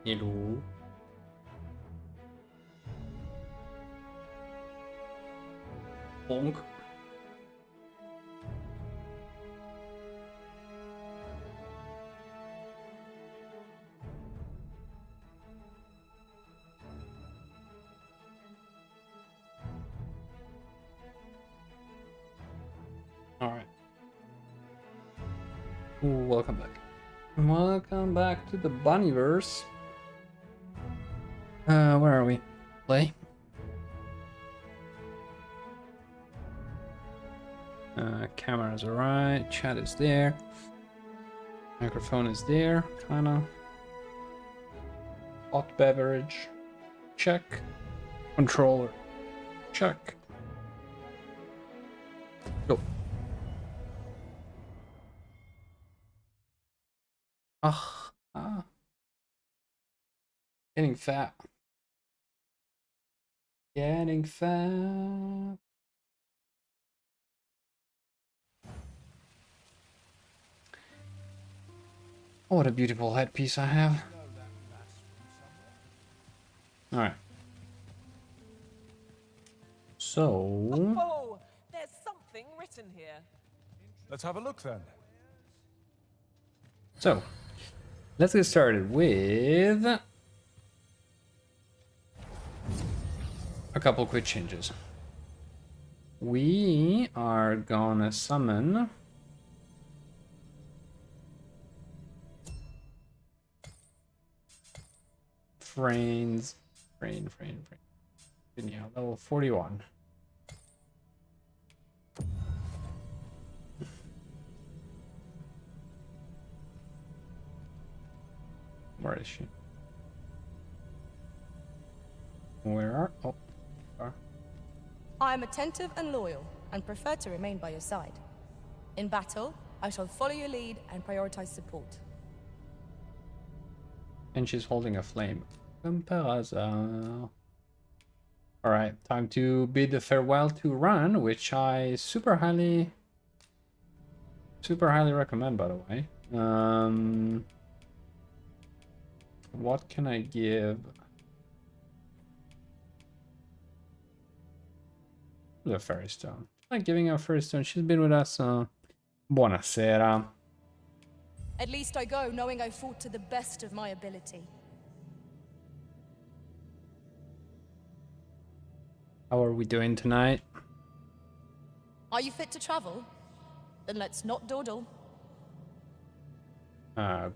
Hello. Bonk. Alright. Welcome back. Welcome back to the Bunnyverse. Where are we? Play? Camera's alright, chat is there. Microphone is there, kinda. Hot beverage, check. Controller, check. Go. Getting fat. Getting fat. Oh, what a beautiful headpiece I have. Alright. So... Oh, there's something written here. Let's have a look then. So, let's get started with a couple quick changes. We are gonna summon Frains, Frain. Yeah, level 41. Where is she? Where are? Oh, are. I am attentive and loyal, and prefer to remain by your side. In battle, I shall follow your lead and prioritize support. And she's holding a flame. Comme par hasard. Alright, time to bid a farewell to Run, which I super highly recommend, by the way. What can I give? The fairy stone. I'm giving her a fairy stone. She's been with us. Buonasera. At least I go knowing I fought to the best of my ability. How are we doing tonight? Are you fit to travel? Then let's not dawdle.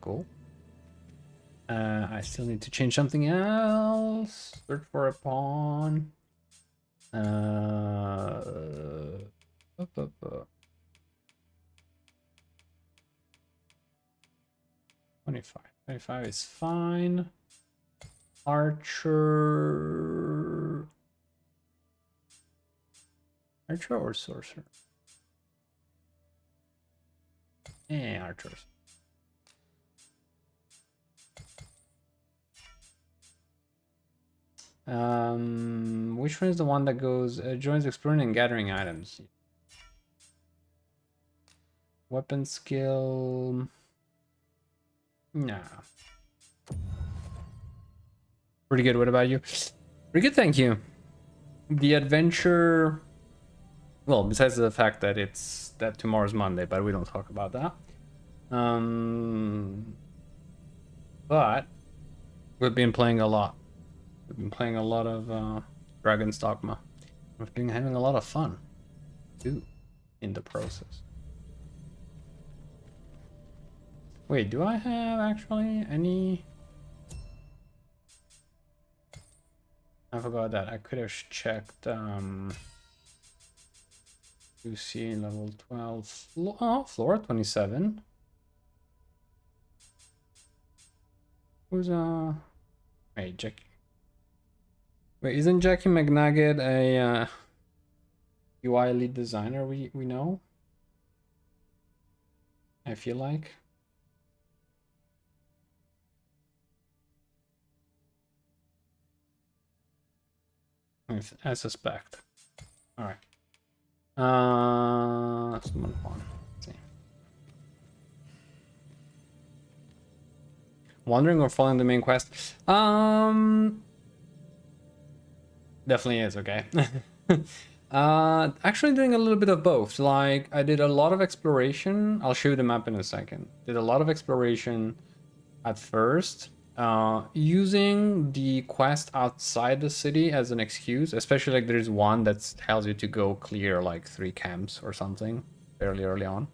Cool. I still need to change something else. Search for a pawn. 25. 25 is fine. Archer. Archer or sorcerer? Yeah, archers. Which one is the one that goes joins exploring and gathering items? Weapon skill. Nah. Pretty good. What about you? Pretty good, thank you. The adventure. Well, besides the fact that tomorrow's Monday, but we don't talk about that. But we've been playing a lot. We've been playing a lot of Dragon's Dogma. We've been having a lot of fun too in the process. Wait, do I have actually any? I forgot that. I could have checked. You see, level 12. Oh, floor 27. Who's Wait, Jackie. Wait, isn't Jackie McNugget a UI lead designer? We know. I feel like. I suspect. All right. Summon pawn. Let's see. wandering or following the main quest? Definitely is, okay. Actually doing a little bit of both. Like, I did a lot of exploration. I'll show you the map in a second. Did a lot of exploration at first, using the quest outside the city as an excuse, especially like there's one that tells you to go clear like 3 camps or something fairly early on.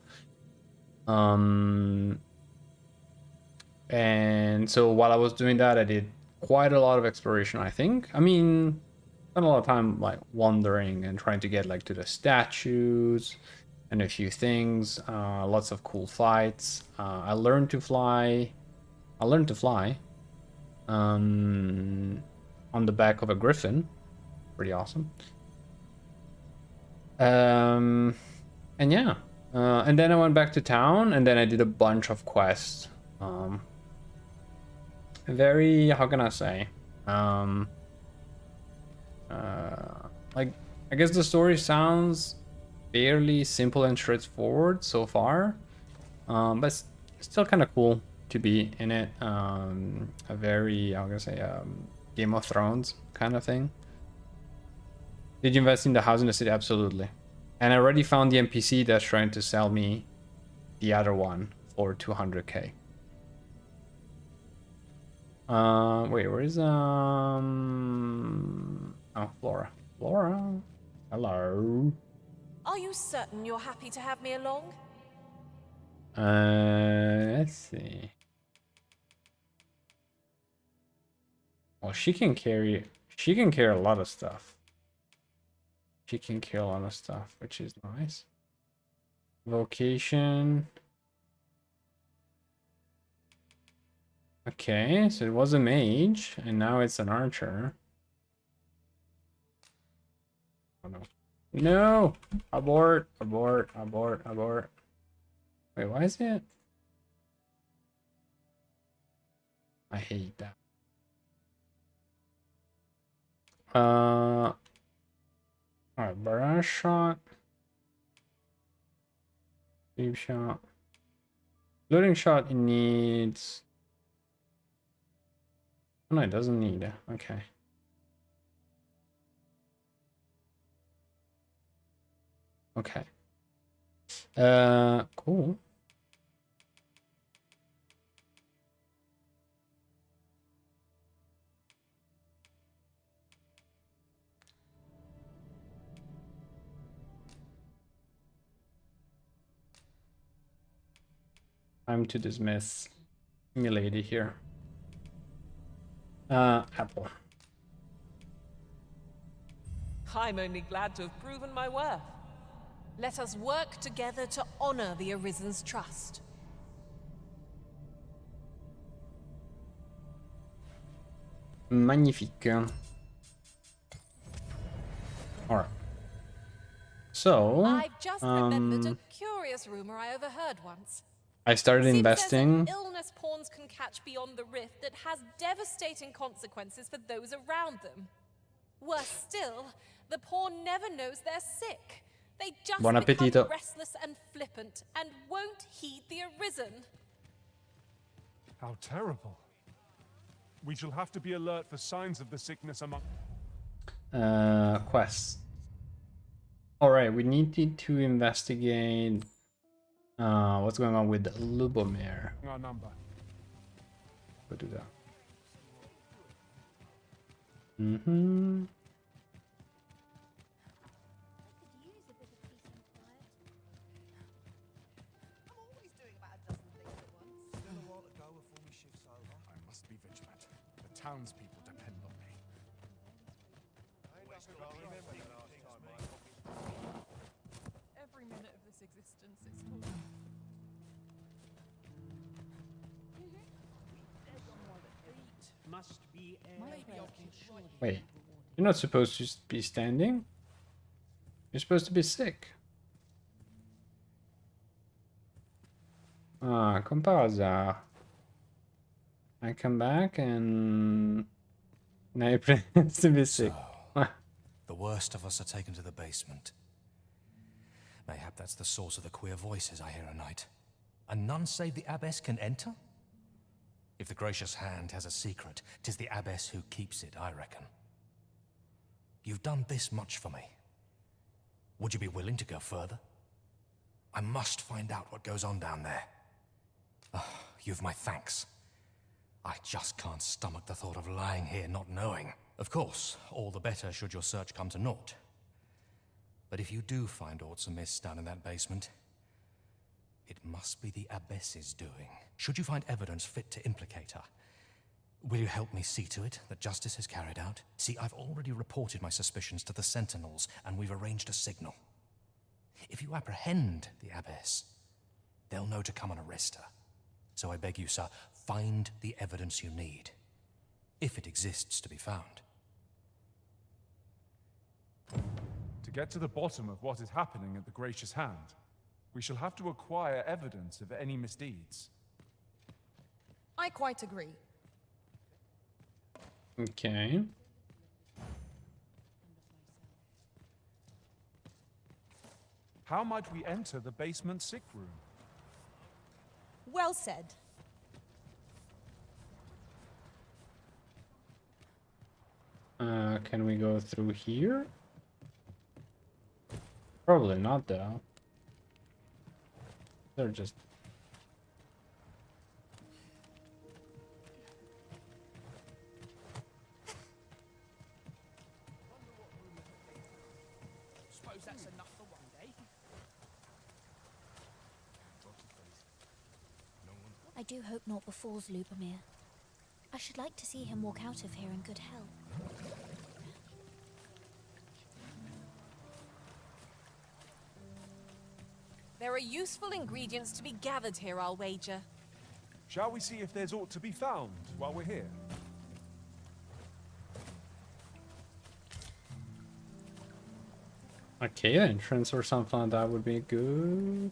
And so while I was doing that, I did quite a lot of exploration, I think. I mean, spent a lot of time like wandering and trying to get like to the statues and a few things. Lots of cool fights. I learned to fly on the back of a griffin. Pretty awesome. And yeah. And then I went back to town, and then I did a bunch of quests. Very, how can I say? Like, I guess the story sounds fairly simple and straightforward so far. But it's still kind of cool to be in it. A very, how can I say, Game of Thrones kind of thing. Did you invest in the house in the city? Absolutely. And I already found the NPC that's trying to sell me the other one for 200k. Wait, where is oh, Flora. Flora, hello. Are you certain you're happy to have me along? Let's see. Well, she can carry a lot of stuff. She can carry a lot of stuff, which is nice. Vocation. Okay, so it was a mage, and now it's an archer. Oh no. No! Abort, abort, abort, abort. Wait, why is it? I hate that. Alright, barrage shot. Deep shot. Loading shot, it needs... Oh, no, it doesn't need it. Okay. Okay. Cool. Time to dismiss Milady here. Apple. I'm only glad to have proven my worth. Let us work together to honor the Arisen's trust. Magnifique. Alright. So, I've just remembered a curious rumor I overheard once. I started Seems investing. there's an illness pawns can catch beyond the rift that has devastating consequences for those around them. Worse still, the pawn never knows they're sick. They just Buon become appetito. restless and flippant and won't heed the Arisen. How terrible. We shall have to be alert for signs of the sickness among... Quests. Alright, we needed to investigate what's going on with Lubomir. our number. Go do that. Mm-hmm. I must be vigilant. The townspeople depend on me. Every minute of this existence is full. Must be Wait, you're not supposed to just be standing? You're supposed to be sick. Ah, comme par hasard. I come back and now you're pretending to be sick. The worst of us are taken to the basement. Mayhap that's the source of the queer voices I hear at night. And none save the abbess can enter? If the gracious hand has a secret, 'tis the abbess who keeps it, I reckon. You've done this much for me. Would you be willing to go further? I must find out what goes on down there. Oh, you've my thanks. I just can't stomach the thought of lying here not knowing. Of course, all the better should your search come to naught. But if you do find aught amiss down in that basement, it must be the abbess's doing. Should you find evidence fit to implicate her, will you help me see to it that justice is carried out? See, I've already reported my suspicions to the sentinels, and we've arranged a signal. If you apprehend the abbess, they'll know to come and arrest her. So I beg you, sir, find the evidence you need, if it exists to be found. To get to the bottom of what is happening at the Gracious Hand, we shall have to acquire evidence of any misdeeds. I quite agree. Okay. How might we enter the basement sick room? Well said. Can we go through here? Probably not, though. They're just... Suppose that's enough for one day. I do hope naught befalls Lubomir. I should like to see him walk out of here in good health. There are useful ingredients to be gathered here, I'll wager. Shall we see if there's aught to be found while we're here? Okay, entrance or something like that would be good.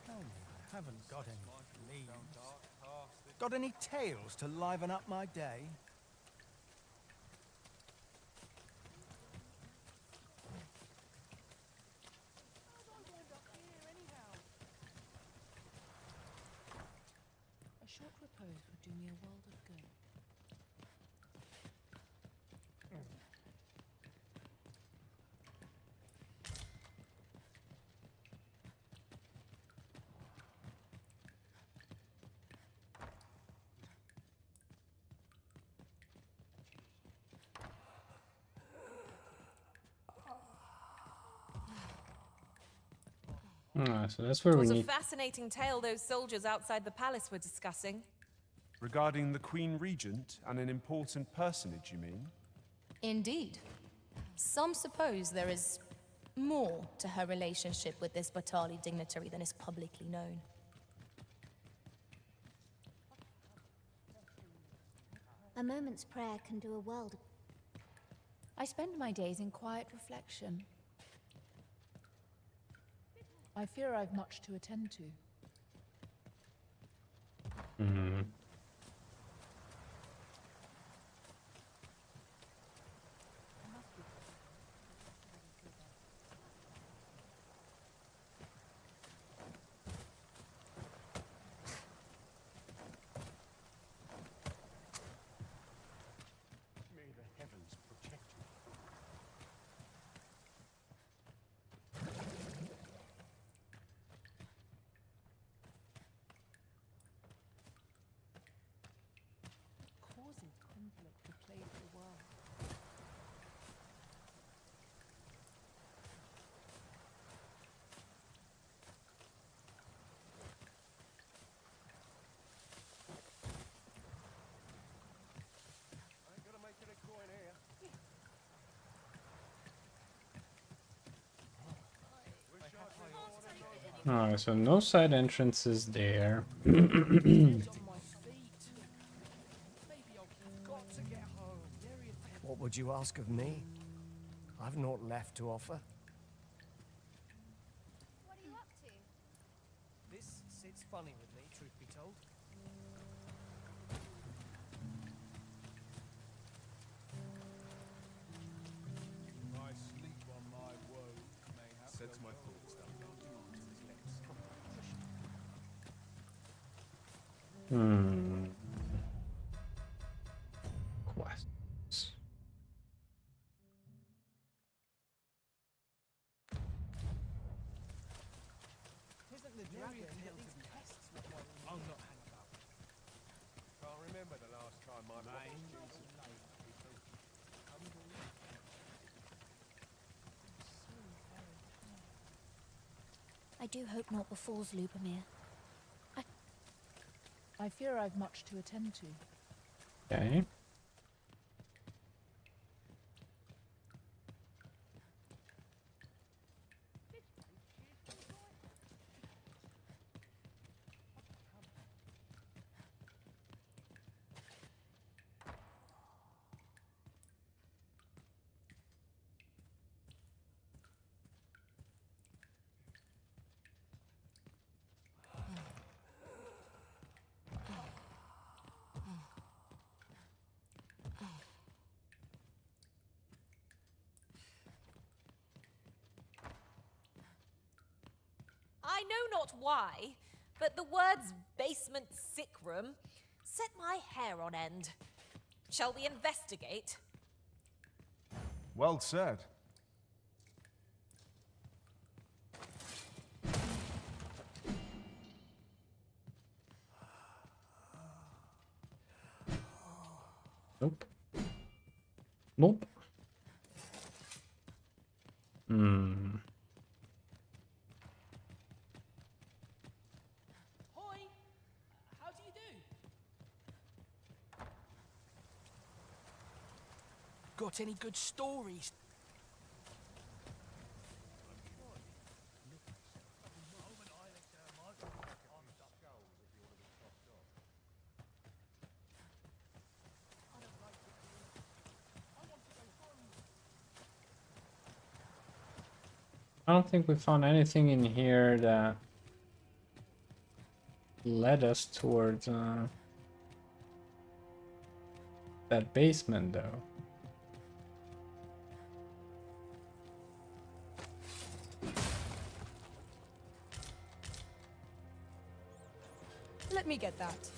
Tell me, I haven't got any leads. Got any tales to liven up my day? A short repose would do me a world of good. So that's where It we was a need... fascinating tale those soldiers outside the palace were discussing. Regarding the Queen Regent and an important personage, you mean? Indeed. Some suppose there is more to her relationship with this Batali dignitary than is publicly known. A moment's prayer can do a world. I spend my days in quiet reflection. I fear I've much to attend to. Hmm. May the heavens protect you. Causing conflict to plague the world. I ain't gonna make it a coin here. Alright, so no side entrances there. On my feet. Maybe I've got to get home. What would you ask of me? I've naught left to offer. What are you up to? This sits funny with me, truth be told. Hmm. Quests. Isn't the dragon hill to be tests with one? I'll not hang about. Can't remember the last time my mind. I do hope not befalls Lubomir. I fear I've much to attend to. Okay. I know not why, but the words basement sick room set my hair on end. Shall we investigate? Well said. Nope. Nope. Hmm. Hoi! How do you do? Got any good stories? I don't think we found anything in here that led us towards that basement, though. Let me get that.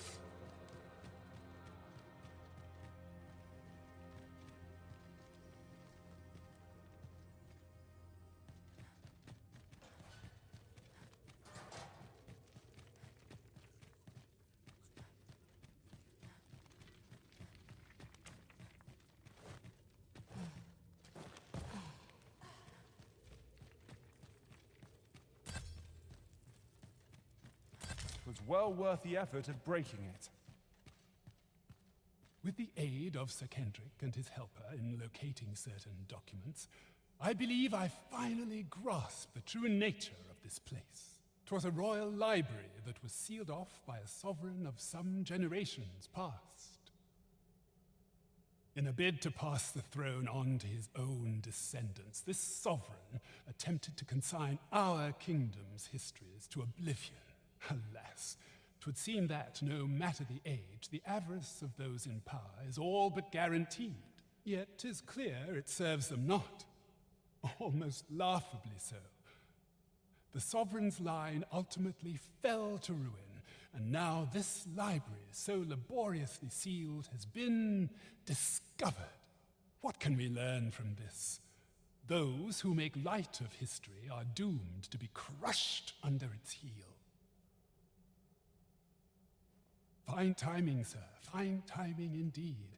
It was well worth the effort of breaking it. With the aid of Sir Kendrick and his helper in locating certain documents, I believe I finally grasped the true nature of this place. 'Twas a royal library that was sealed off by a sovereign of some generations past. In a bid to pass the throne on to his own descendants, this sovereign attempted to consign our kingdom's histories to oblivion. Alas, 'twould seem that, no matter the age, the avarice of those in power is all but guaranteed. Yet 'tis clear it serves them not. Almost laughably so. The sovereign's line ultimately fell to ruin, and now this library, so laboriously sealed, has been discovered. What can we learn from this? Those who make light of history are doomed to be crushed under its heel. Fine timing, sir. Fine timing indeed.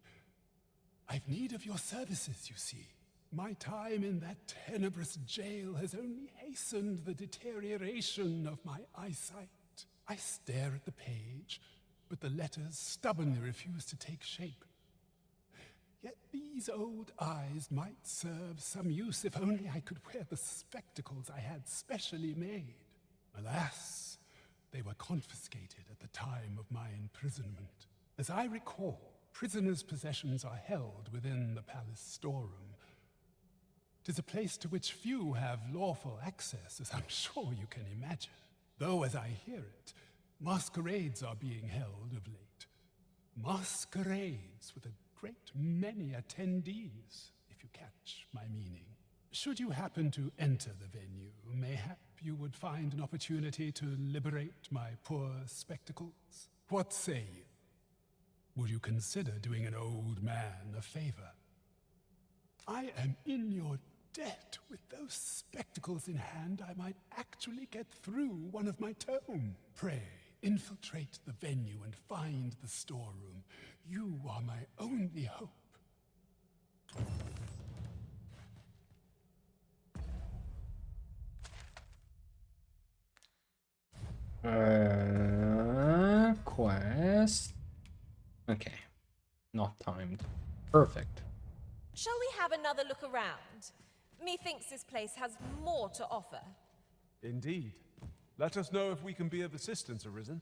I've need of your services, you see. My time in that tenebrous jail has only hastened the deterioration of my eyesight. I stare at the page, but the letters stubbornly refuse to take shape. Yet these old eyes might serve some use if only I could wear the spectacles I had specially made. Alas, they were confiscated at the time of my imprisonment. As I recall, prisoners' possessions are held within the palace storeroom. 'Tis a place to which few have lawful access, as I'm sure you can imagine. Though, as I hear it, masquerades are being held of late. Masquerades with a great many attendees, if you catch my meaning. Should you happen to enter the venue, mayhap you would find an opportunity to liberate my poor spectacles. What say you? Would you consider doing an old man a favor? I am in your debt. With those spectacles in hand, I might actually get through one of my tome. Pray, infiltrate the venue and find the storeroom. You are my only hope. Quest. Okay. Not timed. Perfect. Shall we have another look around? Methinks this place has more to offer. Indeed. Let us know if we can be of assistance, Arisen.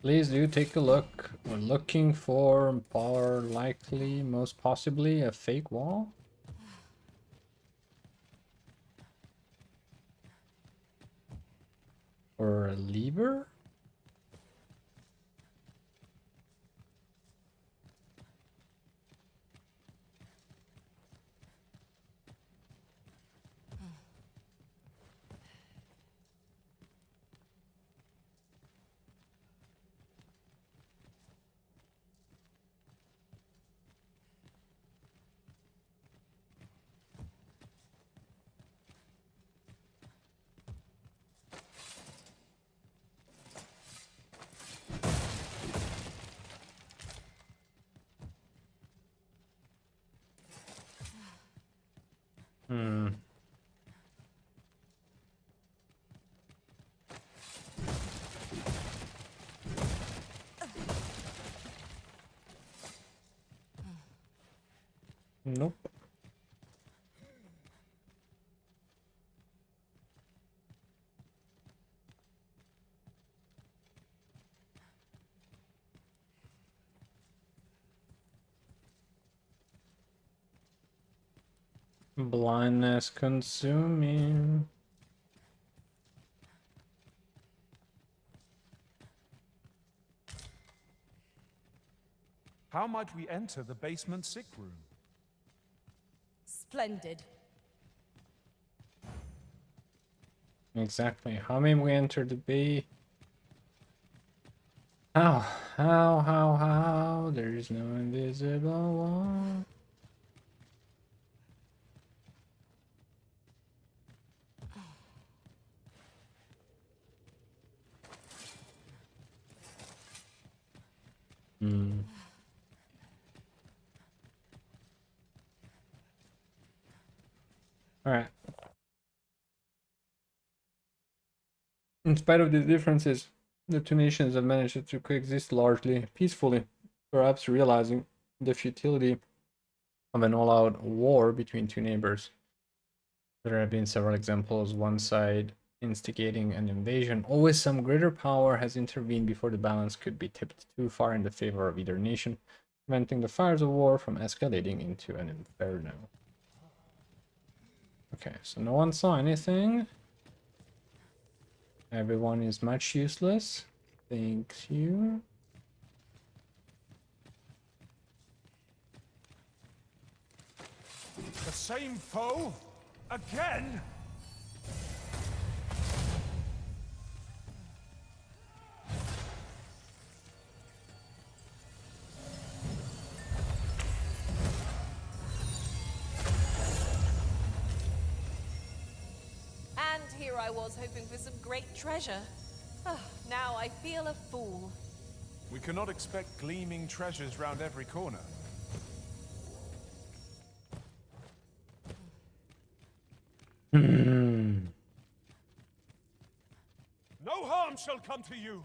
Please do take a look. We're looking for most possibly a fake wall. Or a lever? Nope. Blindness consuming. How might we enter the basement sick room? Splendid. Exactly. How may we enter the bay? How? There is no invisible wall. Alright. In spite of these differences, the two nations have managed to coexist largely peacefully, perhaps realizing the futility of an all-out war between two neighbors. There have been several examples, one side instigating an invasion. Always some greater power has intervened before the balance could be tipped too far in the favor of either nation, preventing the fires of war from escalating into an inferno. Okay, so no one saw anything. Everyone is much useless. Thank you. The same foe? Again? And here I was hoping for some great treasure. Oh, now I feel a fool. We cannot expect gleaming treasures round every corner. No harm shall come to you.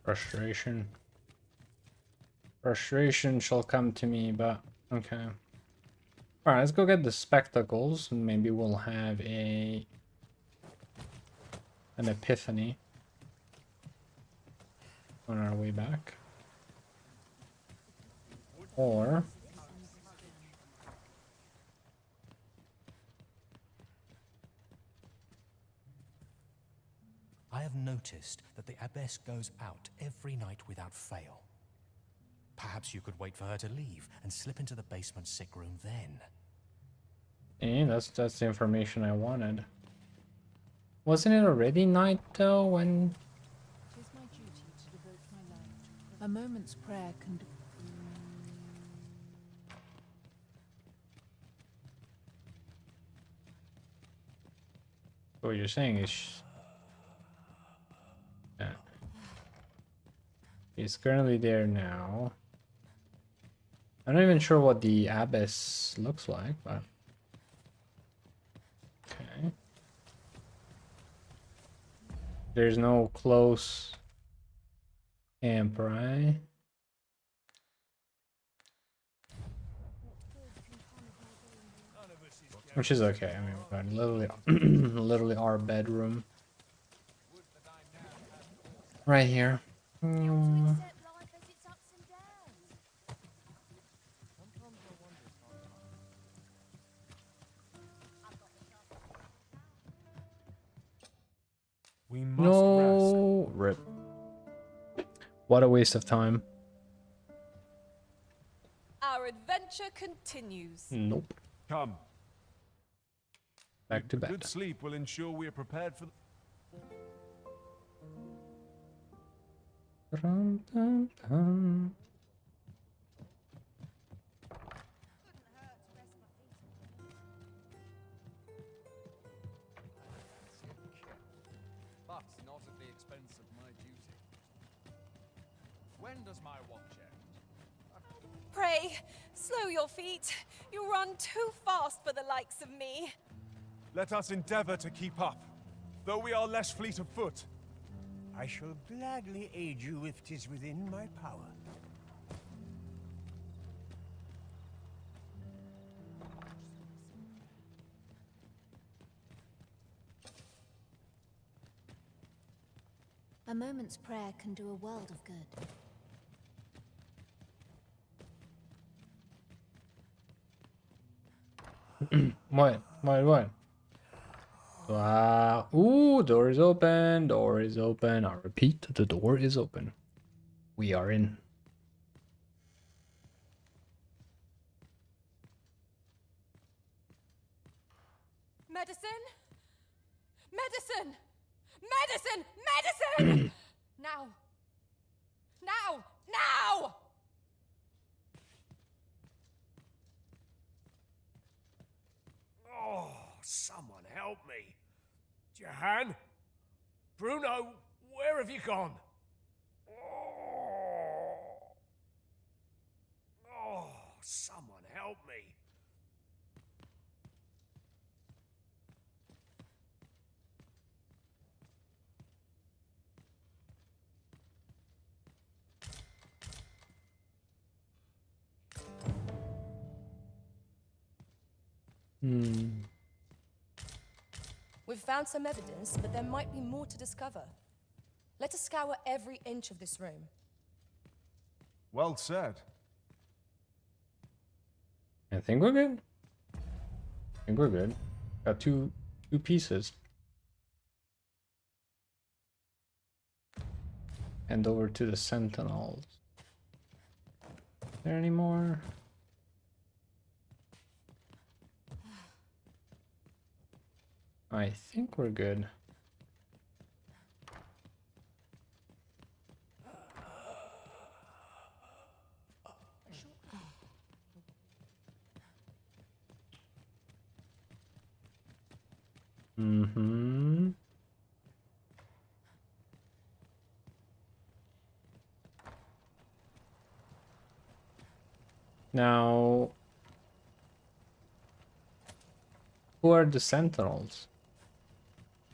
Frustration. Frustration shall come to me, but okay. Alright, let's go get the spectacles and maybe we'll have an epiphany on our way back. Or I have noticed that the abbess goes out every night without fail. Perhaps you could wait for her to leave and slip into the basement sick room then. And that's the information I wanted. Wasn't it already night though when? It is my duty to devote my life to a moment's prayer can. What you're saying is, yeah, he's currently there now. I'm not even sure what the abyss looks like, but okay. There's no close camp, right? Which is okay. I mean, we've got literally, literally our bedroom right here. We must No rip. What a waste of time. Our adventure continues. Nope. Come. Back to bed. Good sleep will ensure we are prepared for. Dum, dum, dum. But not at the expense of my duty. When does my watch end? Pray, slow your feet. You run too fast for the likes of me. Let us endeavor to keep up, though we are less fleet of foot. I shall gladly aid you if 'tis within my power. A moment's prayer can do a world of good. What? What? Wow. Ooh, door is open. Door is open. I repeat, the door is open. We are in. Medicine? Medicine! Medicine! Medicine! Now! Now! Now! Oh, someone help me. Jahan? Bruno, where have you gone? Oh, someone help me. We've found some evidence, but there might be more to discover. Let us scour every inch of this room. Well said. I think we're good. I think we're good. Got two pieces. Hand over to the sentinels. Is there any more? I think we're good. Mm-hmm. Now, who are the sentinels?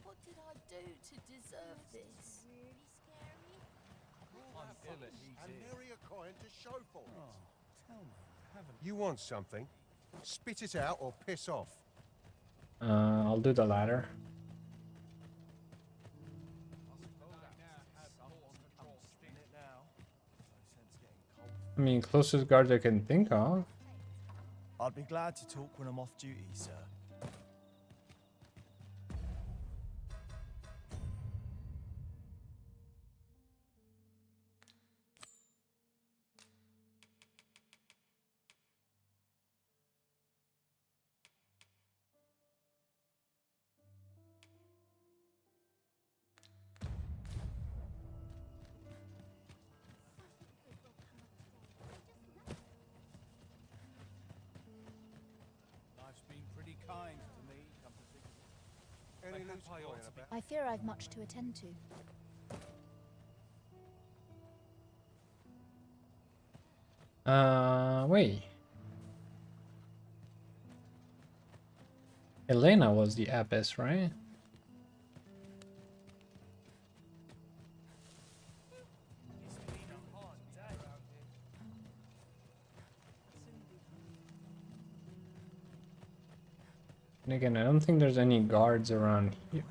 What did I do to deserve this? And nary a coin to show for it. Tell me, haven't You want something? Spit it out or piss off. I'll do the latter. I mean, closest guard I can think of. I'd be glad to talk when I'm off duty, sir. I fear I've much to attend to. Wait. Elena was the abbess, right? And again, I don't think there's any guards around here.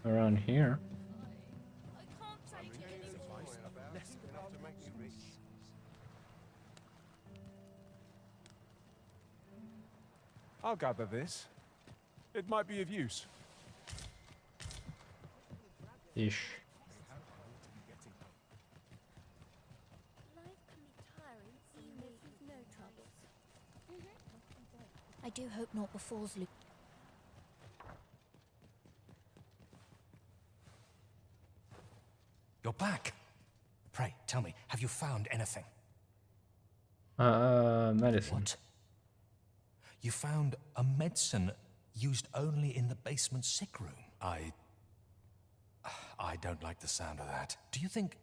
Around here. I'll gather this. It might be of use. Ish. Life can be tiring, even if you've no troubles. I do hope not befalls Luke. You're back. Pray, tell me, have you found anything? Medicine. What? You found a medicine used only in the basement sick room. I don't like the sound of that. Do you think...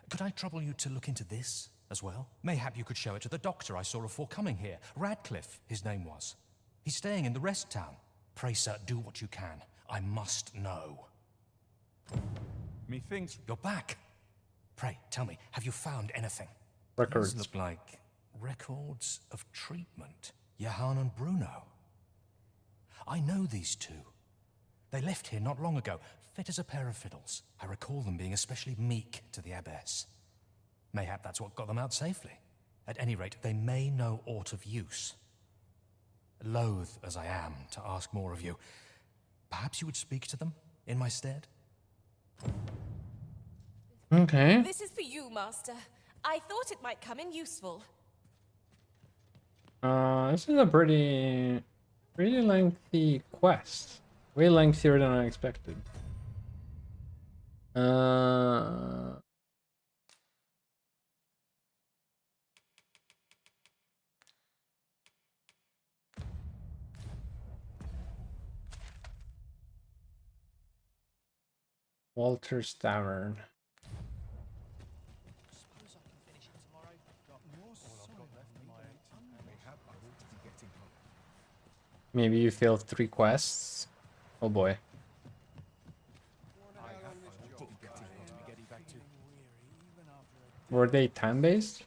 Could I trouble you to look into this as well? Mayhap you could show it to the doctor I saw before coming here. Radcliffe, his name was. He's staying in the rest town. Pray, sir, do what you can. I must know. Methinks you're back. Pray, tell me, have you found anything? Records. These look like records of treatment. Johann and Bruno. I know these two. They left here not long ago, fit as a pair of fiddles. I recall them being especially meek to the abbess. Mayhap that's what got them out safely. At any rate, they may know aught of use. Loath as I am to ask more of you, perhaps you would speak to them in my stead? Okay. This is for you, Master. I thought it might come in useful. This is a pretty lengthy quest. Way lengthier than I expected. Walter's Tavern. Maybe you failed 3 quests. Oh boy. Were they time-based?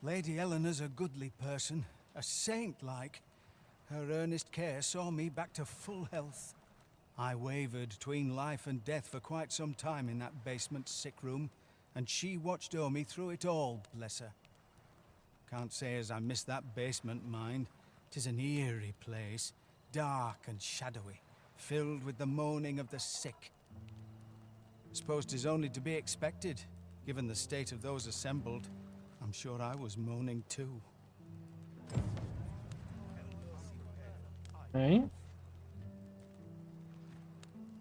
Lady Eleanor's a goodly person, a saint-like. Her earnest care saw me back to full health. I wavered between life and death for quite some time in that basement sick room, and she watched o'er me through it all, bless her. Can't say as I miss that basement, mind. 'Tis an eerie place, dark and shadowy, filled with the moaning of the sick. Suppose 'tis only to be expected, given the state of those assembled. I'm sure I was moaning too. Hey?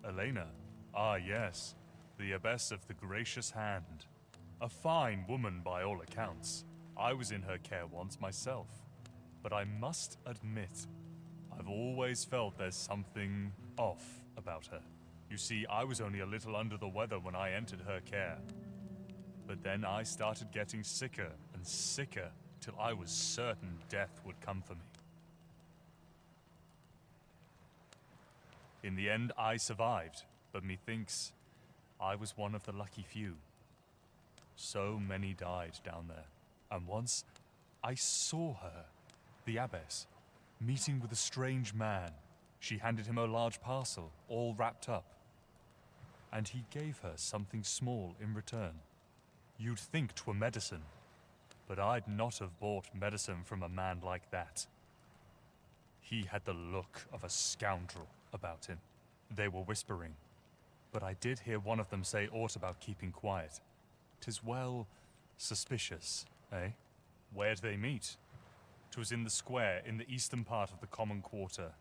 Elena. Ah, yes. The Abbess of the Gracious Hand. A fine woman by all accounts. I was in her care once myself. But I must admit, I've always felt there's something off about her. You see, I was only a little under the weather when I entered her care. But then I started getting sicker and sicker till I was certain death would come for me. In the end, I survived, but methinks I was one of the lucky few. So many died down there, and once I saw her, the abbess, meeting with a strange man. She handed him a large parcel, all wrapped up, and he gave her something small in return. You'd think 'twere medicine, but I'd not have bought medicine from a man like that. He had the look of a scoundrel about him. They were whispering, but I did hear one of them say aught about keeping quiet. 'Tis well suspicious, eh? Where'd they meet? 'Twas in the square in the eastern part of the common quarter,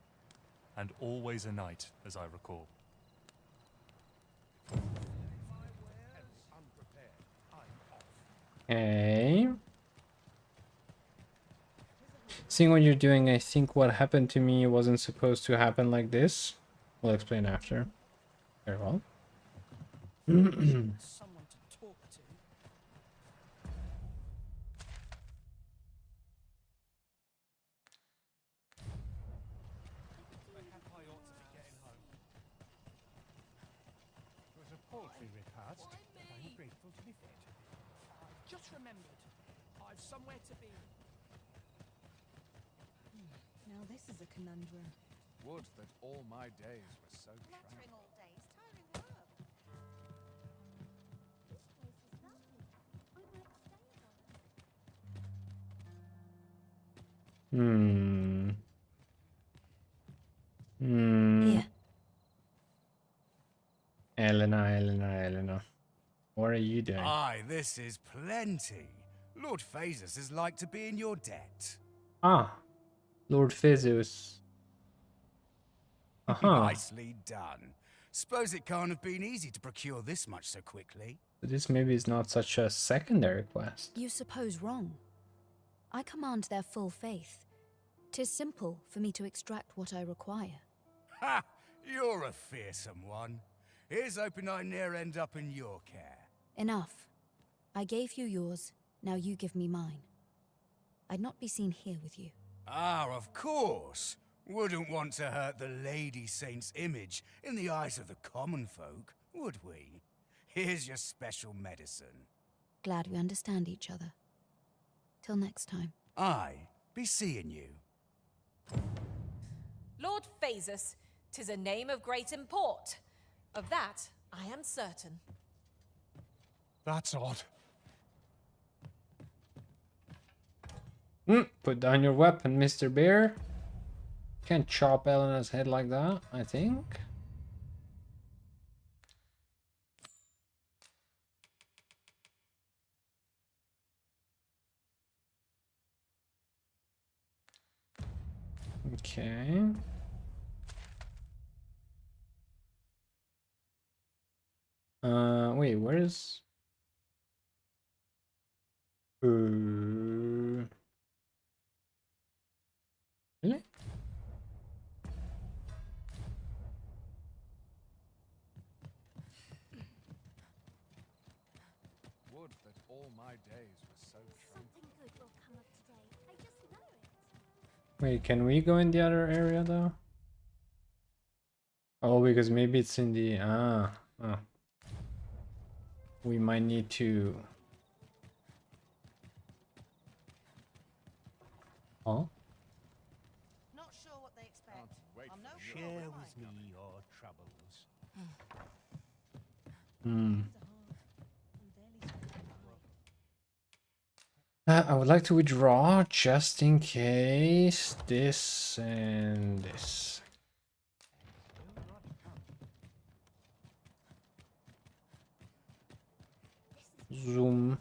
and always a night, as I recall. Okay. Seeing what you're doing, I think what happened to me wasn't supposed to happen like this. We'll explain after. Very well. Someone to talk to. I ought to be getting home. It was a paltry repast, but I'm grateful to be fed. I've just remembered. I've somewhere to be. Now this is a conundrum. Would that all my days were so tranquil. All day is tiring work. This place is lovely. I might stay a while. Here. Elena. What are you doing? Aye, this is plenty. Lord Phasus is like to be in your debt. Ah, Lord Phasus. Nicely done. Suppose it can't have been easy to procure this much so quickly. But this maybe is not such a secondary quest. You suppose wrong. I command their full faith. 'Tis simple for me to extract what I require. Ha! You're a fearsome one. Here's hoping I ne'er end up in your care. Enough. I gave you yours, now you give me mine. I'd not be seen here with you. Ah, of course. Wouldn't want to hurt the Lady Saint's image in the eyes of the common folk, would we? Here's your special medicine. Glad we understand each other. Till next time. Aye, be seeing you. Lord Phasus, 'tis a name of great import. Of that, I am certain. That's odd. Put down your weapon, Mr. Bear. Can't chop Elena's head like that, I think. Okay. Wait, where's... Really? Would that all my days were so tranquil. Something good will come of today. I just know it. Wait, can we go in the other area though? Oh, because maybe it's in the... Oh. We might need to... Oh? Not sure what they expect. I'm no Share with me your troubles. I would like to withdraw just in case this and this. Zoom.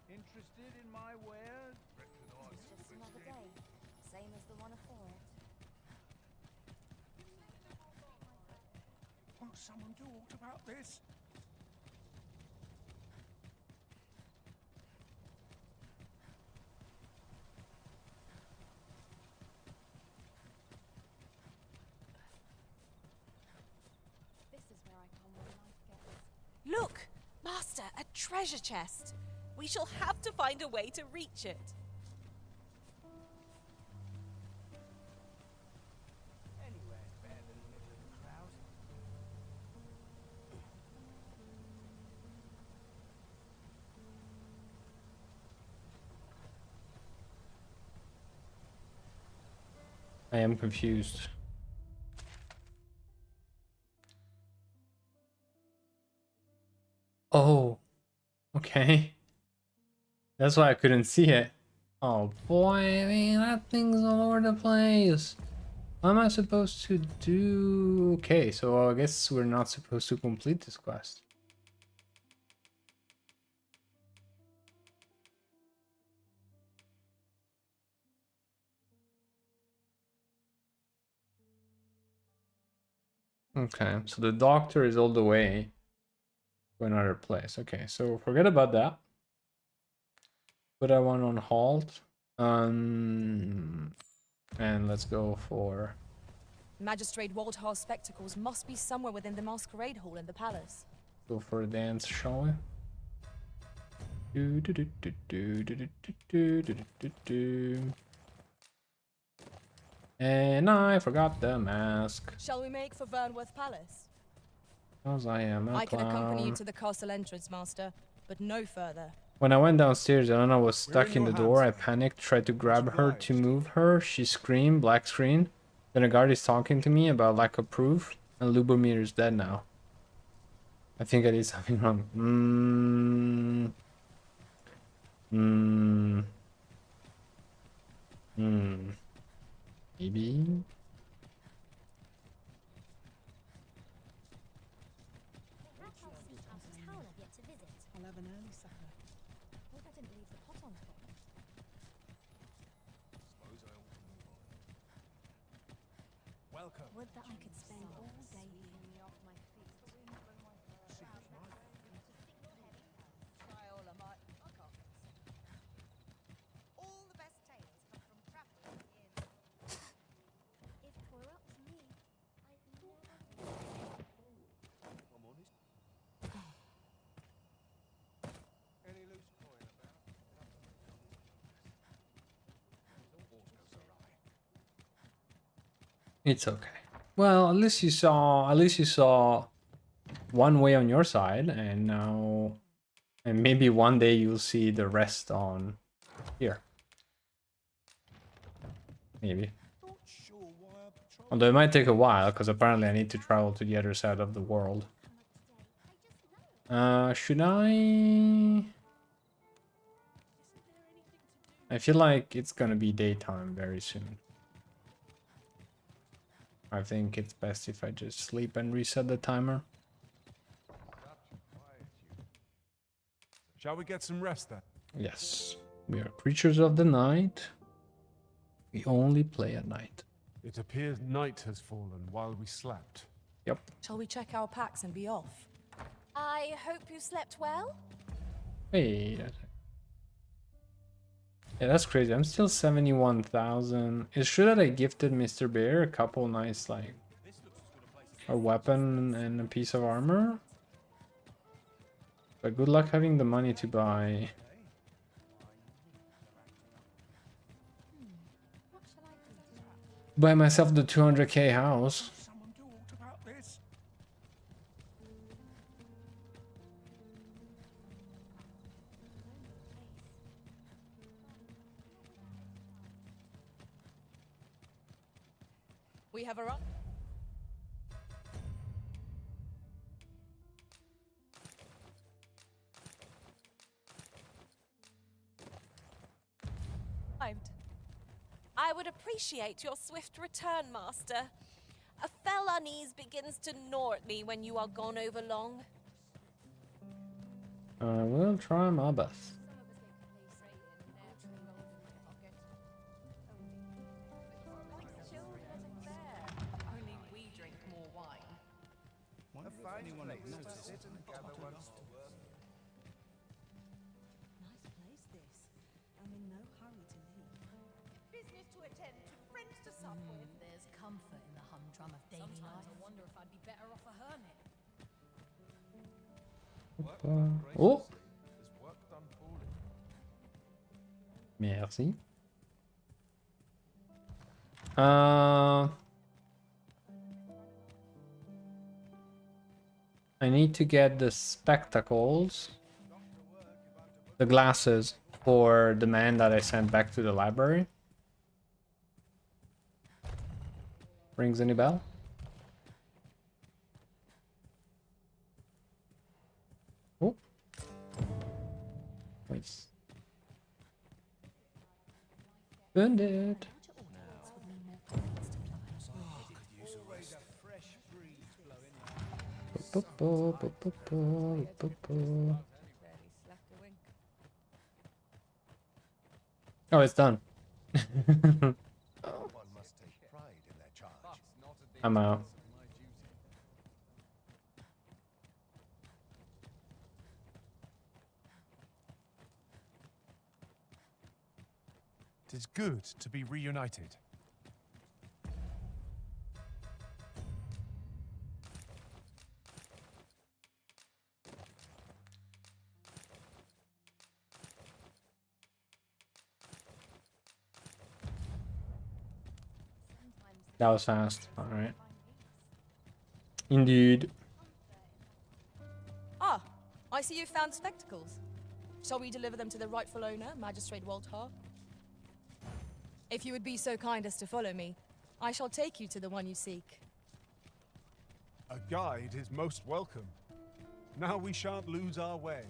Interested in my wares? Just another day. Same as the one afore it. Won't someone do aught about this? This is where I come when life gets... Look! Master, a treasure chest! We shall have to find a way to reach it. Anywhere's better than the middle of the crowd. I am confused. Oh, okay. That's why I couldn't see it. Oh boy, I mean, that thing's all over the place. What am I supposed to do? Okay, so I guess we're not supposed to complete this quest. Okay, so the doctor is all the way to another place. Okay, so forget about that. Put that one on halt. And let's go for... Magistrate Waldhar's spectacles must be somewhere within the masquerade hall in the palace. Go for a dance, shall we? And I forgot the mask. Shall we make for Vernworth Palace? Because I am a I can accompany you clown. to the castle entrance, Master, but no further. When I went downstairs, Elena was stuck in the door. I panicked, tried to grab her to move her. She screamed, black screen. Then a guard is talking to me about lack of proof, and Lubomir is dead now. I think I did something wrong. Maybe? I'll have an early supper. Hope I didn't leave the pot on top. Welcome. Would that I could spend all day here. All the best tales come from travelling in. If 'twere up to me, I'd never... I'm honest. Any loose coin about? It's okay. Well, at least you saw one way on your side, and now, and maybe one day you'll see the rest on here. Maybe. Although it might take a while, because apparently I need to travel to the other side of the world. Should I? I feel like it's gonna be daytime very soon. I think it's best if I just sleep and reset the timer. Shall we get some rest then? Yes, we are creatures of the night. We only play at night. It appears night has fallen while we slept. Yep. Shall we check our packs and be off? I hope you slept well. Wait. Yeah, that's crazy. I'm still 71,000. It's true that I gifted Mr. Bear a couple nice, like, a weapon and a piece of armor. But good luck having the money to buy. Buy myself the 200k house. Someone do aught about this? We have arrived. I would appreciate your swift return, Master. A fell unease begins to gnaw at me when you are gone over long. I will try my best. Only we drink more wine. Wonder if anyone had noticed it. Nice place this. I'm in no hurry to leave. Business to attend to, friends to sup with. There's comfort in the humdrum of daily life. I wonder if I'd be better off a hermit. Oh! Merci. I need to get the spectacles, the glasses for the man that I sent back to the library. Rings any bell? Oh. Wait. Burned it. Oh, it's done. I'm out. 'Tis good to be reunited. That was fast. All right. Indeed. Ah, I see you found spectacles. Shall we deliver them to the rightful owner, Magistrate Waltar? If you would be so kind as to follow me, I shall take you to the one you seek. A guide is most welcome. Now we shan't lose our way.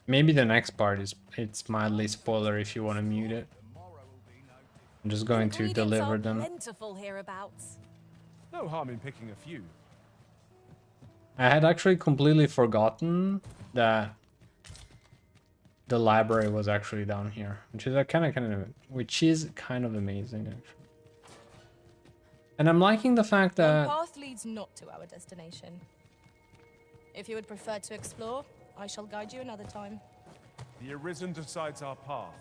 Maybe the next part is it's mildly spoiler if you want to mute it. I'm just going to deliver them. Plentiful hereabouts. No harm in picking a few. I had actually completely forgotten that the library was actually down here, which is kind of amazing actually. And I'm liking the fact that One path leads not to our destination. If you would prefer to explore, I shall guide you another time. The Arisen decides our path.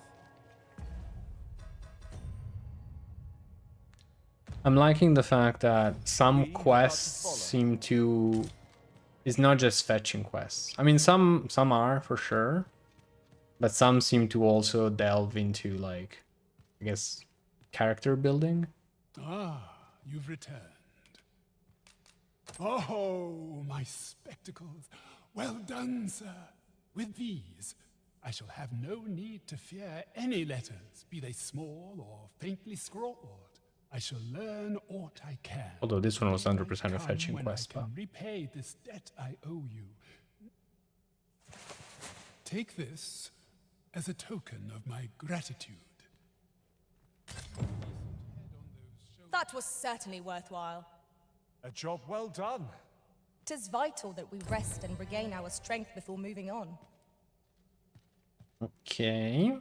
I'm liking the fact that some quests seem to... It's not just fetching quests. I mean, some are for sure, but some seem to also delve into, like, I guess, character building. Ah, you've returned. Oh, my spectacles. Well done, sir. With these, I shall have no need to fear any letters, be they small or faintly scrawled. I shall learn aught I can. Although this one was 100% a fetching when quest, I but... can repay this debt I owe you. Take this as a token of my gratitude. That was certainly worthwhile. A job well done. 'Tis vital that we rest and regain our strength before moving on. Okay.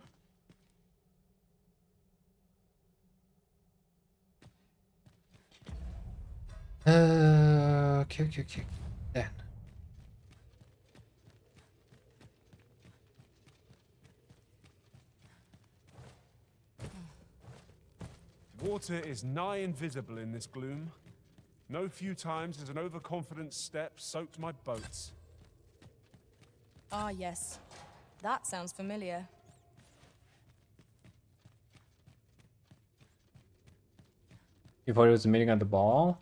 Okay. Then. Water is nigh invisible in this gloom. No few times has an overconfident step soaked my boats. Ah, yes. That sounds familiar. You thought it was a meeting at the ball?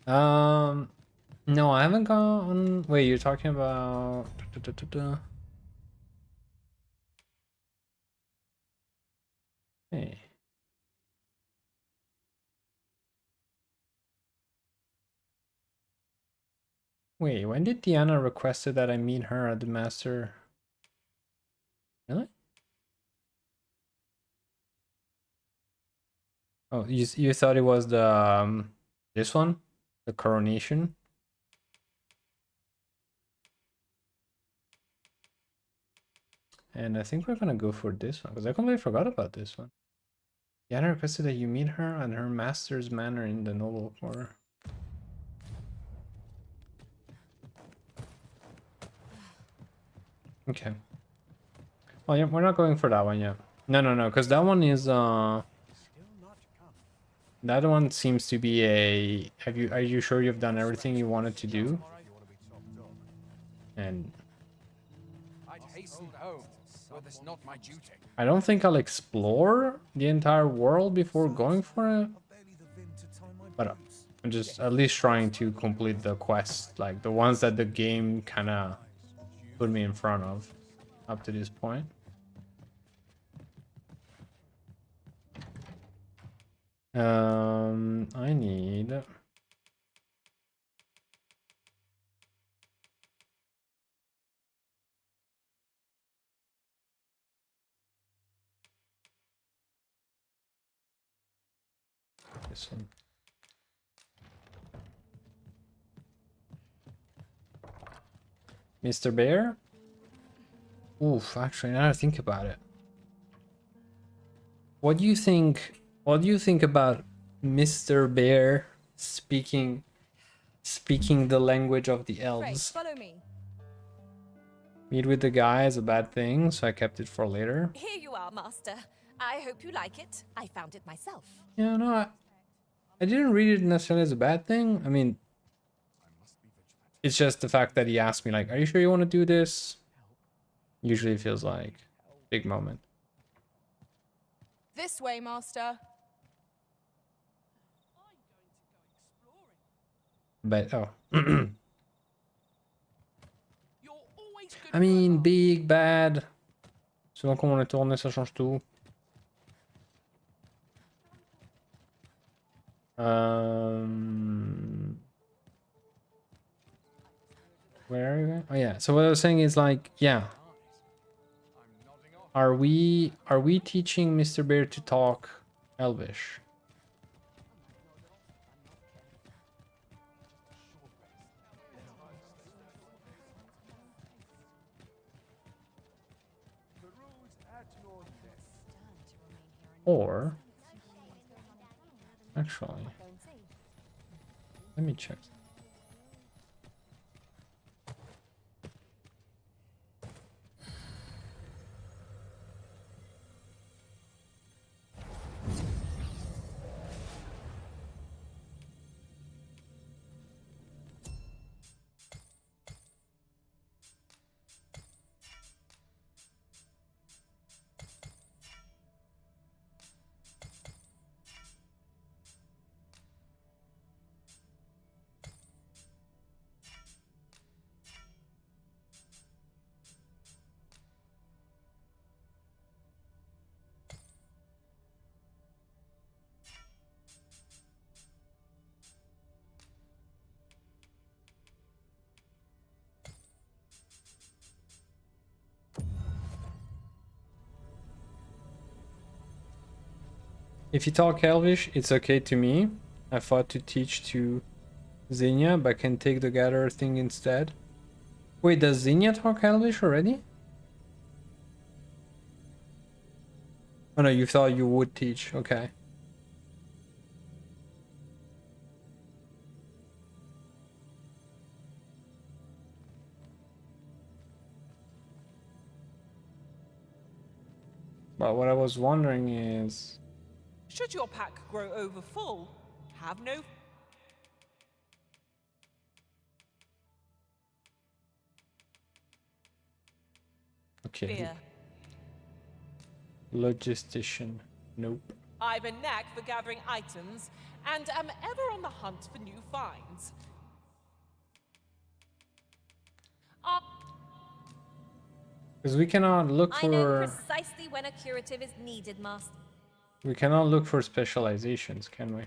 No, I haven't gone... Wait, you're talking about... Hey. Wait, when did Deanna requested that I meet her at the master? Really? Oh, you thought it was the this one, the coronation? And I think we're gonna go for this one because I completely forgot about this one. Deanna requested that you meet her at her master's manor in the noble quarter. Okay. Well, yeah, we're not going for that one yet. No, because that one is that one seems to be a... Are you sure you've done everything you wanted to do? And I'd hasten home, were this not my duty. I don't think I'll explore the entire world before going for it. But I'm just at least trying to complete the quests, like the ones that the game kind of put me in front of up to this point. I need... this one. Mr. Bear? Oof, actually, now I think about it. What do you think about Mr. Bear speaking the language of the Pray, elves. follow me. Meet with the guy is a bad thing, so I kept it for later. Here you are, Master. I hope you like it. I found it myself. Yeah, no, I didn't read it necessarily as a bad thing. I mean, it's just the fact that he asked me, like, are you sure you want to do this? Usually it feels like a big moment. This way, Master. But, oh. I mean, big, bad. Selon comment on est tourné, ça change tout. Where are we? Oh yeah. So what I was saying is like, yeah. Are we teaching Mr. Bear to talk Elvish? Or actually, let me check. If you talk Elvish, it's okay to me. I thought to teach to Xenia, but can take the Gatherer thing instead. Wait, does Xenia talk Elvish already? Oh no, you thought you would teach. Okay. But what I was wondering is... Should your pack grow over full, have no... Okay. fear. Logistician. Nope. I've a knack for gathering items, and am ever on the hunt for new finds. Because we cannot look I know for... precisely when a curative is needed, Master. We cannot look for specializations, can we?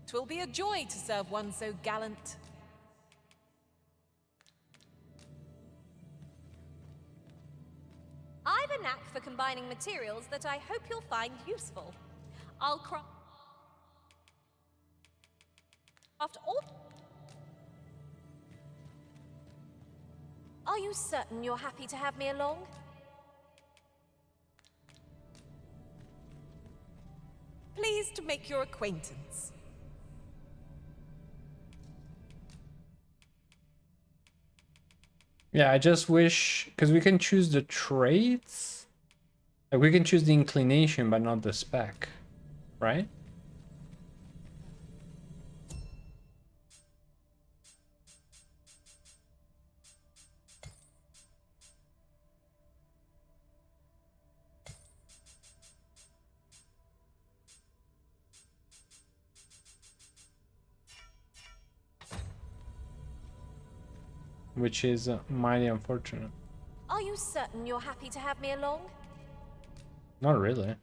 'Twill be a joy to serve one so gallant. I've a knack for combining materials that I hope you'll find useful. I'll craft all... Are you certain you're happy to have me along? Pleased to make your acquaintance. Yeah, I just wish... Because we can choose the traits. Like, we can choose the inclination, but not the spec. Right? Which is mighty unfortunate. Are you certain you're happy to have me along? Not really.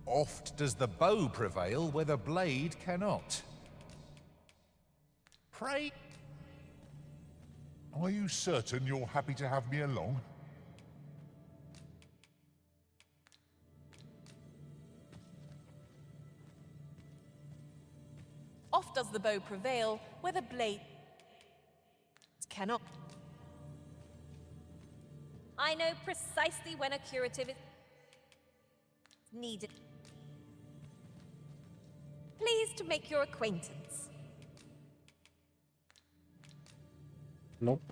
Oft does the bow prevail where the blade cannot. Pray. Are you certain you're happy to have me along? Oft does the bow prevail where the blade cannot. I know precisely when a curative is needed. Pleased to make your acquaintance. Nope.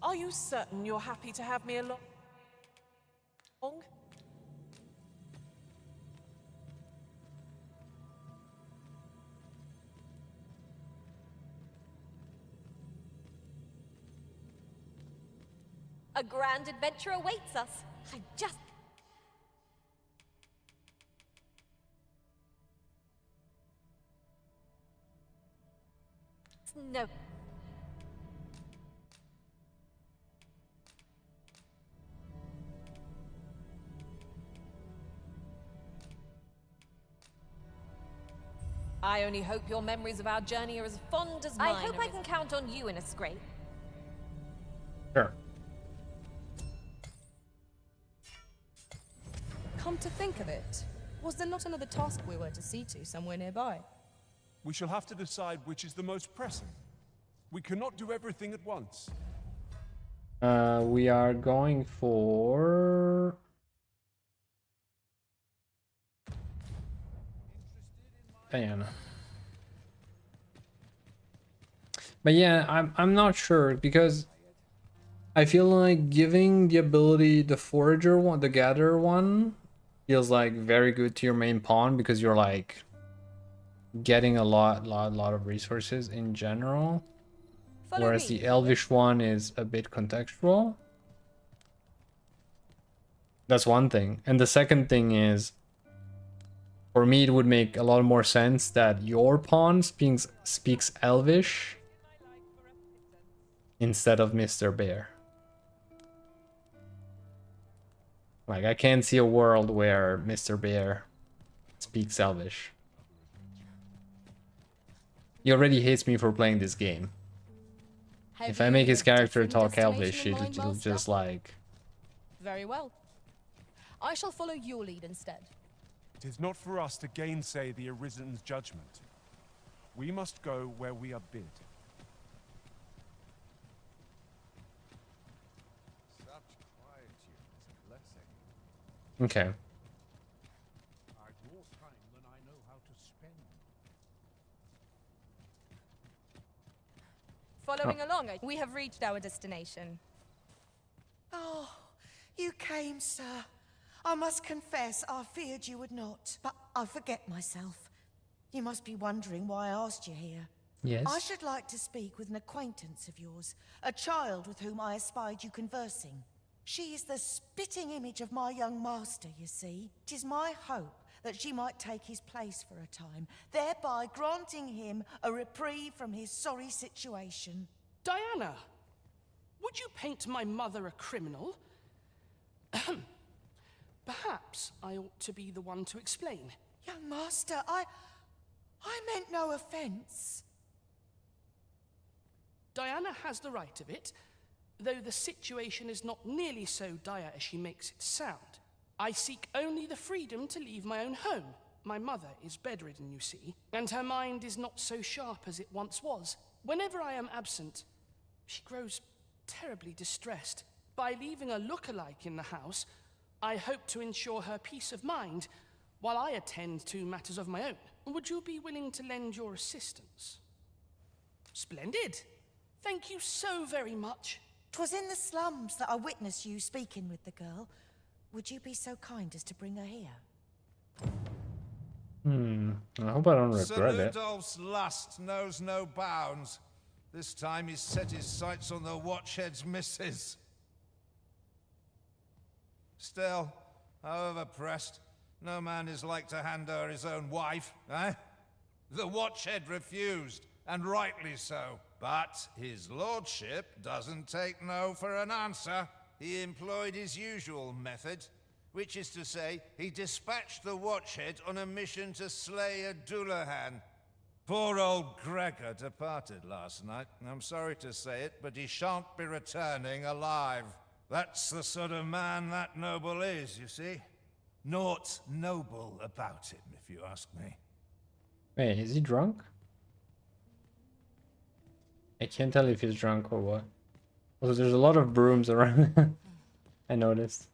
Are you certain you're happy to have me along? A grand adventure awaits us. I just... No. I only hope your memories of our journey are as fond as mine. I hope I can count on you in a scrape. Sure. Come to think of it, was there not another task we were to see to somewhere nearby? We shall have to decide which is the most pressing. We cannot do everything at once. We are going for... Diana. But yeah, I'm not sure, because I feel like giving the ability, the forager one, the gatherer one, feels like very good to your main pawn, because you're like getting a lot of resources in general. Whereas the elvish one is a bit contextual. That's one thing. And the second thing is, for me, it would make a lot more sense that your pawn speaks elvish instead of Mr. Bear. Like, I can't see a world where Mr. Bear speaks elvish. He already hates me for playing this game. If I make his character talk elvish, it'll just like... Very well. I shall follow your lead instead. It is not for us to gainsay the Arisen's judgment. We must go where we are bid. Such quietude is a blessing. Okay. I've more time than I know how to spend. Following along, we have reached our destination. Oh, you came, sir. I must confess, I feared you would not, but I forget myself. You must be wondering why I asked you here. Yes. I should like to speak with an acquaintance of yours, a child with whom I espied you conversing. She is the spitting image of my young master, you see. 'Tis my hope that she might take his place for a time, thereby granting him a reprieve from his sorry situation. Diana, would you paint my mother a criminal? Perhaps I ought to be the one to explain. Young master, I meant no offense. Diana has the right of it, though the situation is not nearly so dire as she makes it sound. I seek only the freedom to leave my own home. My mother is bedridden, you see, and her mind is not so sharp as it once was. Whenever I am absent, she grows terribly distressed. By leaving a look-alike in the house, I hope to ensure her peace of mind while I attend to matters of my own. Would you be willing to lend your assistance? Splendid. Thank you so very much. 'Twas in the slums that I witnessed you speaking with the girl. Would you be so kind as to bring her here? I hope I don't regret Sir it. Ludolf's lust knows no bounds. This time he's set his sights on the Watchhead's missus. Still, however pressed, no man is like to hand her his own wife, eh? The Watchhead refused, and rightly so. But his lordship doesn't take no for an answer. He employed his usual method, which is to say, he dispatched the Watchhead on a mission to slay a Dullahan. Poor old Gregor departed last night. I'm sorry to say it, but he shan't be returning alive. That's the sort of man that noble is, you see. Naught noble about him, if you ask me. Wait, is he drunk? I can't tell if he's drunk or what. Also, there's a lot of brooms around. I noticed.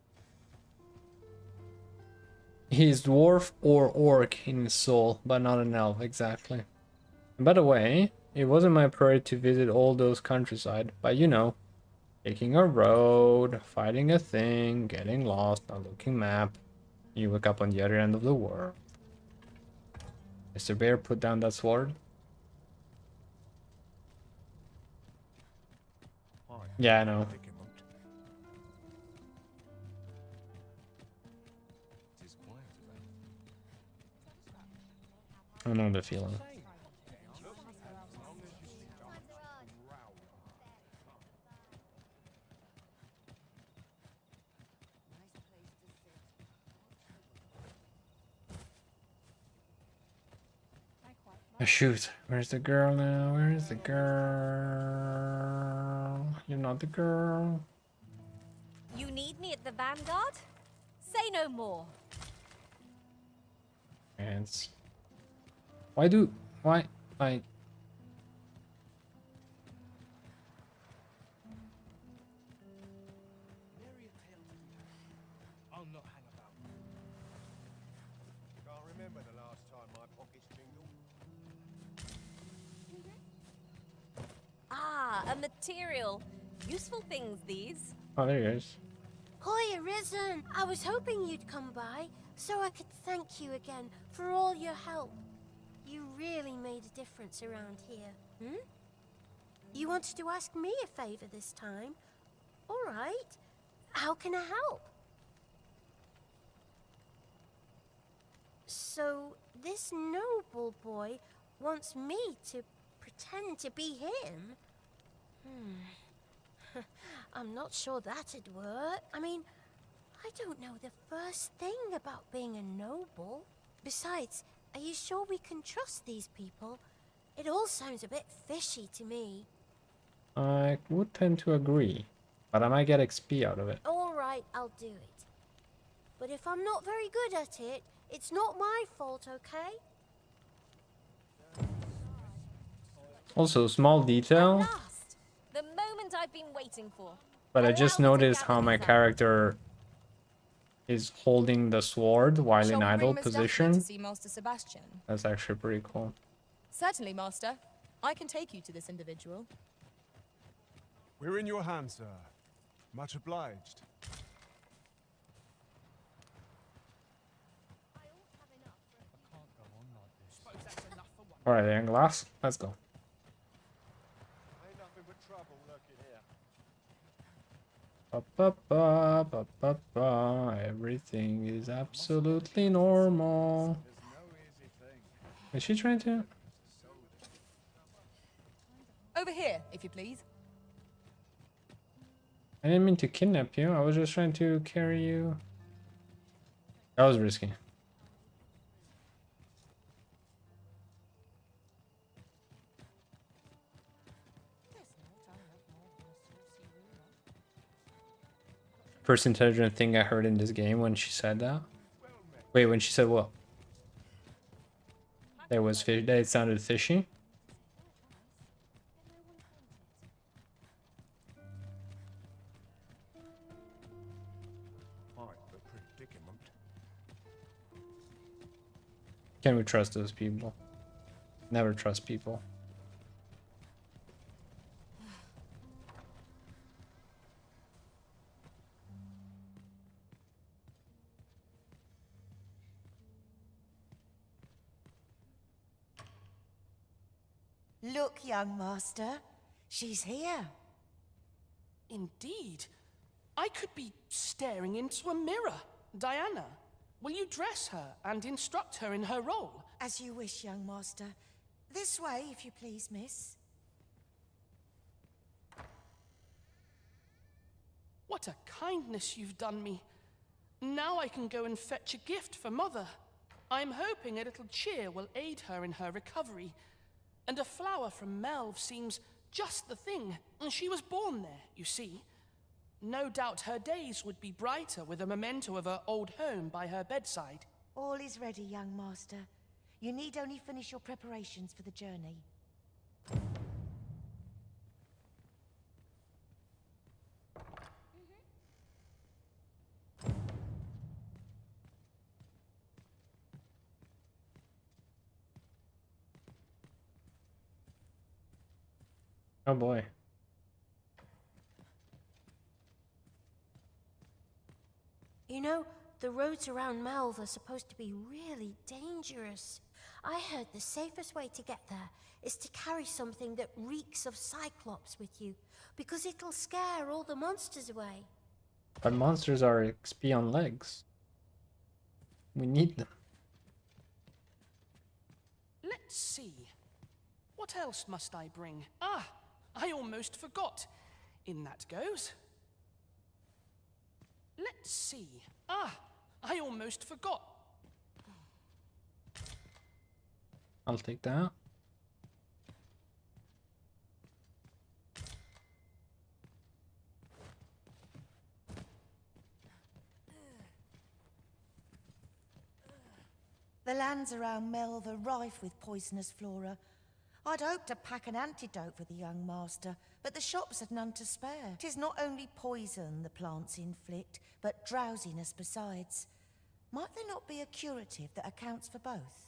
He's dwarf or orc in his soul, but not an elf, exactly. And by the way, it wasn't my priority to visit all those countryside, but you know, taking a road, fighting a thing, getting lost, not looking map. You wake up on the other end of the world. Mr. Bear, put down that sword. Yeah, I know. I know the feeling. Oh, shoot, where's the girl now? Where's the girl? You're not the girl. You need me at the Vanguard? Say no more. Ants. Why? I... I'll not hang about. Can't remember the last time my pockets jingled. Ah, a material. Useful things, these. Oh, there he is. Hi, Arisen. I was hoping you'd come by so I could thank you again for all your help. You really made a difference around here. Hmm? You wanted to ask me a favor this time? All right. How can I help? So, this noble boy wants me to pretend to be him? I'm not sure that'd work. I mean, I don't know the first thing about being a noble. Besides, are you sure we can trust these people? It all sounds a bit fishy to me. I would tend to agree, but I might get XP out of it. All right, I'll do it. But if I'm not very good at it, it's not my fault, okay? Also, small detail, Last, the moment I've been waiting for. but I just noticed how my character is holding the sword while Shall in we idle bring Miss Daphne position. to see Master Sebastian? That's actually pretty cool. Certainly, Master. I can take you to this individual. We're in your hands, sir. Much obliged. Alright, then glass. Let's go. Ain't nothing but trouble lurking here. Ba, ba, ba, ba, ba, ba. Everything is absolutely normal. Is she trying to? Over here, if you please. I didn't mean to kidnap you. I was just trying to carry you. That was risky. First intelligent thing I heard in this game when she said that. Wait, when she said what? That was fish. That sounded fishy. Predicament. Can we trust those people? Never trust people. Look, young master. She's here. Indeed. I could be staring into a mirror. Diana, will you dress her and instruct her in her role? As you wish, young master. This way, if you please, miss. What a kindness you've done me. Now I can go and fetch a gift for Mother. I'm hoping a little cheer will aid her in her recovery. And a flower from Melve seems just the thing. She was born there, you see. No doubt her days would be brighter with a memento of her old home by her bedside. All is ready, young master. You need only finish your preparations for the journey. Oh boy. You know, the roads around Melve are supposed to be really dangerous. I heard the safest way to get there is to carry something that reeks of Cyclops with you, because it'll scare all the monsters away. But monsters are XP on legs. We need them. Let's see. What else must I bring? Ah, I almost forgot. In that goes. Let's see. Ah, I almost forgot. I'll take that. The lands around Melve are rife with poisonous flora. I'd hoped to pack an antidote for the young master, but the shops had none to spare. 'Tis not only poison the plants inflict, but drowsiness besides. Might there not be a curative that accounts for both?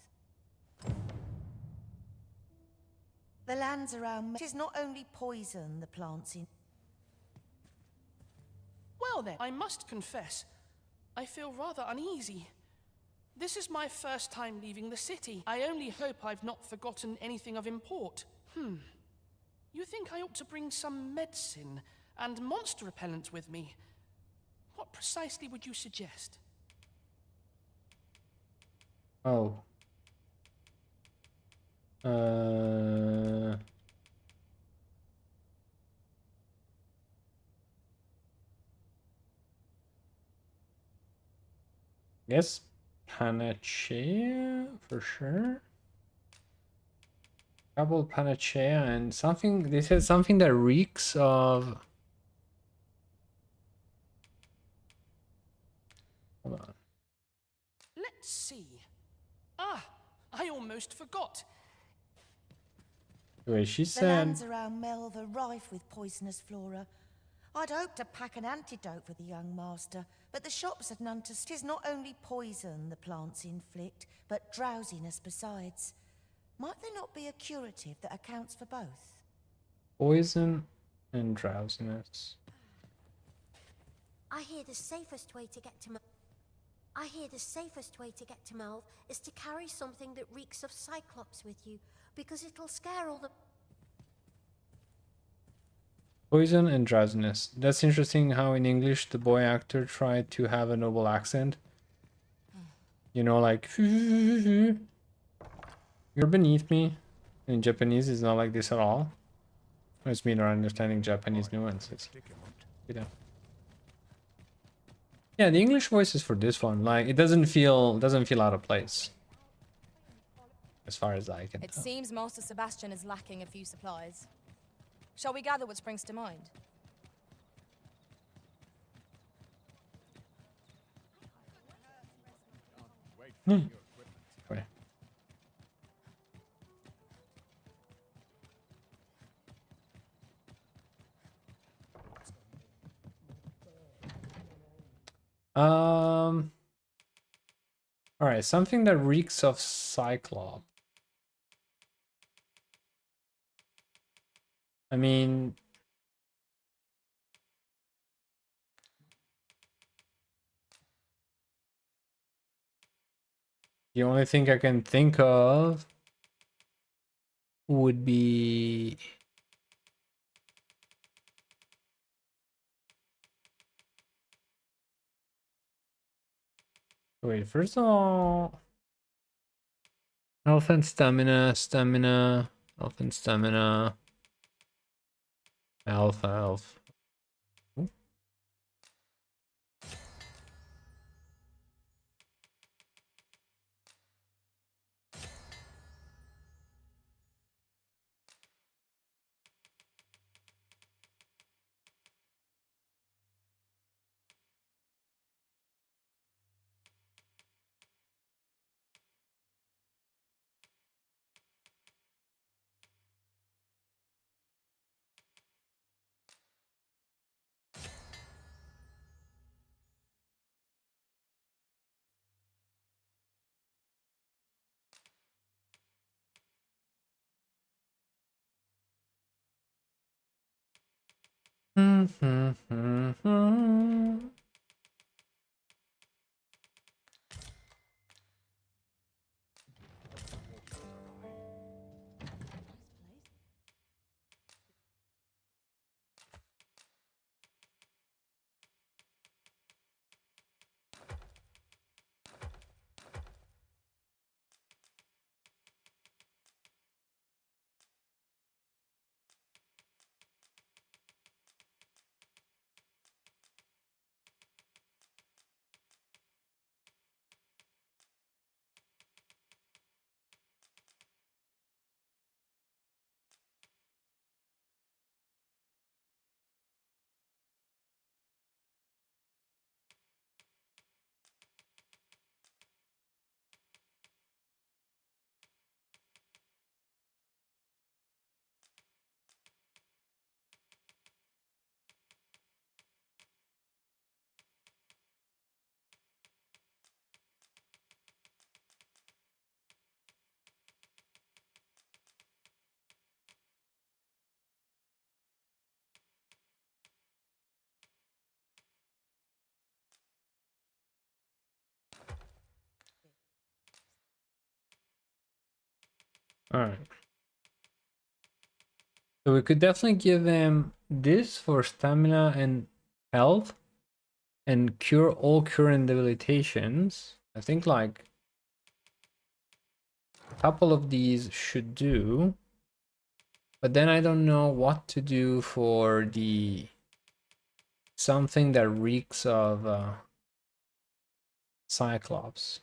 The lands around Melve, 'tis not only poison the plants in... Well then, I must confess, I feel rather uneasy. This is my first time leaving the city. I only hope I've not forgotten anything of import. You think I ought to bring some medicine and monster repellent with me? What precisely would you suggest? Oh. Yes, Panacea for sure. Double Panacea and something. They said something that reeks of. Hold on. Let's see. Ah, I almost forgot. Wait, she The said. lands around Melve are rife with poisonous flora. I'd hoped to pack an antidote for the young master, but the shops had none to... 'Tis not only poison the plants inflict, but drowsiness besides. Might there not be a curative that accounts for both? Poison and drowsiness. I hear the safest way to get to Melve is to carry something that reeks of Cyclops with you, because it'll scare all the... Poison and drowsiness. That's interesting how in English the boy actor tried to have a noble accent. You know, like, you're beneath me. In Japanese, it's not like this at all. It's me not understanding Japanese nuances. Yeah, the English voice is for this one. Like, it doesn't feel out of place. As far as I can It tell. seems Master Sebastian is lacking a few supplies. Shall we gather what springs to mind? Wait. All right, something that reeks of Cyclops. I mean, the only thing I can think of would be wait, first of all, health and stamina, health and stamina, health. Ooh. Alright. So we could definitely give him this for stamina and health and cure all current debilitations. I think like a couple of these should do. But then I don't know what to do for the something that reeks of Cyclops.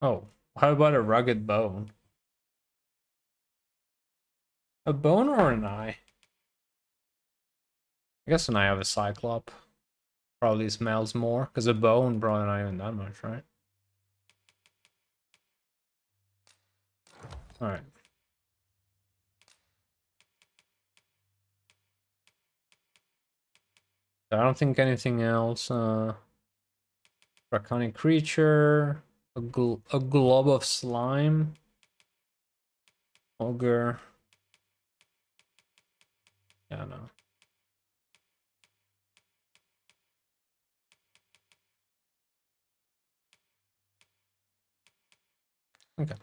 Oh, how about a rugged bone? A bone or an eye? I guess an eye of a Cyclop probably smells more, because a bone probably not even that much, right? Alright. I don't think anything else. Draconic creature, a glob of slime, ogre. Yeah, no. Okay.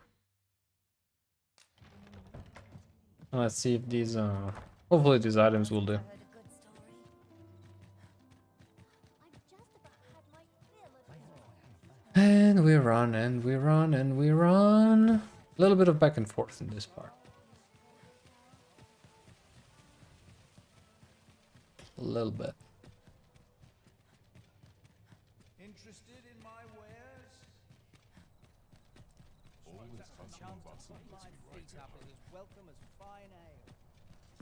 Let's see if these hopefully these items will do. And we run and we run and we run. A little bit of back and forth in this part. A little bit. Interested in my wares?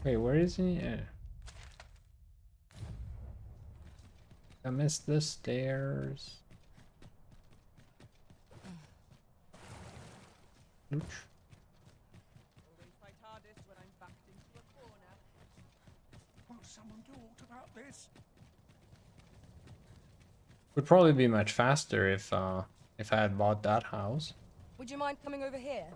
Wait, where is he? Yeah. I missed the stairs. Oops. Won't someone talk about this? Would probably be much faster if I had bought that house. Would you mind coming over here?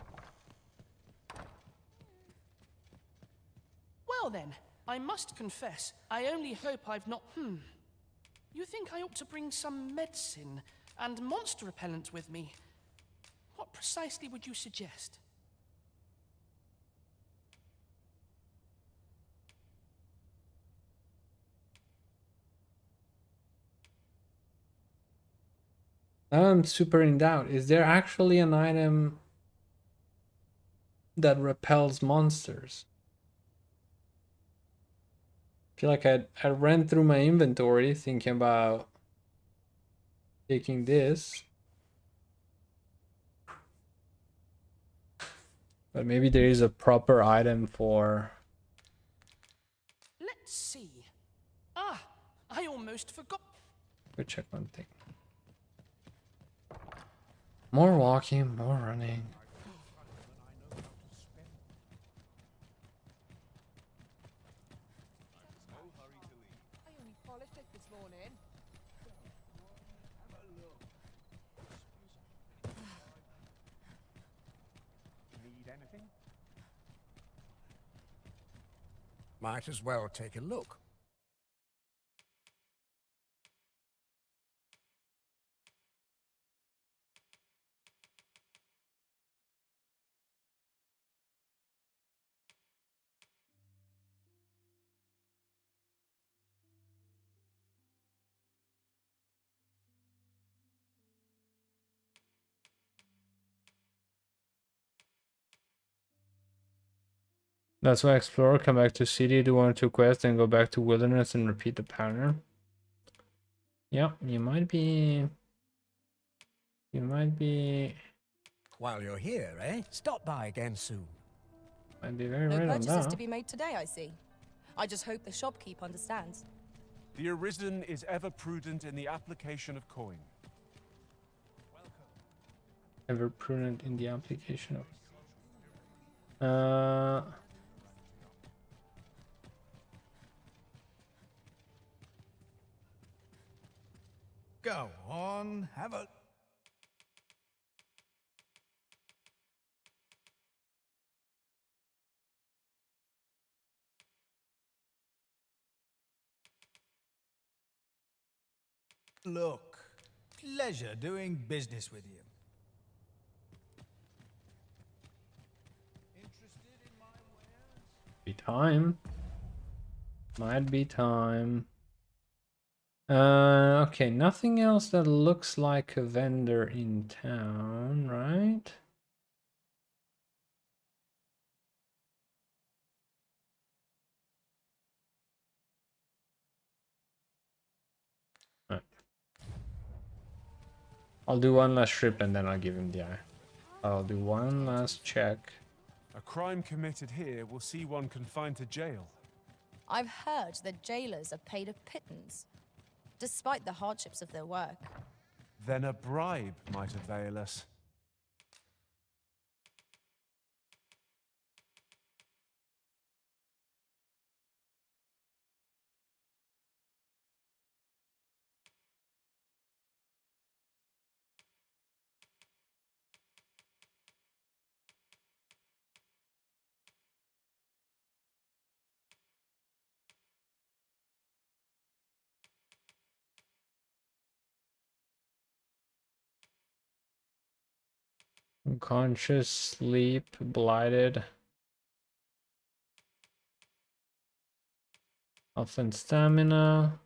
Well then, I must confess, I only hope I've not... You think I ought to bring some medicine and monster repellent with me? What precisely would you suggest? Now I'm super in doubt. Is there actually an item that repels monsters? I feel like I ran through my inventory thinking about taking this. But maybe there is a proper item for... Let's see. Ah, I almost forgot. Go check one thing. More walking, more running. polished this morning. Need anything? Might as well take a look. That's why Explorer, come back to city, do 1 or 2 quests, then go back to wilderness and repeat the pattern. Yeah, you might be... While you're here, eh? Stop by again soon. Might be very No right on purchases that. to be made today, I see. I just hope the shopkeep understands. The Arisen is ever prudent in the application of coin. Ever prudent in the application of... Go on, have a... Look, pleasure doing business with you. Be time. Might be time. Okay, nothing else that looks like a vendor in town, right? Right. I'll do one last trip and then I'll give him the eye. I'll do one last check. A crime committed here will see one confined to jail. I've heard that jailers are paid a pittance, despite the hardships of their work. Then a bribe might avail us. Unconscious, sleep, blighted. Health and stamina.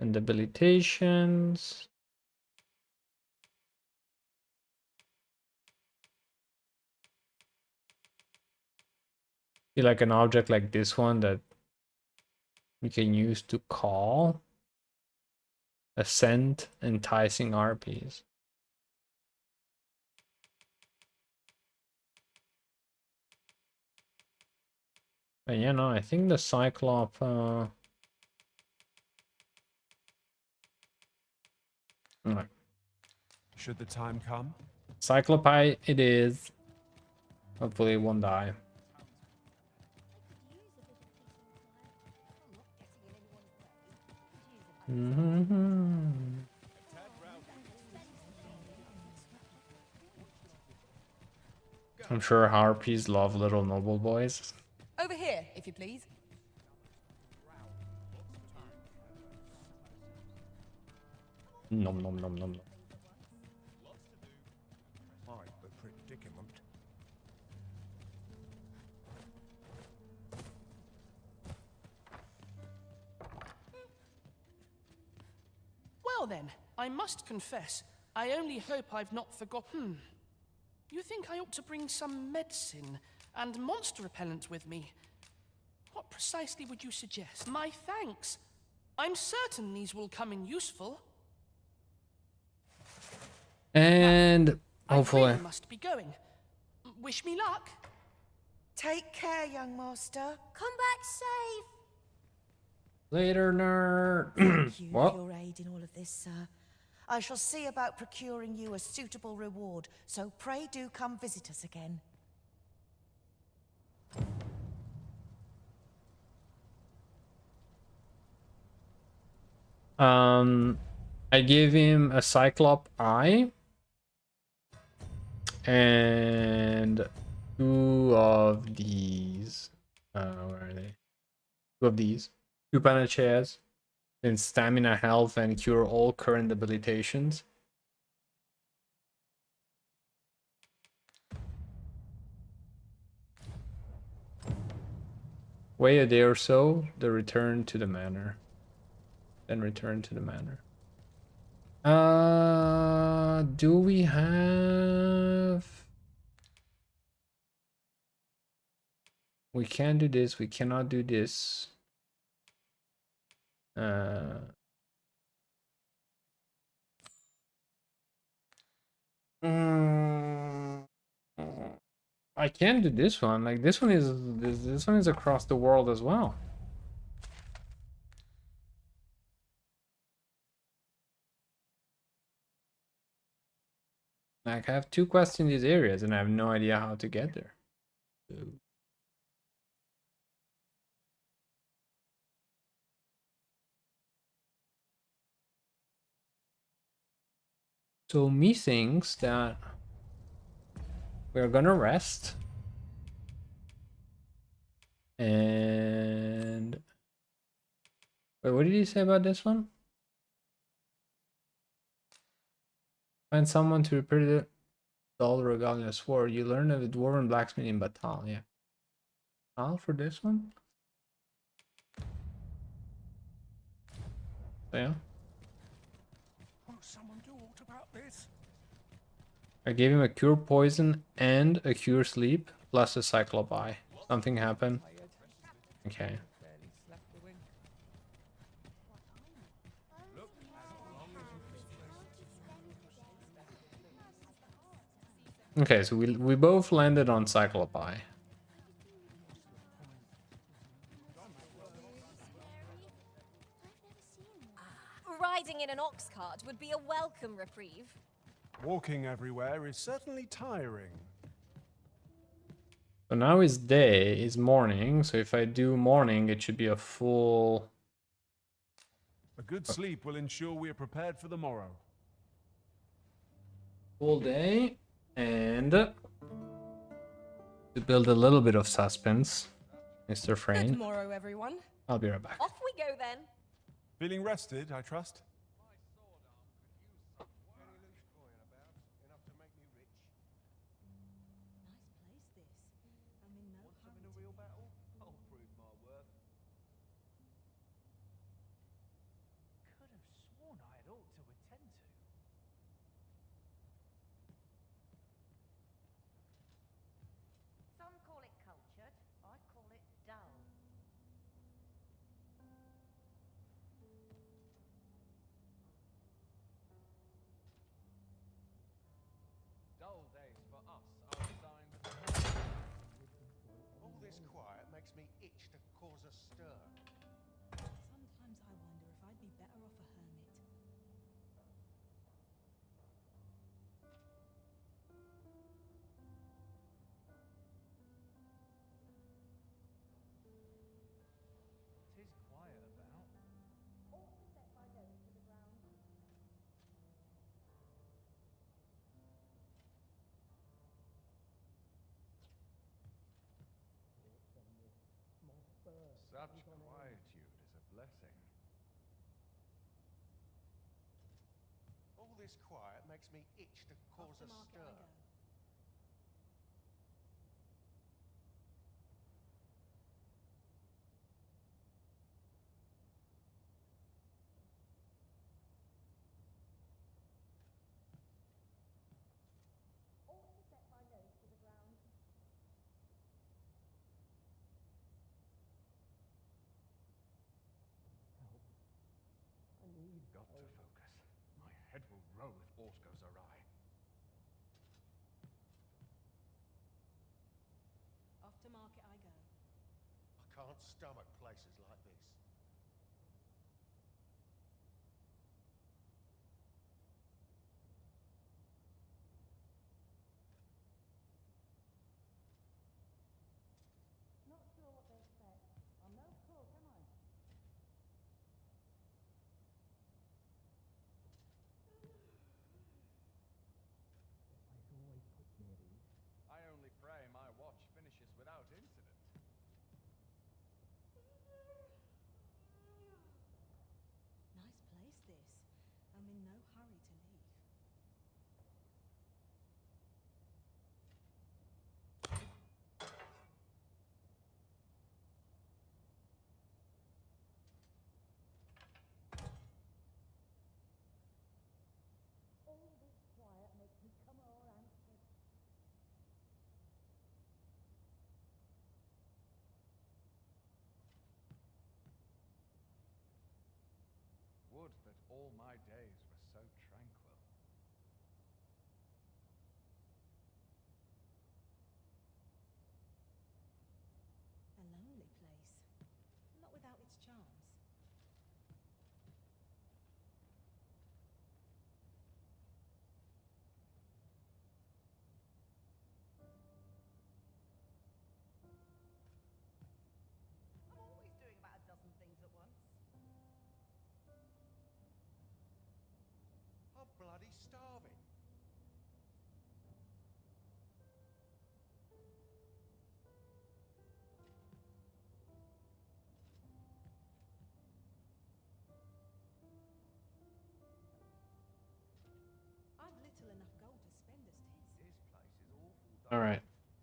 And debilitations. See, like an object like this one that you can use to call. Ascent, enticing RPs. But yeah, no, I think the Cyclop... Alright. Should the time come? Cyclopi it is. Hopefully it won't die. I'm sure harpies love little noble boys. Over here, if you please. Nom nom nom nom nom. Quite the predicament. Well then, I must confess, I only hope I've not forgotten. You think I ought to bring some medicine and monster repellent with me? What precisely would you suggest? My thanks. I'm certain these will come in useful. And I hopefully. really must be going. Wish me luck. Take care, young master. Come back safe. Later, nerd. Thank you What? for your aid in all of this, sir. I shall see about procuring you a suitable reward, so pray do come visit us again. I gave him a Cyclop eye and 2 of these. Where are they? 2 of these. 2 Panachairs. Then stamina, health, and cure all current debilitations. Wait a day or so, then return to the manor. Do we have... We can do this, we cannot do this. I can do this one. Like this one is across the world as well. Like I have 2 quests in these areas and I have no idea how to get there. So me thinks that we're gonna rest. And wait, what did he say about this one? Find someone to repair the dull regalia sword. You learn of the dwarven blacksmith in Batal. Yeah. Batal for this one? So, yeah. Won't someone do aught about this? I gave him a cure poison and a cure sleep plus a cyclop eye. Something happened. Okay. Okay, so we both landed on cyclop eye. Riding in an ox cart would be a welcome reprieve. Walking everywhere is certainly tiring. So now is day, is morning. So if I do morning, it should be a full... A good sleep will ensure we are prepared for the morrow. Full day. And to build a little bit of suspense, Mr. Frayne. Good morrow, everyone. I'll be right back. Off we go then. Feeling rested, I trust? Some call it cultured, I call it dull. Dull days for us are designed with... All this quiet makes me itch to cause a stir. Sometimes I wonder if I'd be better off a hermit. Tis quiet about. Such quietude is a blessing. All this quiet makes me itch to cause a stir. Got to focus. My head will roll if aught goes awry. Off to market I go. I can't stomach places like this. Not sure what they expect. I'm no cook, am I? I'm in no hurry to leave. All this quiet makes me come more anxious. Would that all my days were so tranquil. A lonely place. Not without its charms. I'm always doing about a dozen things at once. I'm bloody starving. I've little enough gold to spend as tis. This place is awful. All right.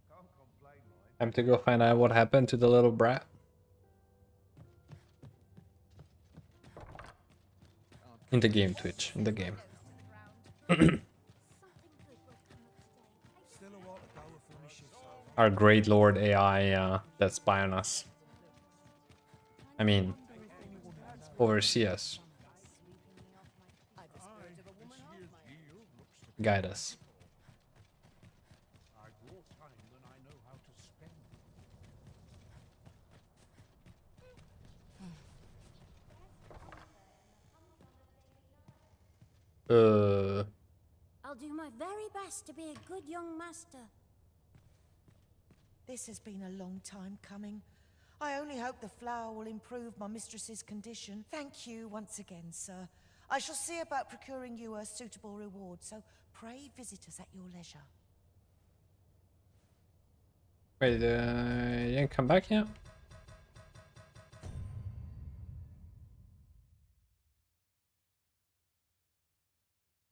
Can't complain, mind. Time to go find out what happened to the little brat. In the game, Twitch. In the game. Our great lord AI that spy on us. I mean, oversee us. Guide us. I'll do my very best to be a good young master. This has been a long time coming. I only hope the flower will improve my mistress's condition. Thank you once again, sir. I shall see about procuring you a suitable reward, so pray visit us at your leisure. Wait, you didn't come back yet?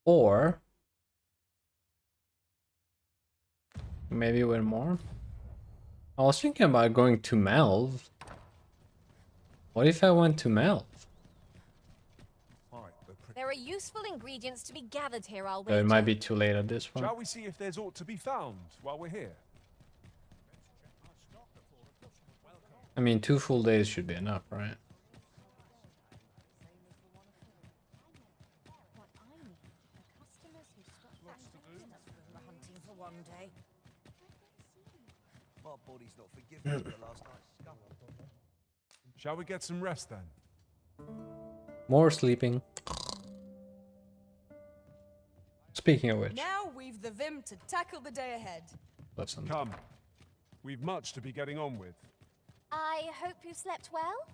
Or maybe one more? I was thinking about going to Melv. What if I went to Melv? There are useful ingredients to be gathered here, I'll Though it wager. might be too late at this one. Shall we see if there's aught to be found while we're here? I mean, 2 full days should be enough, right? Hunting for one day. My body's not forgiving for last night's scuffle. Shall we get some rest then? More sleeping. Speaking of which, Now we've the vim to tackle the day ahead. listen. Come. We've much to be getting on with. I hope you slept well.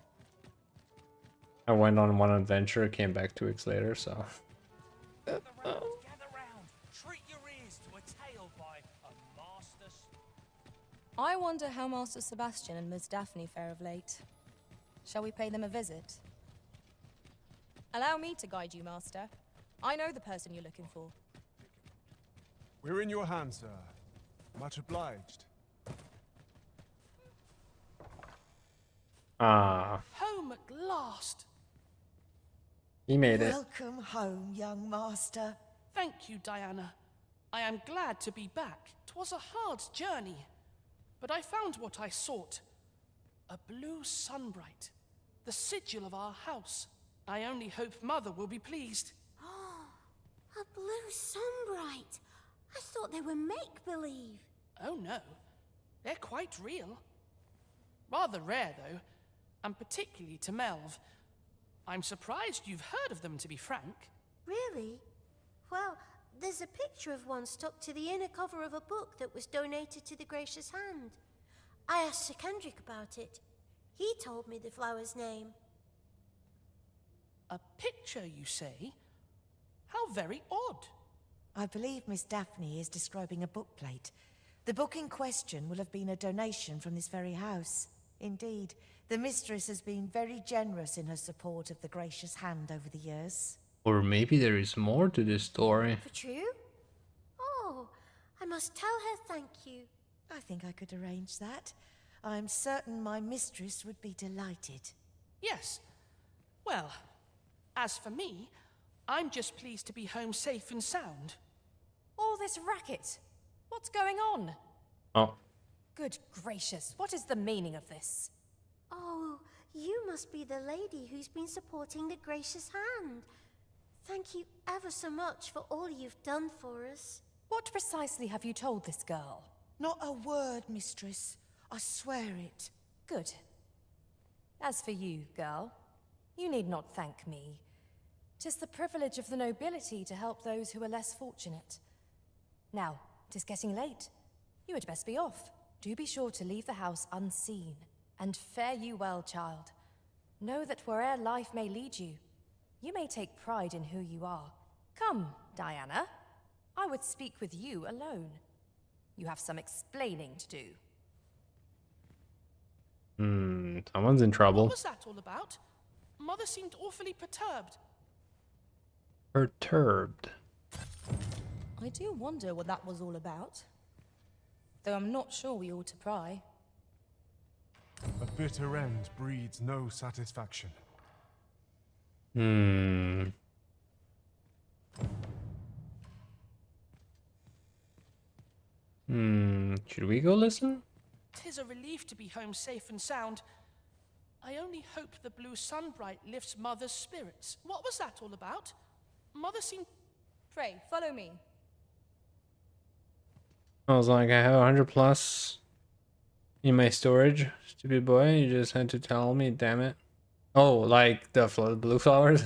I went on one adventure, came back 2 weeks later, so. Gather round. Treat your ears to a tale by a master. I wonder how Master Sebastian and Miss Daphne fare of late. Shall we pay them a visit? Allow me to guide you, Master. I know the person you're looking for. We're in your hands, sir. Much obliged. Ah, Home at last. he made it. Welcome home, young master. Thank you, Diana. I am glad to be back. 'Twas a hard journey, but I found what I sought. A blue sunbright, the sigil of our house. I only hope Mother will be pleased. A blue sunbright. I thought they were make-believe. Oh no, they're quite real. Rather rare, though, and particularly to Melv. I'm surprised you've heard of them, to be frank. Really? Well, there's a picture of one stuck to the inner cover of a book that was donated to the Gracious Hand. I asked Sir Kendrick about it. He told me the flower's name. A picture, you say? How very odd. I believe Miss Daphne is describing a bookplate. The book in question will have been a donation from this very house. Indeed, the mistress has been very generous in her support of the Gracious Hand over the years. Or maybe there is more to this story. For true? Oh, I must tell her thank you. I think I could arrange that. I'm certain my mistress would be delighted. Yes. Well, as for me, I'm just pleased to be home safe and sound. All this racket. What's going on? Oh. Good gracious, what is the meaning of this? Oh, you must be the lady who's been supporting the Gracious Hand. Thank you ever so much for all you've done for us. What precisely have you told this girl? Not a word, mistress. I swear it. Good. As for you, girl, you need not thank me. 'Tis the privilege of the nobility to help those who are less fortunate. Now, 'tis getting late. You had best be off. Do be sure to leave the house unseen. And fare you well, child. Know that where'er life may lead you, you may take pride in who you are. Come, Diana. I would speak with you alone. You have some explaining to do. Someone's in trouble. What was that all about? Mother seemed awfully perturbed. Perturbed. I do wonder what that was all about. Though I'm not sure we ought to pry. A bitter end breeds no satisfaction. Should we go listen? 'Tis a relief to be home safe and sound. I only hope the blue sunbright lifts Mother's spirits. What was that all about? Mother seemed... Pray, follow me. I was like, I have 100 plus in my storage. Stupid boy, you just had to tell me, damn it. Oh, like the blue flowers?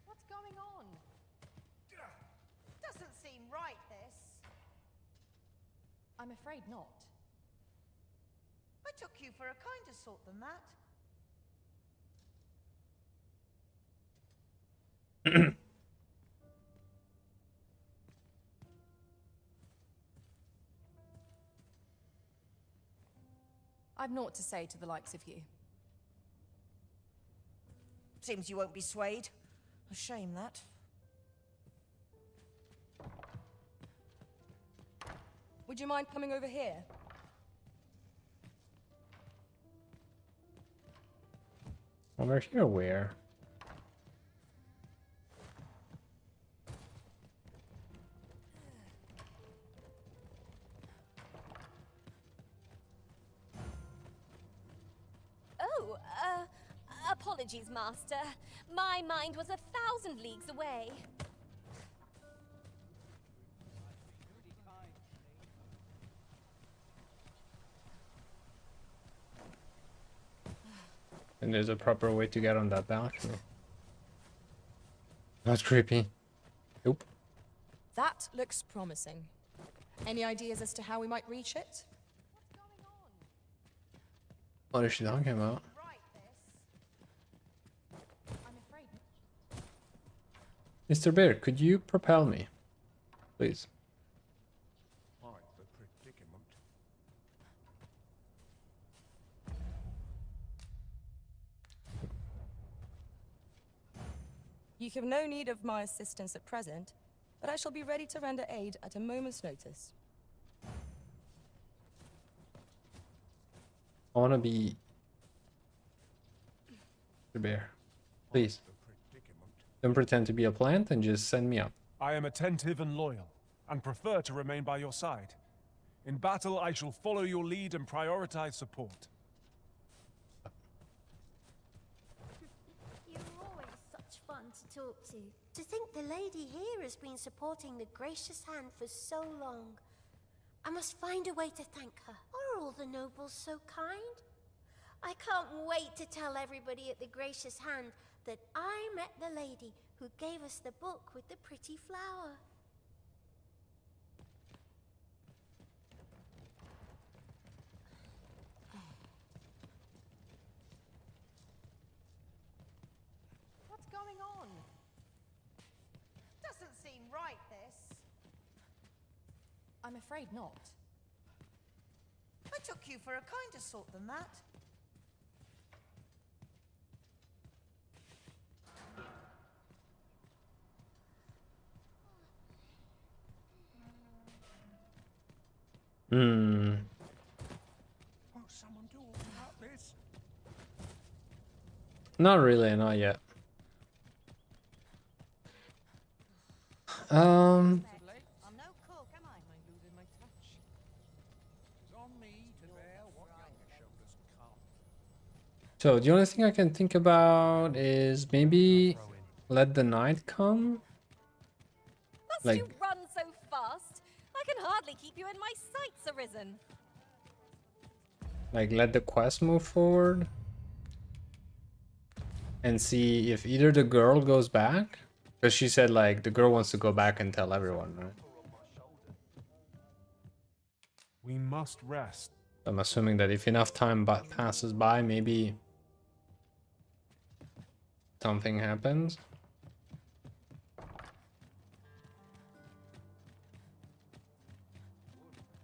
What's going on? Doesn't seem right, this. I'm afraid not. I took you for a kinder sort than that. I've naught to say to the likes of you. Seems you won't be swayed. A shame, that. Would you mind coming over here? Over here, where? Oh, apologies, Master. My mind was 1,000 leagues away. And there's a proper way to get on that balcony. That's creepy. Nope. That looks promising. Any ideas as to how we might reach it? What is she talking about? Mr. Bear, could you propel me? Please. Quite the predicament. You have no need of my assistance at present, but I shall be ready to render aid at a moment's notice. I want to be Mr. Bear. Please. Don't pretend to be a plant and just send me up. I am attentive and loyal, and prefer to remain by your side. In battle, I shall follow your lead and prioritize support. You're always such fun to talk to. To think the lady here has been supporting the Gracious Hand for so long. I must find a way to thank her. Are all the nobles so kind? I can't wait to tell everybody at the Gracious Hand that I met the lady who gave us the book with the pretty flower. right, this. I'm afraid not. I took you for a kinder sort than that. Hmm. Won't someone do all about this? Not really, not yet. Um. I'm no cook, am I? Am I losing my touch? It's on me to bear what younger shoulders can't. So the only thing I can think about is maybe let the night come. Must Like, you run so fast? I can hardly keep you in my sights, Arisen. let the quest move forward. And see if either the girl goes back. Because she said, like, the girl wants to go back and tell everyone, right? We must rest. I'm assuming that if enough time passes by, maybe something happens.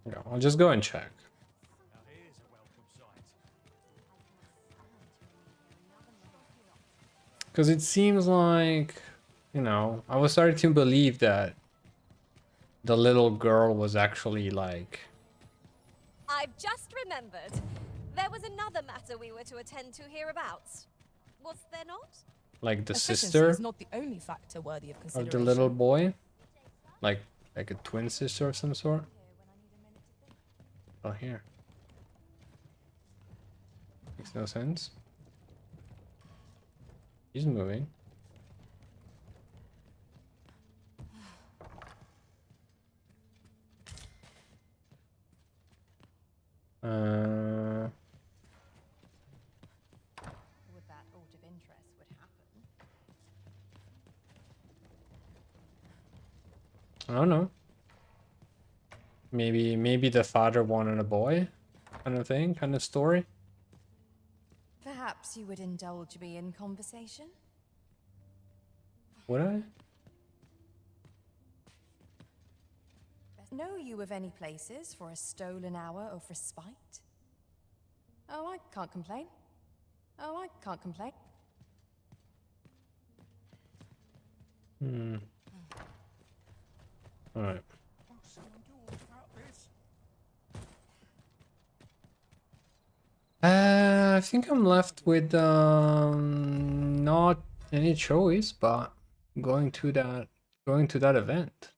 Yeah, I'll just go and check. Now here's a welcome sight. Because it seems like, you know, I was starting to believe that the little girl was actually like... I've just remembered. There was another matter we were to attend to hereabouts. Was there not? Like the Efficiency sister is not the only factor worthy of of consideration. the little boy? Like a twin sister of some sort? Oh, here. Makes no sense. He's moving. Would that ought of interest would happen? I don't know. Maybe the father wanted a boy, kind of thing, kind of story. Perhaps you would indulge me in conversation? Would I? Know you of any places for a stolen hour of respite? Oh, I can't complain. Oh, I can't complain. All right. Won't someone do all about this? I think I'm left with not any choice, but going to that event.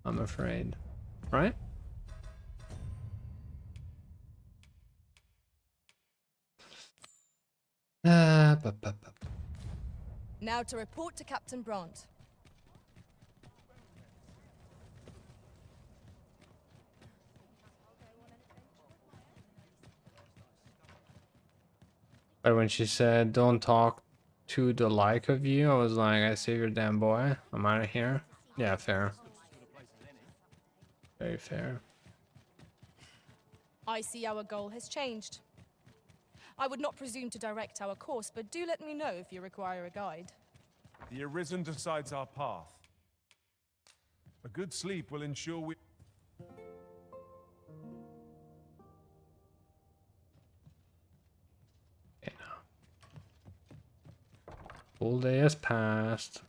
I'm afraid, right? Now to report to Captain Brandt. But when she said, "Don't talk to the like of you," I was like, "I save your damn boy. I'm out of here." Yeah, fair. Very fair. I see our goal has changed. I would not presume to direct our course, but do let me know if you require a guide. The Arisen decides our path. A good sleep will ensure we... Full day has passed.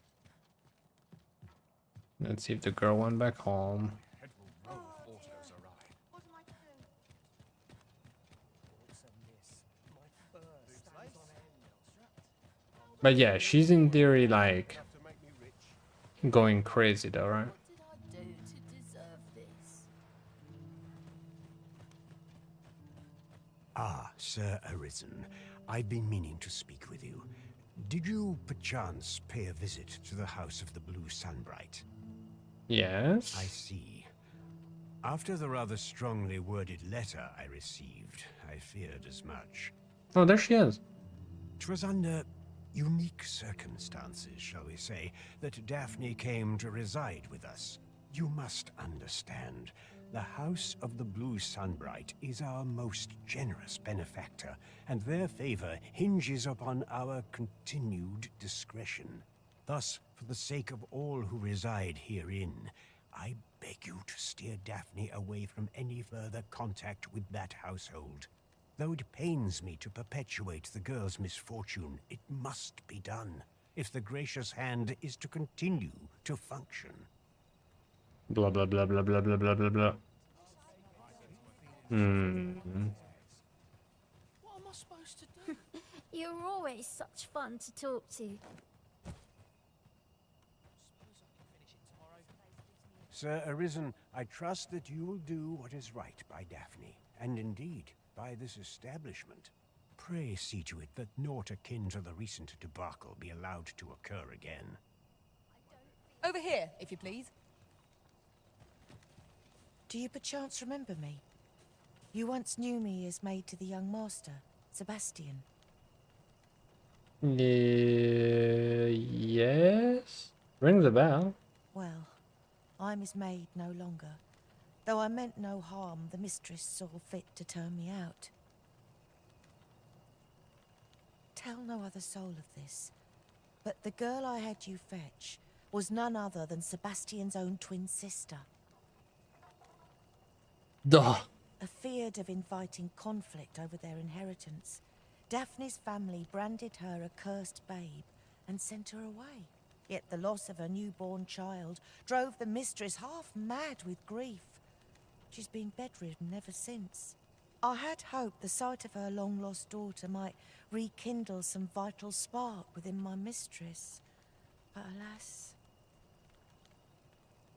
Let's see if the girl went back home. Head will roll if aught goes awry. What am I to do? What's amiss? My fur stands on end. But yeah, she's in theory like going crazy though, right? What did I do to deserve this? Ah, Sir Arisen. I've been meaning to speak with you. Did you, perchance, pay a visit to the House of the Blue Sunbright? Yes. I see. After the rather strongly worded letter I received, I feared as much. Oh, there she is. 'Twas under unique circumstances, shall we say, that Daphne came to reside with us. You must understand, the House of the Blue Sunbright is our most generous benefactor, and their favor hinges upon our continued discretion. Thus, for the sake of all who reside herein, I beg you to steer Daphne away from any further contact with that household. Though it pains me to perpetuate the girl's misfortune, it must be done, if the gracious hand is to continue to function. Blah blah blah blah blah blah blah blah blah. What am I supposed to do? You're always such fun to talk to. Sir Arisen, I trust that you will do what is right by Daphne, and indeed, by this establishment. Pray see to it that naught akin to the recent debacle be allowed to occur again. Over here, if you please. Do you perchance remember me? You once knew me as maid to the young master, Sebastian. Yes. Rings a bell. Well, I'm his maid no longer. Though I meant no harm, the mistress saw fit to turn me out. Tell no other soul of this, but the girl I had you fetch was none other than Sebastian's own twin sister. Duh. Afeared of inviting conflict over their inheritance, Daphne's family branded her a cursed babe and sent her away. Yet the loss of her newborn child drove the mistress half mad with grief. She's been bedridden ever since. I had hoped the sight of her long-lost daughter might rekindle some vital spark within my mistress. But alas,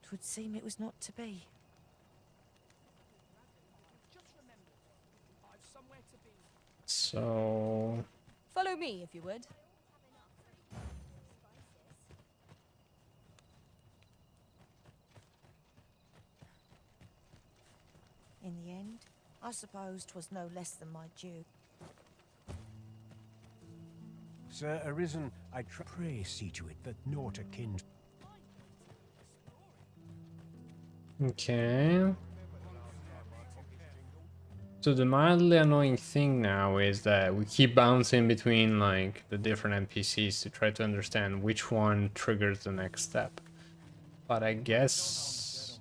'twould seem it was not to be. So Follow me, if you would. In the end, I suppose 'twas no less than my due. Sir Arisen, I pray see to it that naught akin. okay. So the mildly annoying thing now is that we keep bouncing between like the different NPCs to try to understand which one triggers the next step. But I guess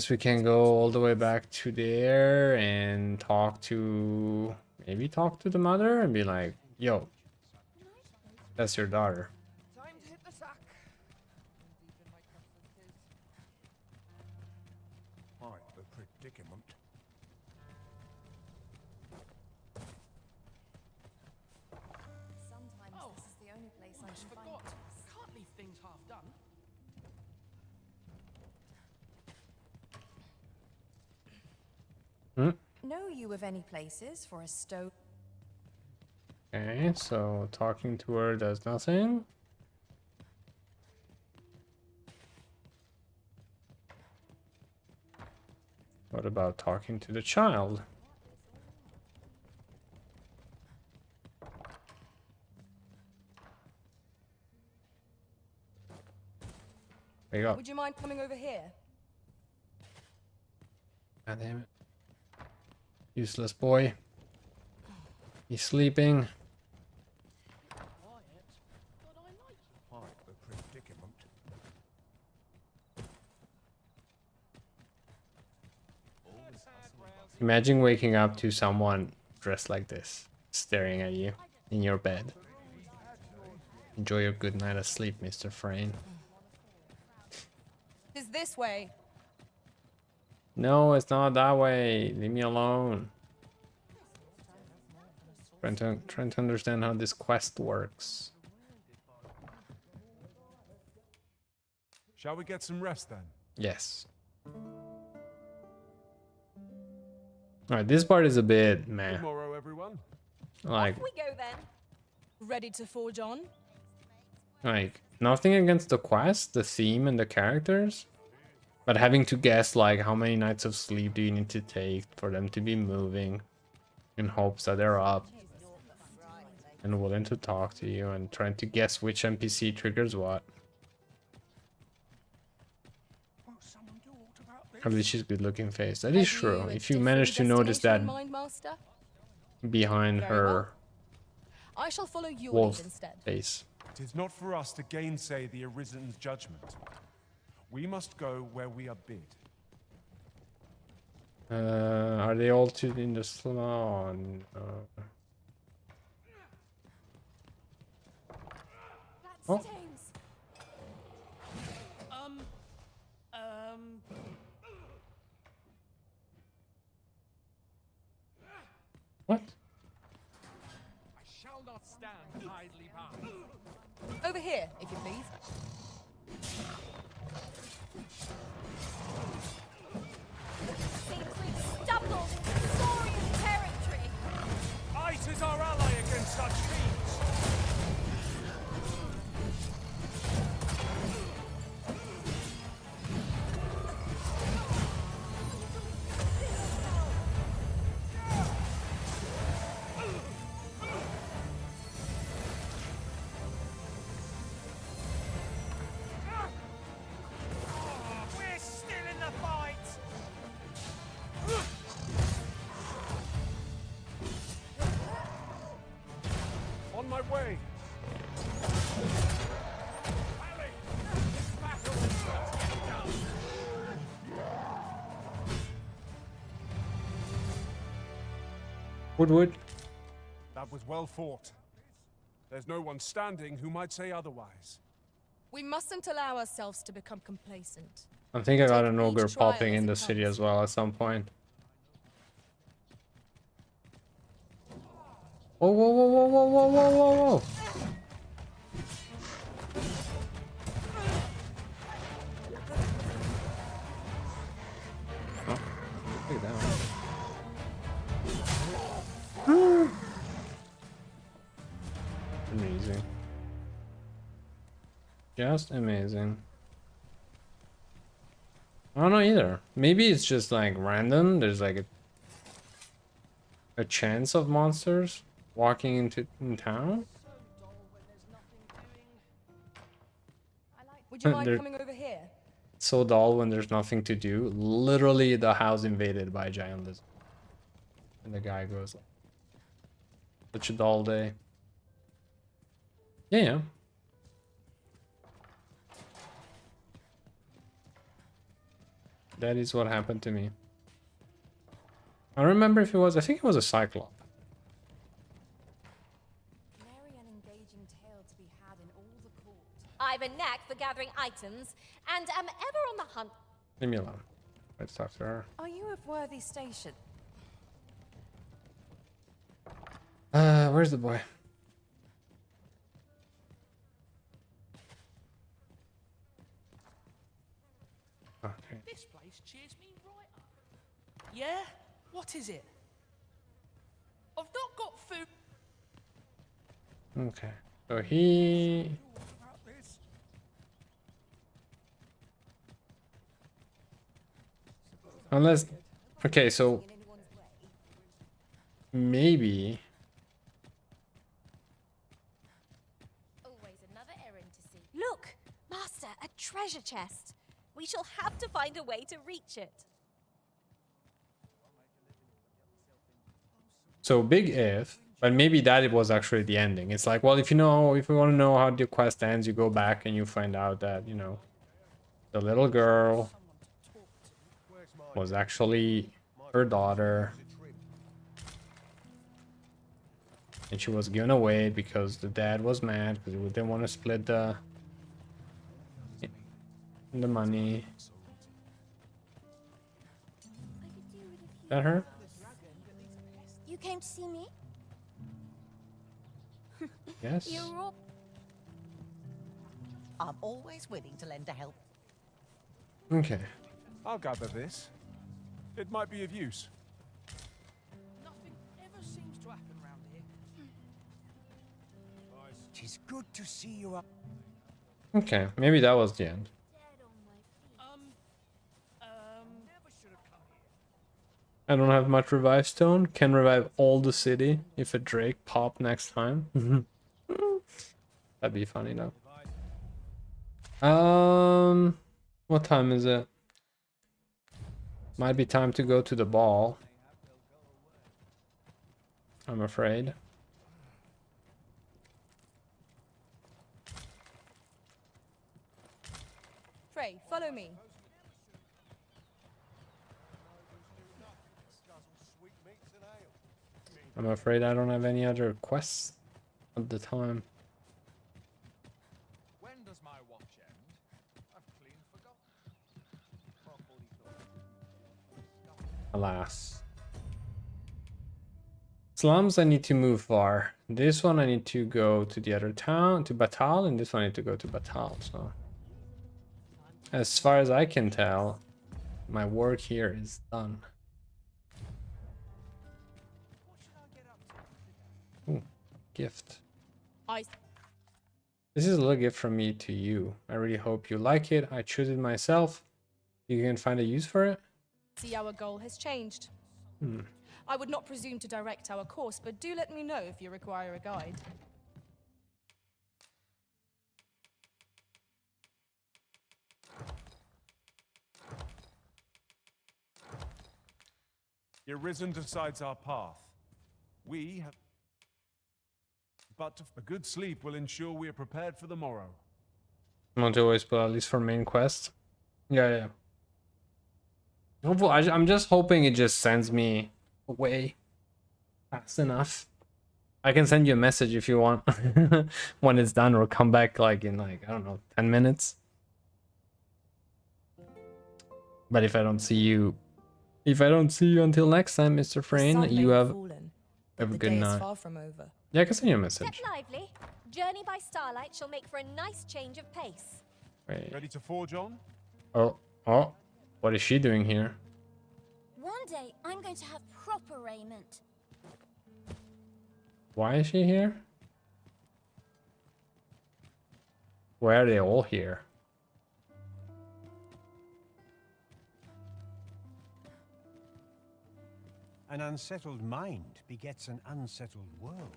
we can go all the way back to there and talk to the mother and be like, yo, that's your daughter. Time to hit the sack. Quite the predicament. Sometimes this is the only place I Almost can find forgot. peace. Can't leave things half done. Know you of any places for a stove? Okay, so talking to her does nothing. What about talking to the child? There you go. Would you mind coming over here? God damn it. Useless boy. He's sleeping. Quite the predicament. Imagine waking up to someone dressed like this, staring at you in your bed. Enjoy your good night of sleep, Mr. Frayne. Is this way? No, it's not that way. Leave me alone. Trying to understand how this quest works. Shall we get some rest then? Yes. Alright, this part is a bit meh. Good morrow, everyone. Like, Off we go then. Ready to forge on? nothing against the quest, the theme, and the characters. But having to guess, like, how many nights of sleep do you need to take for them to be moving in hopes that they're up and willing to talk to you, and trying to guess which NPC triggers what. At least she's good looking face. That is true. If you manage to notice that behind her I shall follow your wolf lead instead. face. It is not for us to gainsay the Arisen's judgment. We must go where we are bid. Are they all in the salon? Oh. What? I shall not stand idly by. Over here, if you please. Seems we've stumbled into Saurian territory. Ice is our ally against such fiends. We're still in the fight. On my way! Woodwood. That was well fought. There's no one standing who might say otherwise. We mustn't allow ourselves to become complacent. I think I got Take an each ogre trial popping as in it the city comes. as well at some point. Whoa, whoa, whoa, whoa, whoa, whoa, whoa, whoa, whoa! Oh, look at that one. Amazing. Just amazing. I don't know either. Maybe it's just like random. There's like a chance of monsters walking in town. Would you mind They're coming over here? so dull when there's nothing to do. Literally the house invaded by a giant lizard. And the guy goes, such a dull day. Yeah. That is what happened to me. I don't remember if it was, I think it was a cyclop. Merry and engaging tale to be had in all the court. I've a knack for gathering items, and am ever on the hunt. Leave me alone. Let's talk to her. Are you of worthy station? Where's the boy? Okay. This place cheers me right up. Yeah? What is it? I've not got food. Okay. So he... Unless... Okay, so... Maybe... Always another errand to see. Look, Master, a treasure chest. We shall have to find a way to reach it. So big if, but maybe that it was actually the ending. It's like, well, if you want to know how the quest ends, you go back and you find out that, you know, the little girl was actually her daughter. And she was given away because the dad was mad because he didn't want to split the money. Is that her? You came to see me? Yes. You're all... I'm always willing to lend a help. Okay. I'll gather this. It might be of use. Nothing ever seems to happen round here. Tis good to see you up. Okay, maybe that was the end. I don't have much revive stone. Can revive all the city if a Drake pop next time. That'd be funny though. What time is it? Might be time to go to the ball. I'm afraid. Frey, follow me. I'm afraid I don't have any other quests at the time. When does my watch end? I've clean forgotten. Alas. Slums, I need to move far. This one I need to go to the other town, to Batal, and this one I need to go to Batal, so. As far as I can tell, my work here is done. Ooh, gift. This is a little gift from me to you. I really hope you like it. I choose it myself. You can find a use for it? See, our goal has changed. Hmm. I would not presume to direct our course, but do let me know if you require a guide. Your risen decides our path. We have... But a good sleep will ensure we are prepared for the morrow. Want to always put at least for main quest? Yeah. Hopefully, I'm just hoping it just sends me away fast enough. I can send you a message if you want when it's done, or come back like in like, I don't know, 10 minutes. But if I don't see you until next time, Mr. Frayne, you have a good night. Far from over. Yeah, I can send you a message. Step lively. Journey by starlight shall make for a nice change of pace. Wait. Ready to forge on? Oh, what is she doing here? One day, I'm going to have proper raiment. Why is she here? Why are they all here? An unsettled mind begets an unsettled world.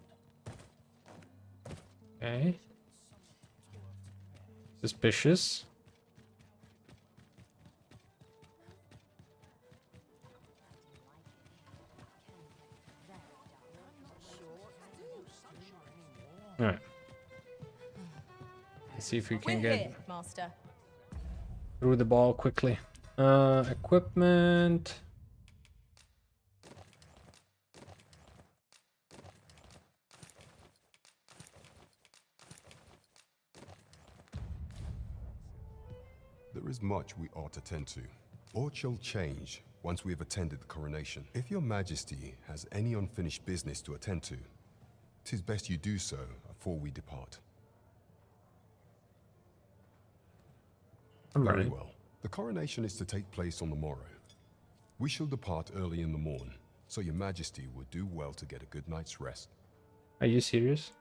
Okay. Suspicious. All right. Let's see if we can get Master. through the ball quickly. Equipment. There is much we ought to tend to. Aught shall change once we have attended the coronation. If your majesty has any unfinished business to attend to, 'tis best you do so afore we depart. Very well. The coronation is to take place on the morrow. We shall depart early in the morn, so your majesty would do well to get a good night's rest. Are you serious?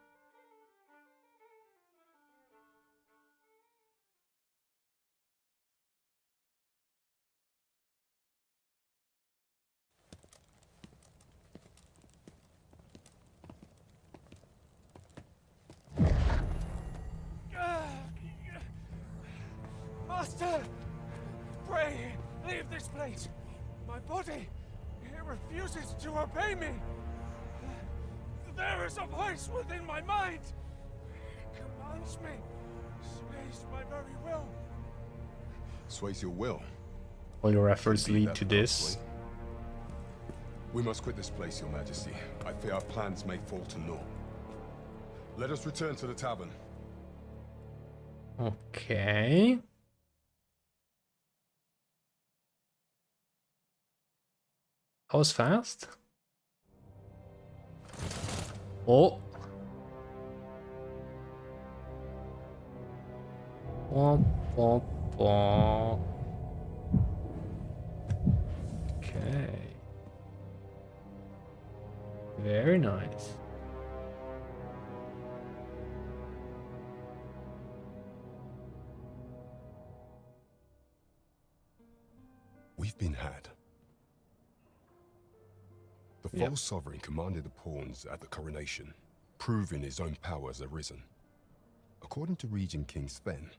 Master! Pray, leave this place! My body, it refuses to obey me! There is a voice within my mind! It commands me, sways my very will. Sways your will. All your efforts lead to this. We must quit this place, your majesty. I fear our plans may fall to naught. Let us return to the tavern. Okay. That was fast. Oh. Womp, womp, womp. Okay. Very nice. We've been had. The false sovereign commanded the pawns at the coronation, proving his own power has arisen. According to Regent King Sven,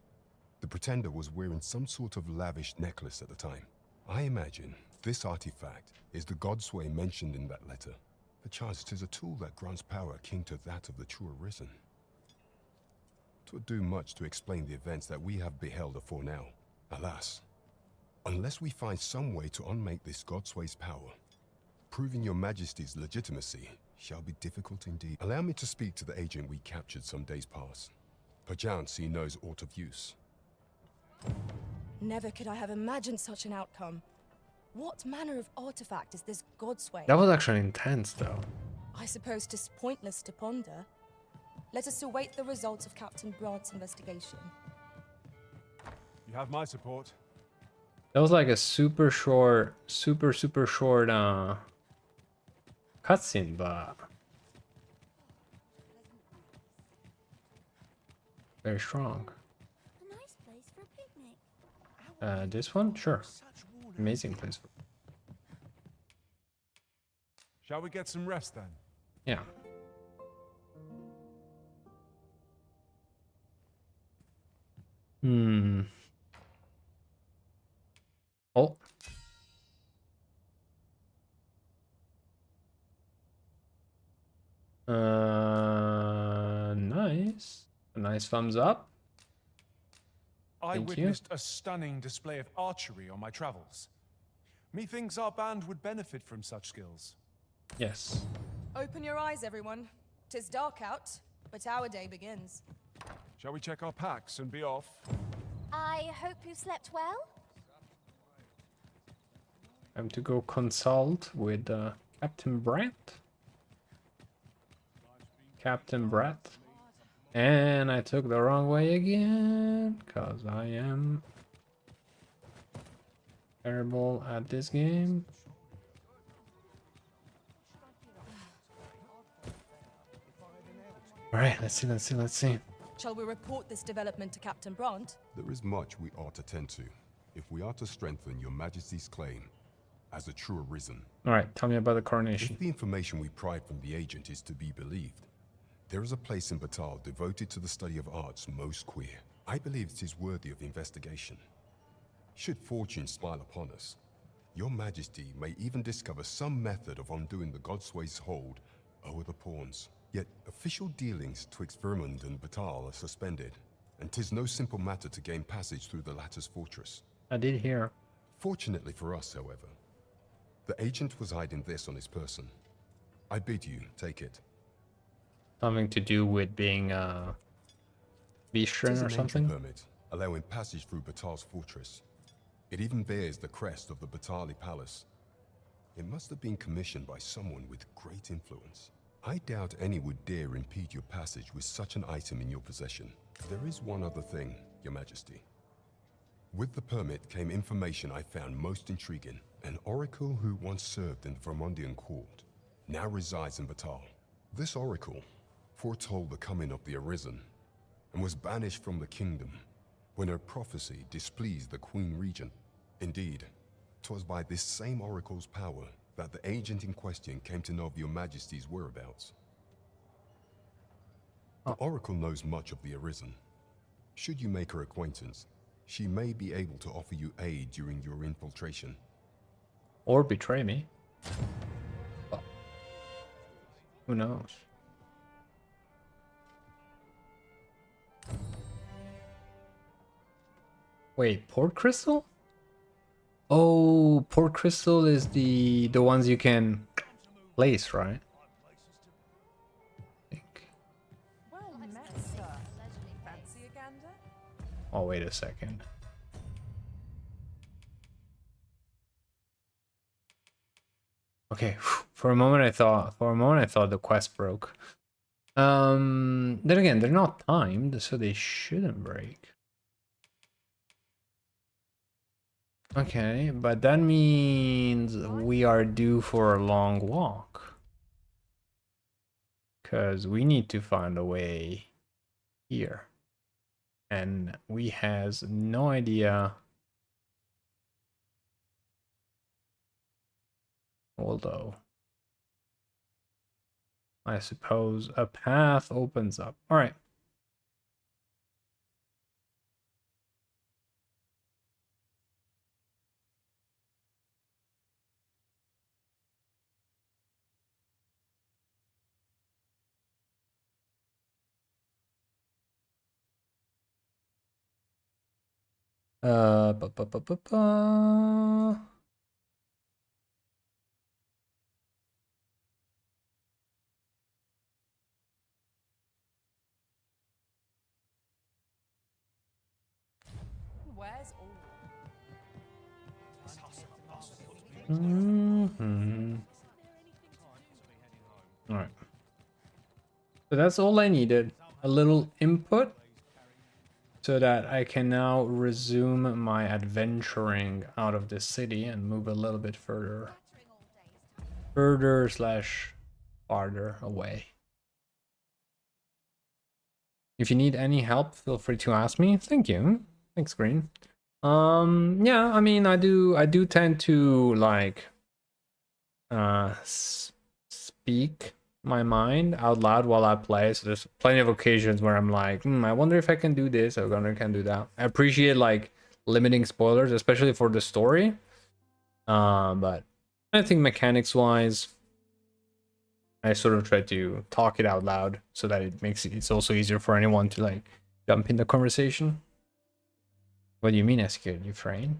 the pretender was wearing some sort of lavish necklace at the time. I imagine this artifact is the Godsway mentioned in that letter. Perchance 'tis a tool that grants power akin to that of the true arisen. 'Twould do much to explain the events that we have beheld afore now. Alas, unless we find some way to unmake this Godsway's power, proving your majesty's legitimacy shall be difficult indeed. Allow me to speak to the agent we captured some days past. Perchance he knows aught of use. Never could I have imagined such an outcome. What manner of artifact is this Godsway? That was actually intense, though. I suppose 'tis pointless to ponder. Let us await the results of Captain Brandt's investigation. You have my support. That was like a super short cutscene, but very strong. A nice place for a picnic. This one? Sure. Amazing place. Shall we get some rest then? Yeah. Oh. Nice. A nice thumbs up. I Thank witnessed a stunning display of archery on my travels. Methinks our band would benefit from such skills. Yes. Open your eyes, everyone. 'Tis dark out, but our day begins. Shall we check our packs and be off? I hope you slept well. Time to go consult with Captain Brandt. Captain Brandt. And I took the wrong way again, because I am terrible at this game. Alright, let's see. Shall we report this development to Captain Brandt? There is much we ought to tend to, if we are to strengthen your majesty's claim as a true arisen. Alright, tell me about the coronation. If the information we pried from the agent is to be believed, there is a place in Batal devoted to the study of arts most queer. I believe it is worthy of investigation. Should fortune smile upon us, your majesty may even discover some method of undoing the Godsway's hold over the pawns. Yet official dealings twixt Vermund and Batal are suspended, and 'tis no simple matter to gain passage through the latter's fortress. I did hear. Fortunately for us, however, the agent was hiding this on his person. I bid you take it. Something to do with being Beastren or something? Permit, allowing passage through Batal's fortress. It even bears the crest of the Batali Palace. It must have been commissioned by someone with great influence. I doubt any would dare impede your passage with such an item in your possession. There is one other thing, Your Majesty. With the permit came information I found most intriguing. An oracle who once served in the Vermundian court now resides in Batal. This oracle foretold the coming of the Arisen and was banished from the kingdom when her prophecy displeased the Queen Regent. Indeed, 'twas by this same oracle's power that the agent in question came to know of your majesty's whereabouts. The oracle knows much of the Arisen. Should you make her acquaintance, she may be able to offer you aid during your infiltration. Or betray me. Oh. Who knows? Wait, Port Crystal? Oh, Port Crystal is the ones you can place, right? Well met, sir. Fancy a gander? Oh, wait a second. Okay, for a moment I thought the quest broke. Then again, they're not timed, so they shouldn't break. Okay, but that means we are due for a long walk. Because we need to find a way here. And we has no idea. Although, I suppose a path opens up. All right. Ba, ba, ba, ba, ba. Where's all? All right. So that's all I needed. A little input so that I can now resume my adventuring out of the city and move a little bit further. Farther away. If you need any help, feel free to ask me. Thank you. Thanks, Green. Yeah, I mean, I do tend to like speak my mind out loud while I play. So there's plenty of occasions where I'm like, I wonder if I can do this, or I can do that. I appreciate like limiting spoilers, especially for the story. But I think mechanics wise, I sort of try to talk it out loud so that it's also easier for anyone to like jump in the conversation. What do you mean execute Euphrain?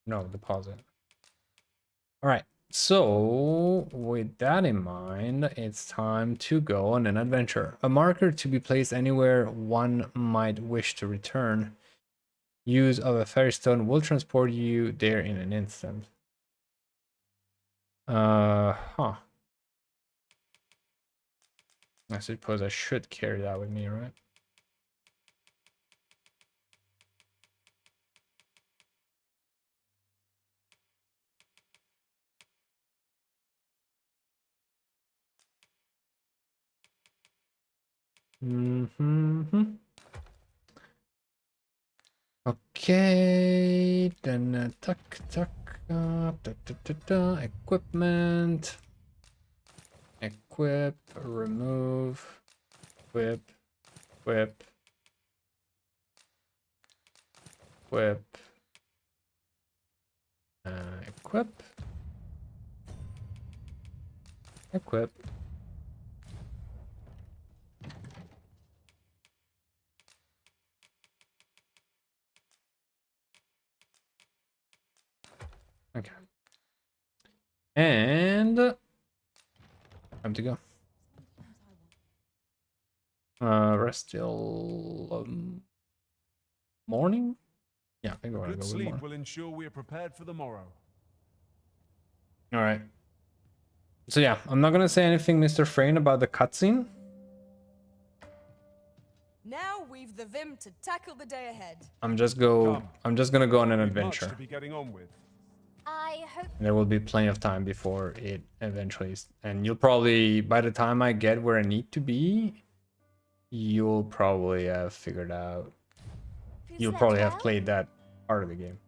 No, deposit. All right. So with that in mind, it's time to go on an adventure. A marker to be placed anywhere one might wish to return. Use of a fairy stone will transport you there in an instant. Huh. I suppose I should carry that with me, right? Okay, then equipment, equip, remove, equip, equip, equip, equip, equip. Okay. And time to go. Rest till morning. Yeah, I think we're gonna Good go with sleep morning. will ensure we are prepared for the morrow. All right. So yeah, I'm not gonna say anything, Mr. Frayne, about the cutscene. Now we've the vim to tackle the day ahead. I'm just gonna go on an adventure. Much to be getting on with. I hope There will be plenty of time before it eventually, and you'll probably, by the time I get where I need to be, you'll probably have figured out. You'll probably have played that part of the game.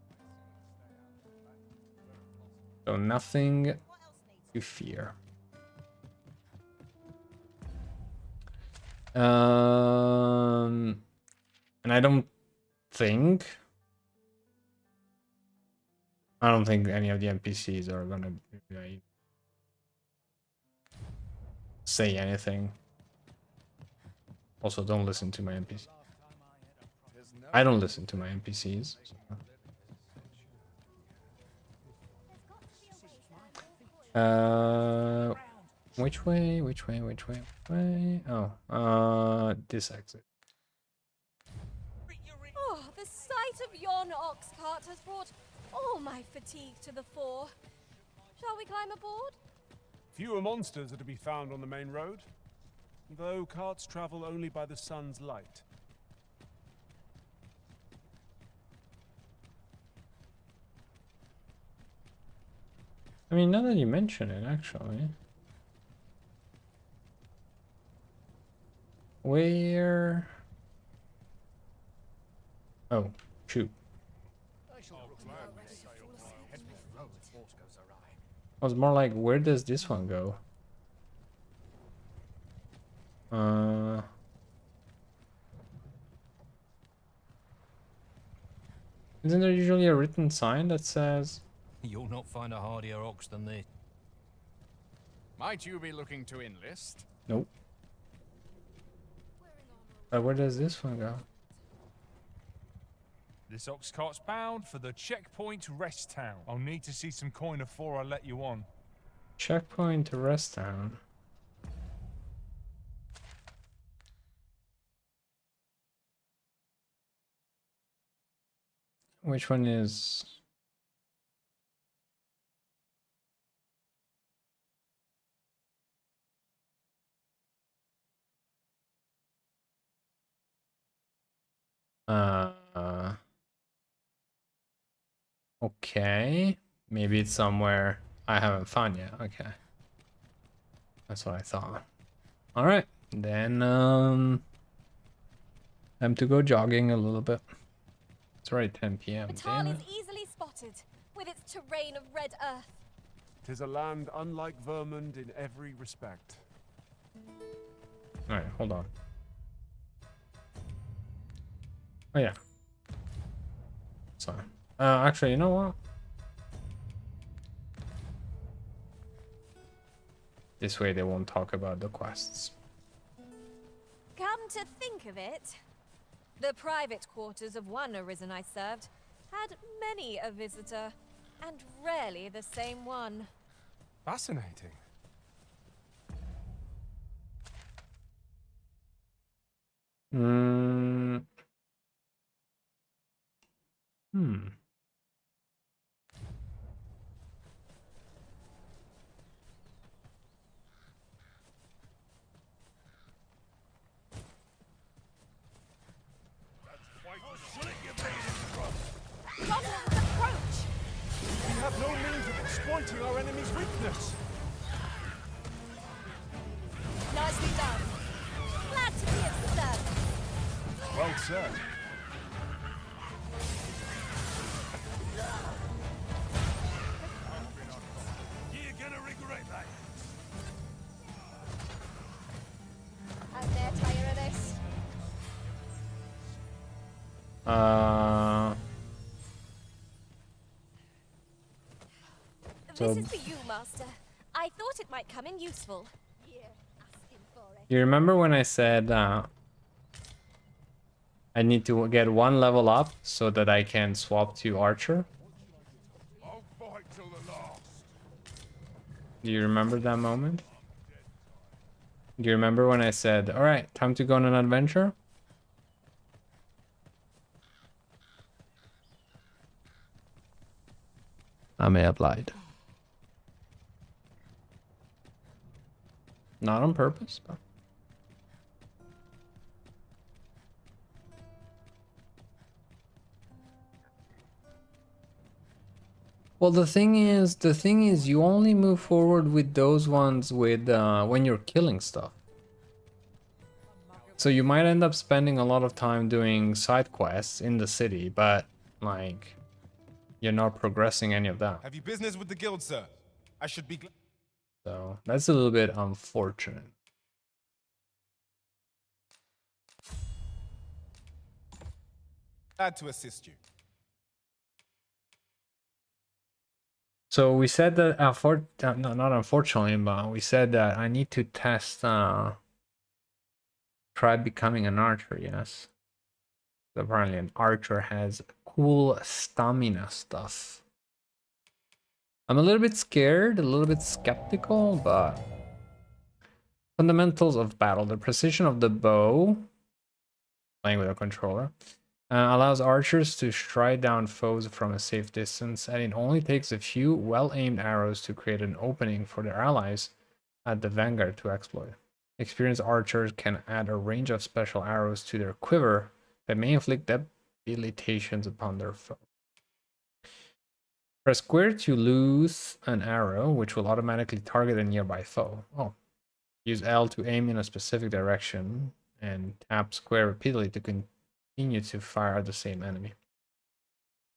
So nothing to fear. And I don't think any of the NPCs are gonna say anything. Also, don't listen to my NPCs. I don't listen to my NPCs. Which way? Which way? Which way? Way? Oh, this exit. Oh, the sight of yon ox cart has brought all my fatigue to the fore. Shall we climb aboard? Fewer monsters are to be found on the main road, though carts travel only by the sun's light. I mean, now that you mention it, actually. Where? Oh, shoot. I was more like, where does this one go? Isn't there usually a written sign that says... You'll not find a hardier ox than this. Might you be looking to enlist? Nope. Where does this one go? This ox cart's bound for the checkpoint rest town. I'll need to see some coin before I let you on. Checkpoint to rest town. Which one is... Okay. Maybe it's somewhere I haven't found yet. Okay. That's what I thought. Alright. Then, time to go jogging a little bit. It's already 10 p.m. Batal Damn is it. easily spotted, with its terrain of red earth. 'Tis a land unlike Vermund in every respect. Alright, hold on. Oh yeah. So, actually, you know what? This way they won't talk about the quests. Come to think of it, the private quarters of one Arisen I served had many a visitor, and rarely the same one. Fascinating. Hmm. Goblins approach! We have no means of exploiting our enemy's weakness. Nicely done. Glad to be of service. Well said. You're gonna regret that. I'm there tired of this. So This is for you, Master. I thought it might come in useful. Yeah, asking for it. you remember when I said I need to get one level up so that I can swap to Archer? I'll fight till the last. Do you remember that moment? Do you remember when I said, alright, time to go on an adventure? I may have lied. Not on purpose, but... Well, the thing is, you only move forward with those ones with when you're killing stuff. So you might end up spending a lot of time doing side quests in the city, but like you're not progressing any of that. Have you business with the guild, sir? I should be. So that's a little bit unfortunate. Glad to assist you. So we said that, no, not unfortunately, but we said that I need to test, try becoming an archer, yes. Apparently an archer has cool stamina stuff. I'm a little bit scared, a little bit skeptical, but... Fundamentals of battle. The precision of the bow, playing with a controller, allows archers to strike down foes from a safe distance, and it only takes a few well-aimed arrows to create an opening for their allies at the vanguard to exploit. Experienced archers can add a range of special arrows to their quiver that may inflict debilitations upon their foe. Press square to loose an arrow, which will automatically target a nearby foe. Oh. Use L to aim in a specific direction, and tap square repeatedly to continue to fire at the same enemy.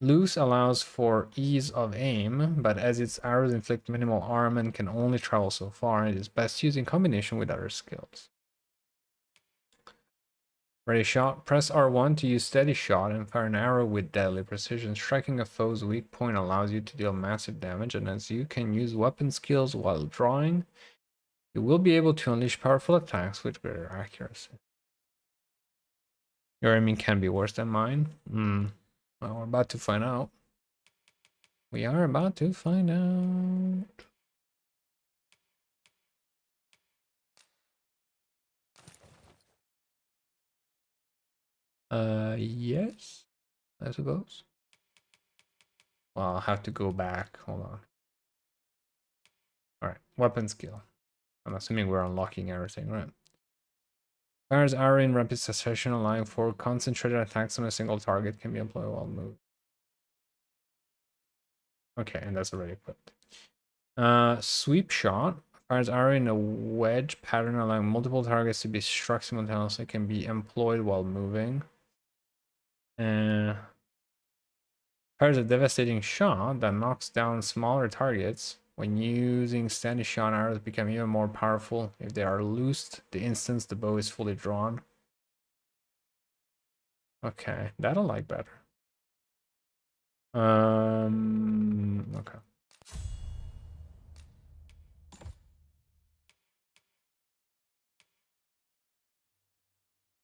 Loose allows for ease of aim, but as its arrows inflict minimal harm and can only travel so far, it is best used in combination with other skills. Ready shot. Press R1 to use steady shot and fire an arrow with deadly precision. Striking a foe's weak point allows you to deal massive damage, and as you can use weapon skills while drawing, You will be able to unleash powerful attacks with greater accuracy. Your aiming can be worse than mine. Well, we're about to find out. We are about to find out. Yes, I suppose. Well, I'll have to go back. Hold on. Alright, weapon skill. I'm assuming we're unlocking everything, right? Fires arrow in rapid succession, allowing for concentrated attacks on a single target can be employed while moving. Okay, and that's already equipped. Sweep shot. Fires arrow in a wedge pattern, allowing multiple targets to be struck simultaneously, can be employed while moving. Fires a devastating shot that knocks down smaller targets. When using standing shot, arrows become even more powerful if they are loosed the instant the bow is fully drawn. Okay, that'll like better. Okay.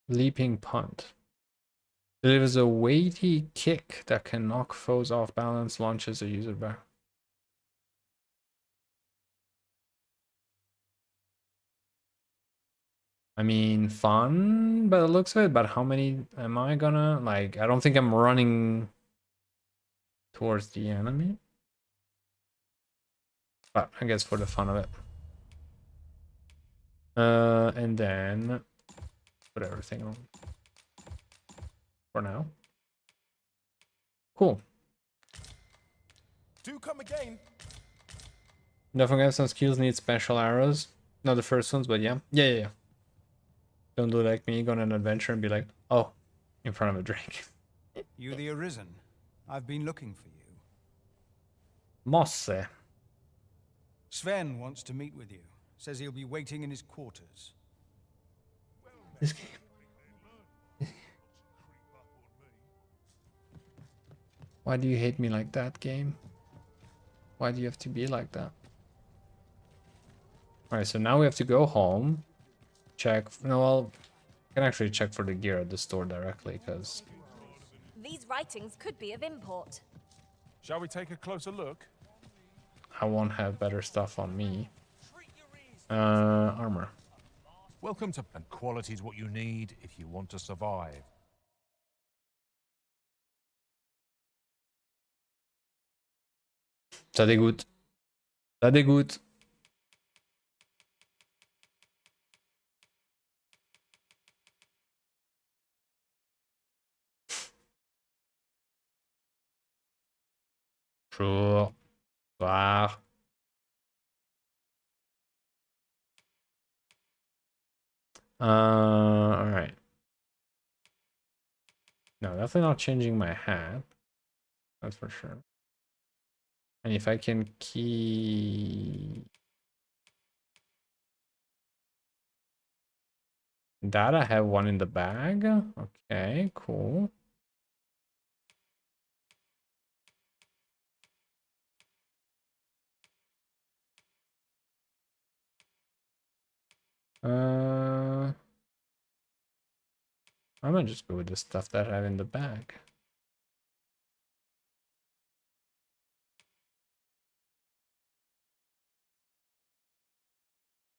Leaping punt. Delivers a weighty kick that can knock foes off balance, launches a user back. I mean, fun by the looks of it, but how many am I gonna, like, I don't think I'm running towards the enemy. But I guess for the fun of it. And then put everything on for now. Cool. Do come again. Definitely some skills need special arrows. Not the first ones, but yeah. Yeah. Don't do like me, go on an adventure and be like, oh, in front of a drink. You the Arisen? I've been looking for you. Mosse. Sven wants to meet with you. Says he'll be waiting in his quarters. This game. Why do you hate me like that, game? Why do you have to be like that? Alright, so now we have to go home. Check. No, well, I can actually check for the gear at the store directly, because These writings could be of import. Shall we take a closer look? I won't have better stuff on me. Armor. Welcome to... And quality is what you need if you want to survive. Ça dégoûte. Ça dégoûte. Jour. Soir. Alright. No, definitely not changing my hat. That's for sure. And if I can keep that, I have one in the bag. Okay, cool. I'm gonna just go with the stuff that I have in the bag.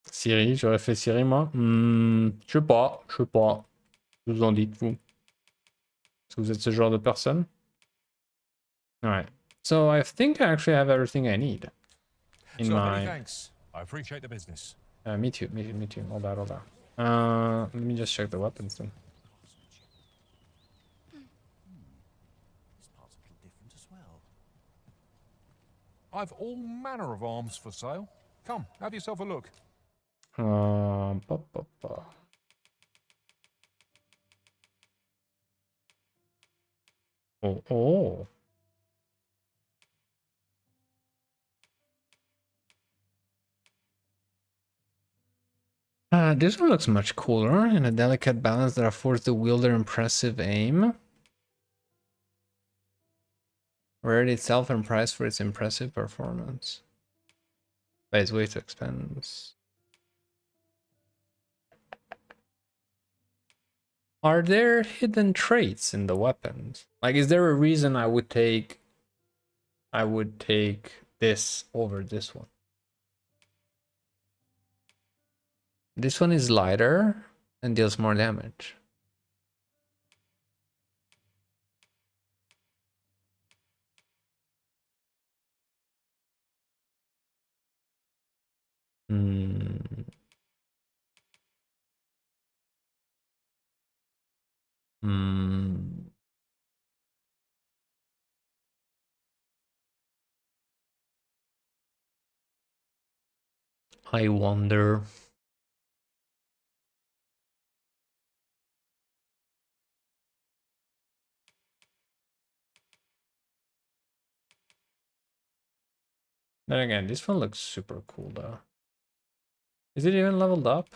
Siri, j'aurais fait Siri moi. Je sais pas, je sais pas. Vous en dites vous? Est-ce que vous êtes ce genre de personne? Alright. So I think I actually have everything I need. In my... thanks. I appreciate the business. Me too. Hold that. Let me just check the weapons then. This part's a little different as well. I've all manner of arms for sale. Come, have yourself a look. Oh. This one looks much cooler, in a delicate balance that affords the wielder impressive aim. Rarity itself and price for its impressive performance. By its weight expense. Are there hidden traits in the weapons? Like, is there a reason I would take this over this one? This one is lighter and deals more damage. Hmm. Hmm. I wonder. Then again, this one looks super cool though. Is it even leveled up?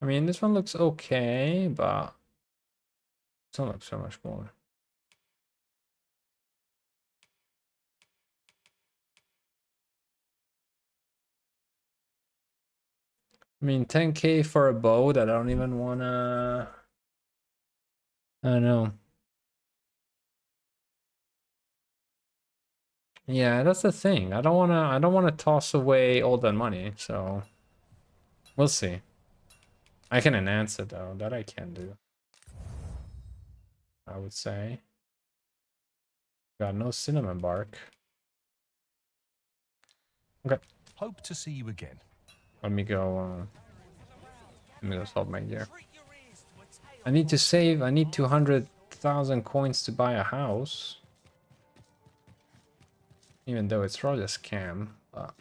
I mean, this one looks okay, but this one looks so much more. I mean, 10k for a bow that I don't even wanna... I don't know. Yeah, that's the thing. I don't wanna toss away all that money, so we'll see. I can enhance it though, that I can do. I would say. Got no cinnamon bark. Okay. Hope to see you again. Let me go solve my gear. I need to save, I need 200,000 coins to buy a house. Even though it's probably a scam, but...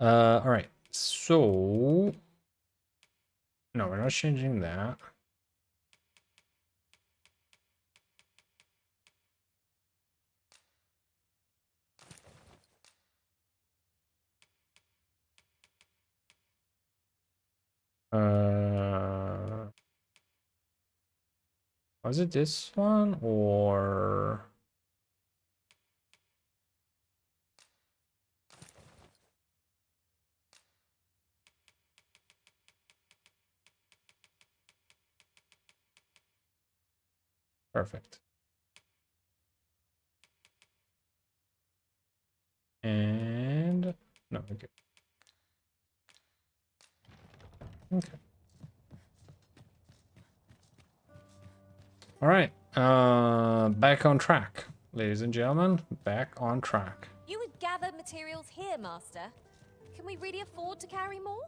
Alright, so... No, we're not changing that. Was it this one or... Perfect. And... No, okay. Okay. Alright, back on track. Ladies and gentlemen, back on track. You would gather materials here, Master. Can we really afford to carry more?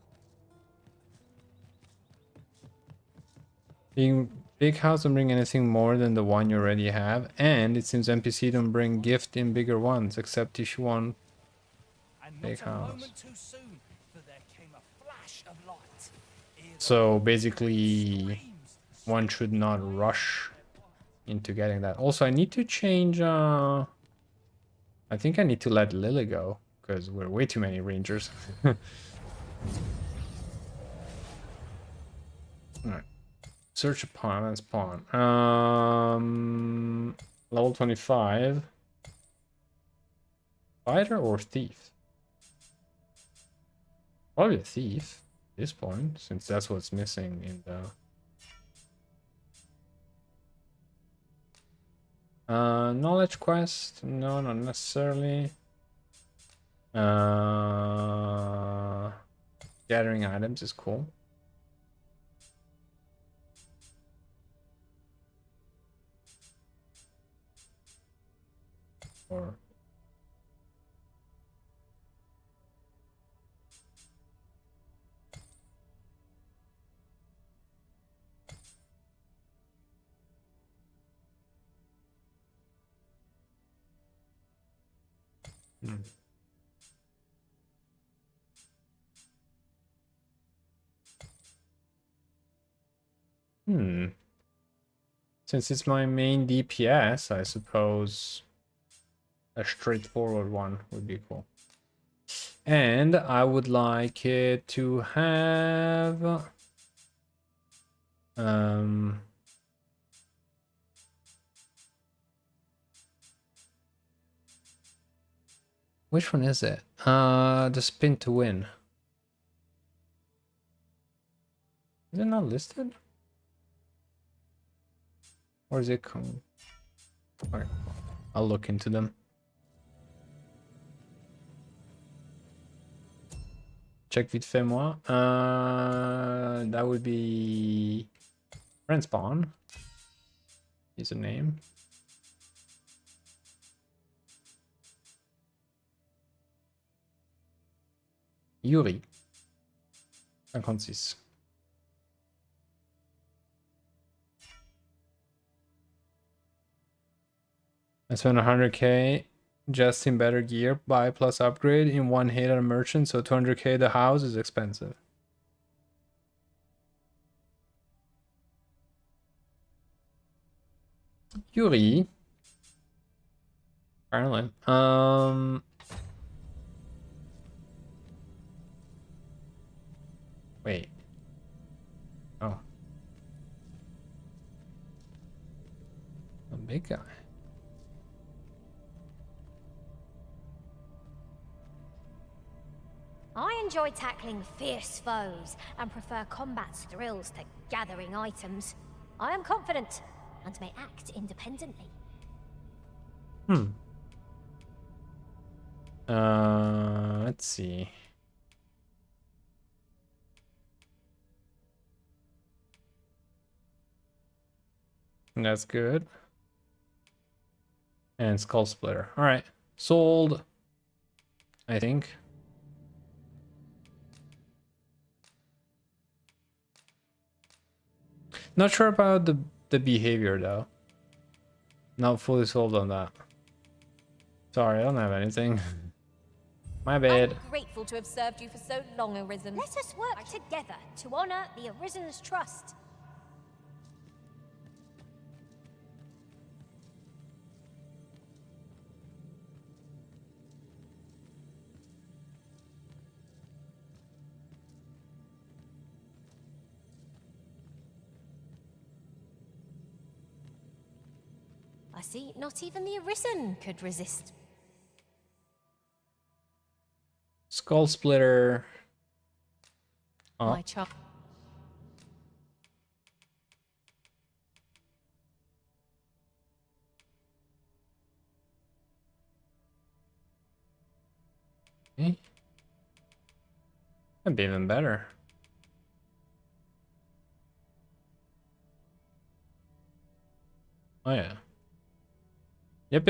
Being big house don't bring anything more than the one you already have, and it seems NPC don't bring gift in bigger ones, except if you want big house. So basically, one should not rush into getting that. Also, I need to change, I think I need to let Lily go, because we're way too many rangers. Alright. Search a pawn, that's pawn. Level 25. Fighter or thief? Probably a thief at this point, since that's what's missing in the... knowledge quest? No, not necessarily. Gathering items is cool. Or... Since it's my main DPS, I suppose a straightforward one would be cool. And I would like it to have... Which one is it? The spin to win. Is it not listed? Or is it come? Alright, I'll look into them. Check vite fait moi. That would be friend spawn. Username. Yuri. 56. I spent 100k just in better gear, buy plus upgrade in one hit at a merchant, so 200k the house is expensive. Yuri. Carolyn. Wait. Oh. A big guy. I enjoy tackling fierce foes and prefer combat's thrills to gathering items. I am confident and may act independently. Let's see. That's good. And Skull Splitter. All right, sold. I think. Not sure about the behavior though. Not fully sold on that. Sorry, I don't have anything. My bad. I'm grateful to have served you for so long, Arisen. Let us work together to honor the Arisen's trust. I see, not even the Arisen could resist. Skull Splitter. Oh. My child. Okay. That'd be even better. Oh yeah. Yep.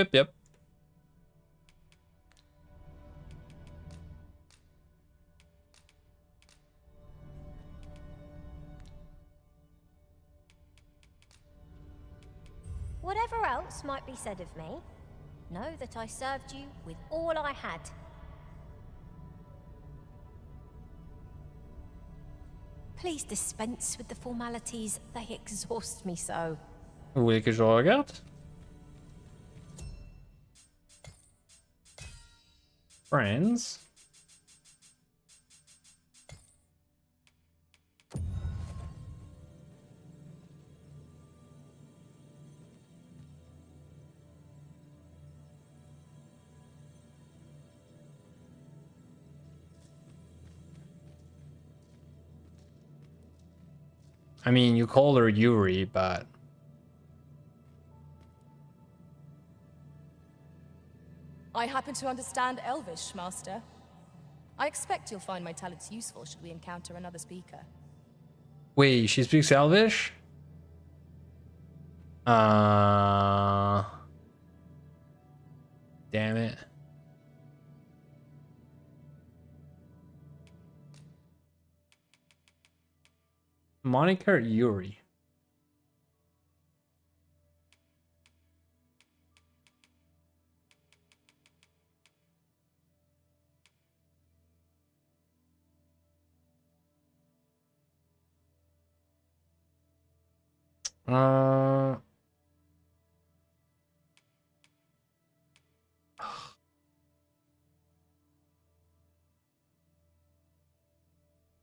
Whatever else might be said of me, know that I served you with all I had. Please dispense with the formalities. They exhaust me so. Vous voulez que je regarde? Friends. I mean, you call her Yuri, but... I happen to understand Elvish, Master. I expect you'll find my talents useful should we encounter another speaker. Wait, she speaks Elvish? Damn it. Moniker Yuri.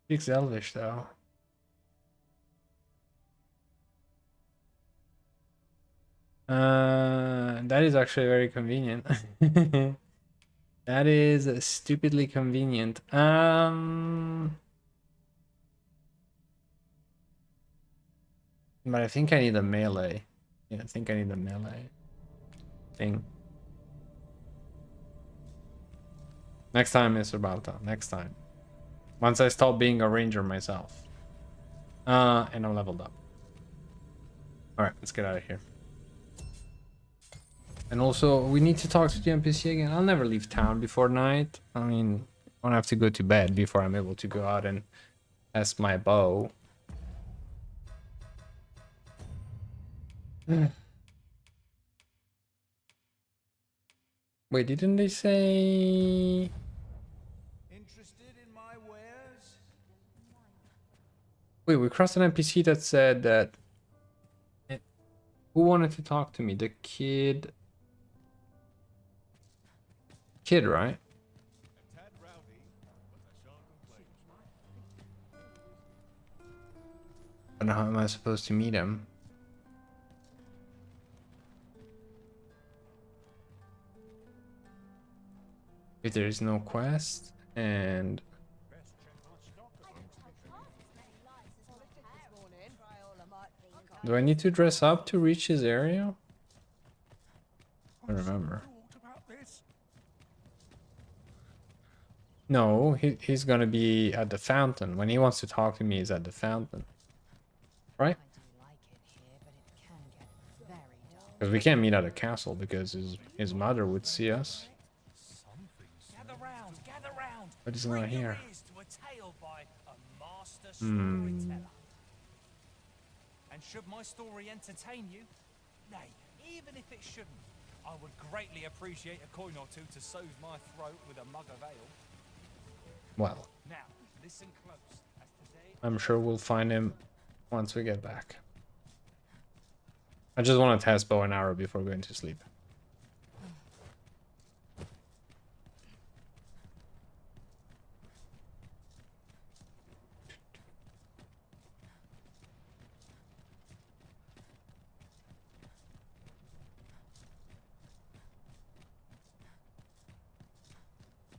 Speaks Elvish though. That is actually very convenient. That is stupidly convenient. But I think I need a melee. Yeah, I think I need a melee thing. Next time, Mr. Balta. Next time. Once I stop being a ranger myself. And I'm leveled up. Alright, let's get out of here. And also, we need to talk to the NPC again. I'll never leave town before night. I mean, I don't have to go to bed before I'm able to go out and test my bow. Wait, didn't they say... Interested in my wares? Wait, we crossed an NPC that said that... Who wanted to talk to me? The kid... Kid, right? I don't know how am I supposed to meet him. If there is no quest, and do I need to dress up to reach his area? I don't remember. No, he's gonna be at the fountain. When he wants to talk to me, he's at the fountain. Right? Because we can't meet at a castle because his mother would see us. But he's not here. And should my story entertain you, nay, even if it shouldn't, I would greatly appreciate a coin or two to soothe my throat with a mug of ale. Well, now, listen close, as today... I'm sure we'll find him once we get back. I just want to test bow and arrow before going to sleep.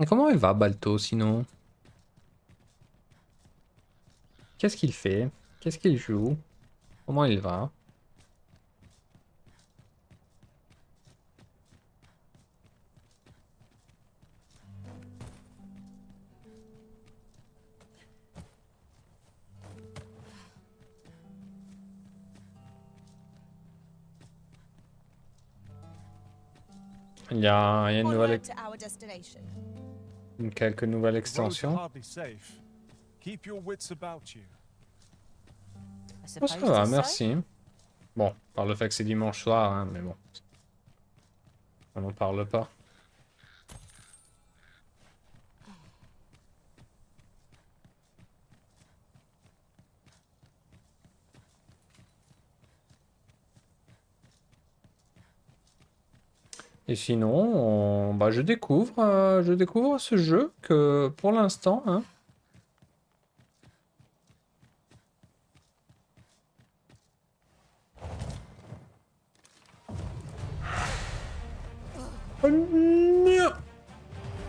Comment il va, Balto, sinon? Qu'est-ce qu'il fait? Qu'est-ce qu'il joue? Comment il va? Il y a une nouvelle... Quelques nouvelles extensions. Oh, ça va, merci. Bon, par le fait que c'est dimanche soir, hein, mais bon. On n'en parle pas. Et sinon, bah, je découvre ce jeu que pour l'instant, hein,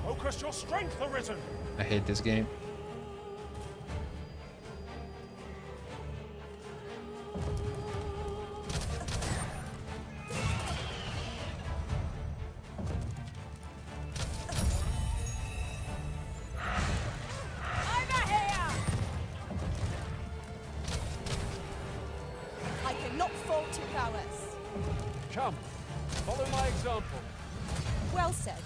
Focus your strength, Arisen. I hate this game. Come, follow my example. Well said.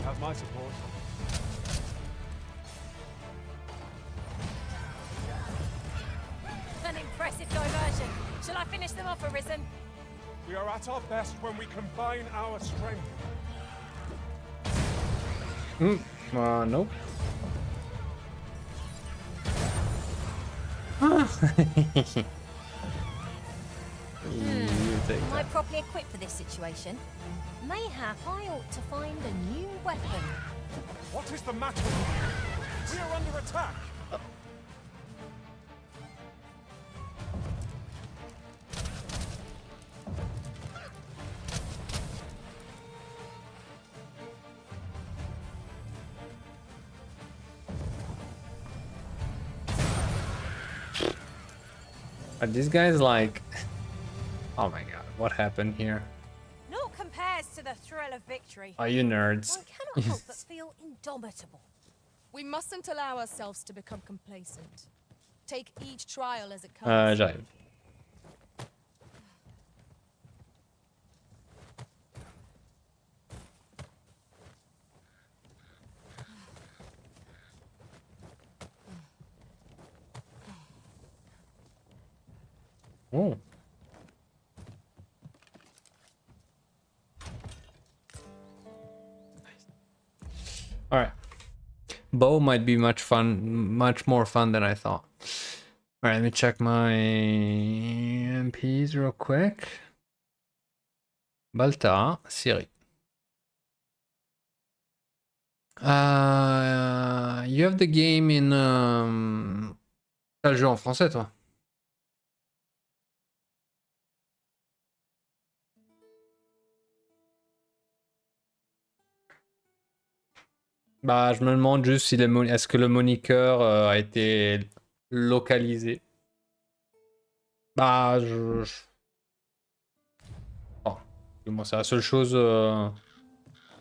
Have my support. An impressive diversion. Shall I finish them off, Arisen? We are at our best when we combine our strength. Nope. You take Am I that. properly equipped for this situation? Mayhap I ought to find a new weapon. What is the matter with you? We are under attack. Are these guys like... Oh my god, what happened here? Naught compares to the thrill of victory. Are you nerds? One cannot help but feel indomitable. We mustn't allow ourselves to become complacent. Take each trial as it comes. J'arrive. Oh. All right. Bow might be much more fun than I thought. All right, let me check my MPs real quick. Balta, Syrie. You have the game in... T'as le jeu en français, toi? Bah, je me demande juste si est-ce que le moniteur a été localisé. Bah, Oh. Moi, c'est la seule chose...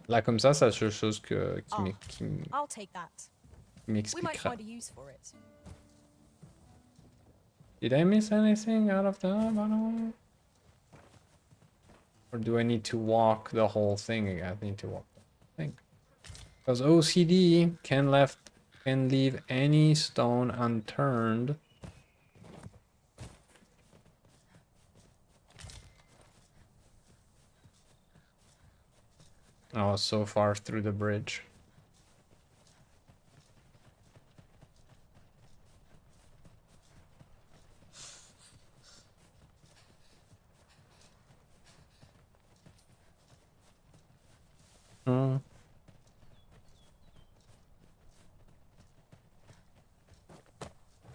Là, comme ça, c'est la seule chose qui I'll take that. We might m'expliquera. find a use for it. Did I miss anything out of the bottom? Or do I need to walk the whole thing again? I need to walk the whole thing. Because OCD can leave any stone unturned. Oh, so far through the bridge.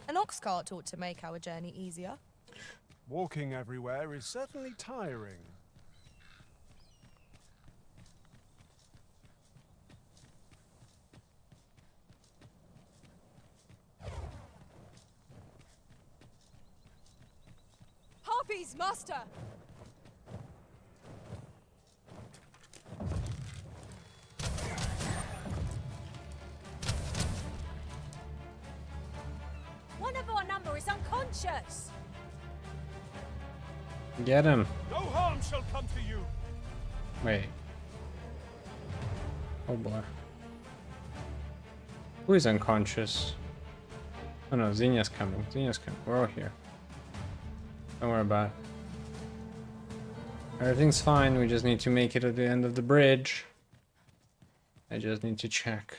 An ox cart ought to make our journey easier. Walking everywhere is certainly tiring. Harpies, master! One of our number is unconscious! Get him. No harm shall come to you. Wait. Oh boy. Who is unconscious? Oh no, Zinya's coming. Zinya's coming. We're all here. Don't worry about it. Everything's fine. We just need to make it at the end of the bridge. I just need to check.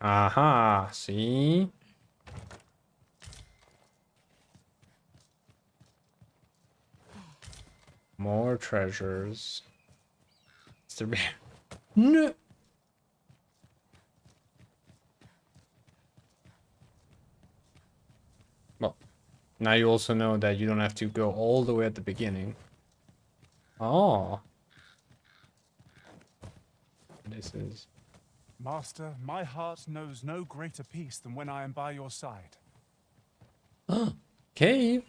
Aha, see? More treasures. Mr. Bear. No. Well, now you also know that you don't have to go all the way at the beginning. Oh. This is... Master, my heart knows no greater peace than when I am by your side. Cave.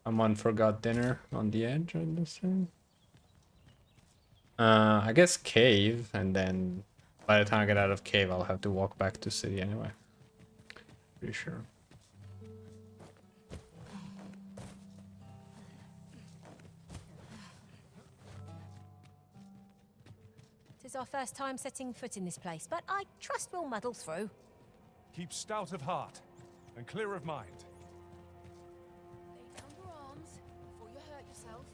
Someone forgot dinner on the edge of this thing. I guess cave, and then by the time I get out of cave, I'll have to walk back to city anyway. Pretty sure. is our first time setting foot in this place, but I trust we'll muddle through. Keep stout of heart and clear of mind. Lay down your arms before you hurt yourself.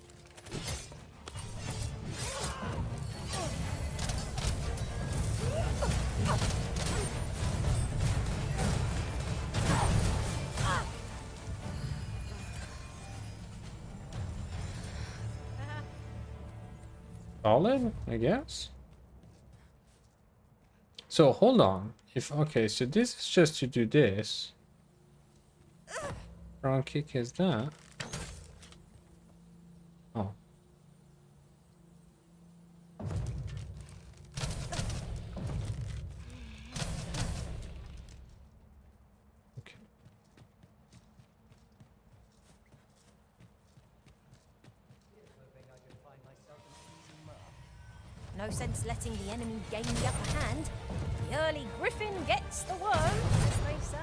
Solid, I guess. So hold on. If okay, so this is just to do this. Wrong kick is that. Oh. No sense letting the enemy gain the upper hand. The early griffin gets the worm, as they say.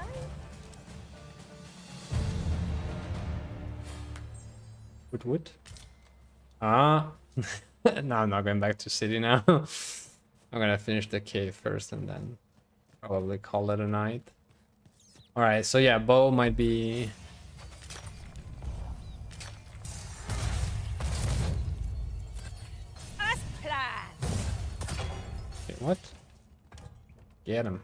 Wood. Ah. No, I'm not going back to city now. I'm gonna finish the cave first and then probably call it a night. Alright, so yeah, bow might be... As planned. Wait, what? Get him.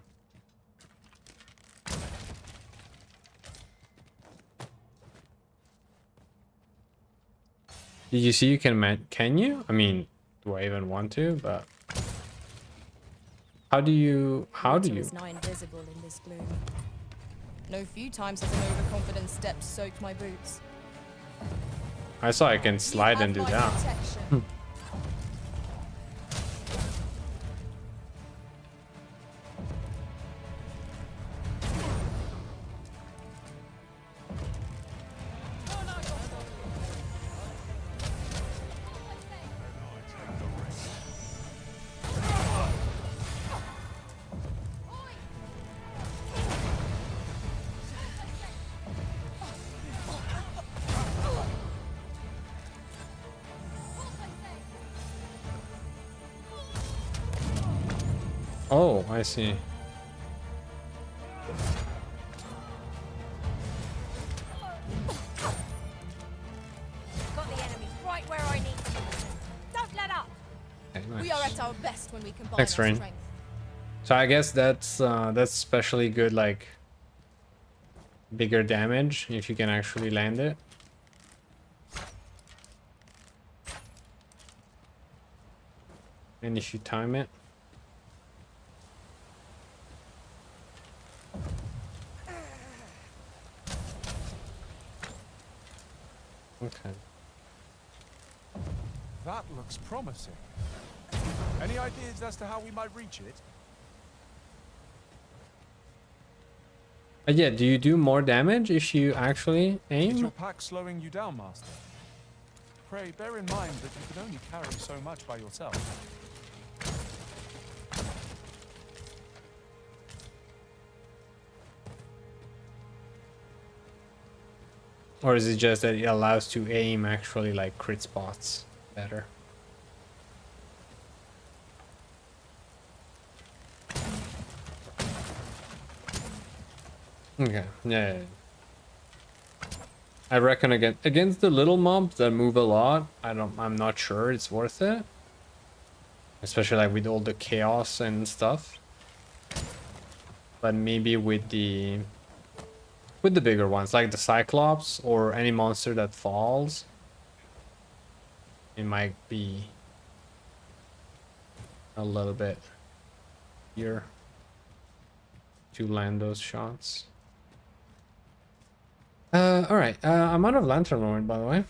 Did you see you can you? I mean, do I even want to? But how do you Is nigh invisible in this gloom. No few times has an overconfident step soaked my boots. I saw I can slide and do that. Oh, I see. Got the enemy right where I need them. Don't let up. Okay, nice. We are at our best when we combine Thanks, our Rain. strength. So I guess that's especially good, like bigger damage if you can actually land it. And if you time it. Okay. That looks promising. Any ideas as to how we might reach it? Yeah, do you do more damage if you actually Is your aim? pack slowing you down, Master? Pray, bear in mind that you can only carry so much by yourself. Or is it just that it allows to aim actually like crit spots better? Okay, yeah. I reckon against the little mobs that move a lot, I'm not sure it's worth it. Especially like with all the chaos and stuff. But maybe with the bigger ones, like the Cyclops or any monster that falls, it might be a little bit here to land those shots. Alright, I'm out of Lantern Lord, by the way.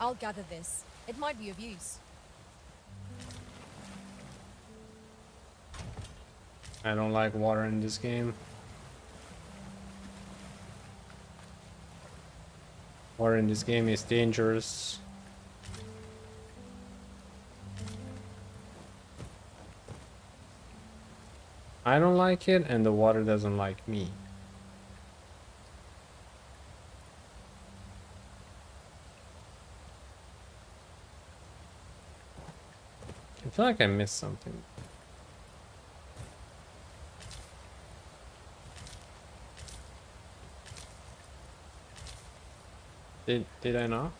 I'll gather this. It might be of use. I don't like water in this game. Water in this game is dangerous. I don't like it, and the water doesn't like me. I feel like I missed something. Did I not?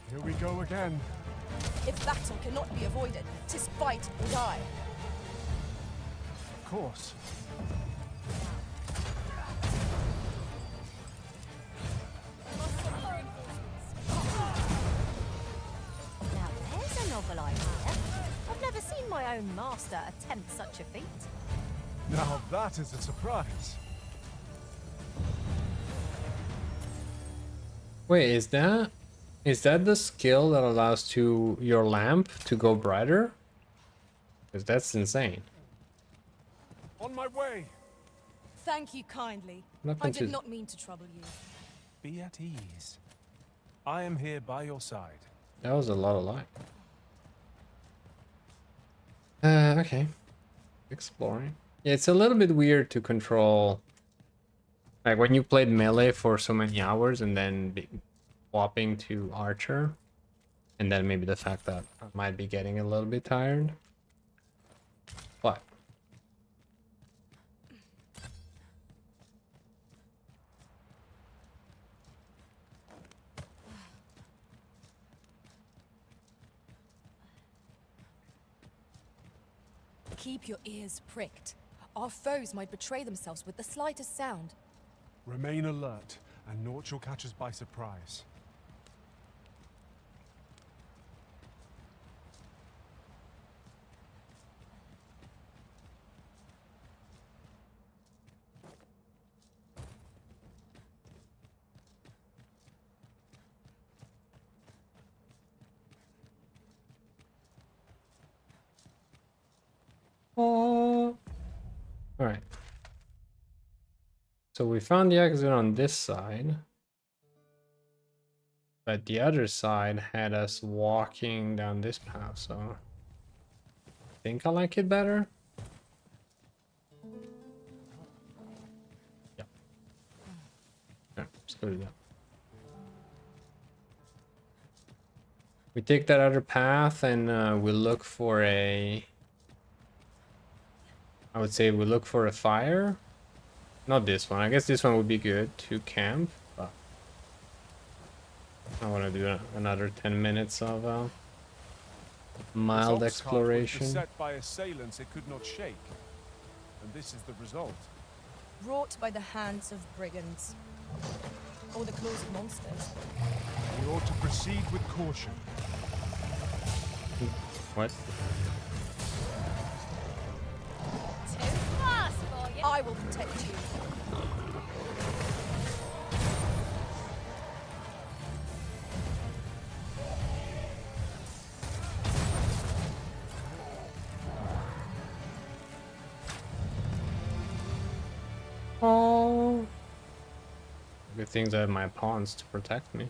Here we go again. If battle cannot be avoided, 'tis fight or die. Of course. Now there's a novel idea. I've never seen my own master attempt such a feat. Now that is a surprise. Wait, is that the skill that allows your lamp to go brighter? Because that's insane. On my way. Thank you kindly. Nothing I did to- not mean to trouble you. Be at ease. I am here by your side. That was a lot of light. Okay. Exploring. Yeah, it's a little bit weird to control. Like when you played melee for so many hours and then swapping to archer. And then maybe the fact that I might be getting a little bit tired. But Keep your ears pricked. Our foes might betray themselves with the slightest sound. Remain alert, and naught shall catch us by surprise. Alright. So we found the exit on this side. But the other side had us walking down this path, so I think I like it better. Yeah. Yeah, let's go do that. We take that other path and we look for a... I would say we look for a fire. Not this one. I guess this one would be good to camp, but I want to do another 10 minutes of mild This ox cart was exploration. beset by assailants it could not shake, and this is the result. Wrought by the hands of brigands. Or the claws of monsters. We ought to proceed with caution. What? I will protect you. Oh. Good things I have my pawns to protect me,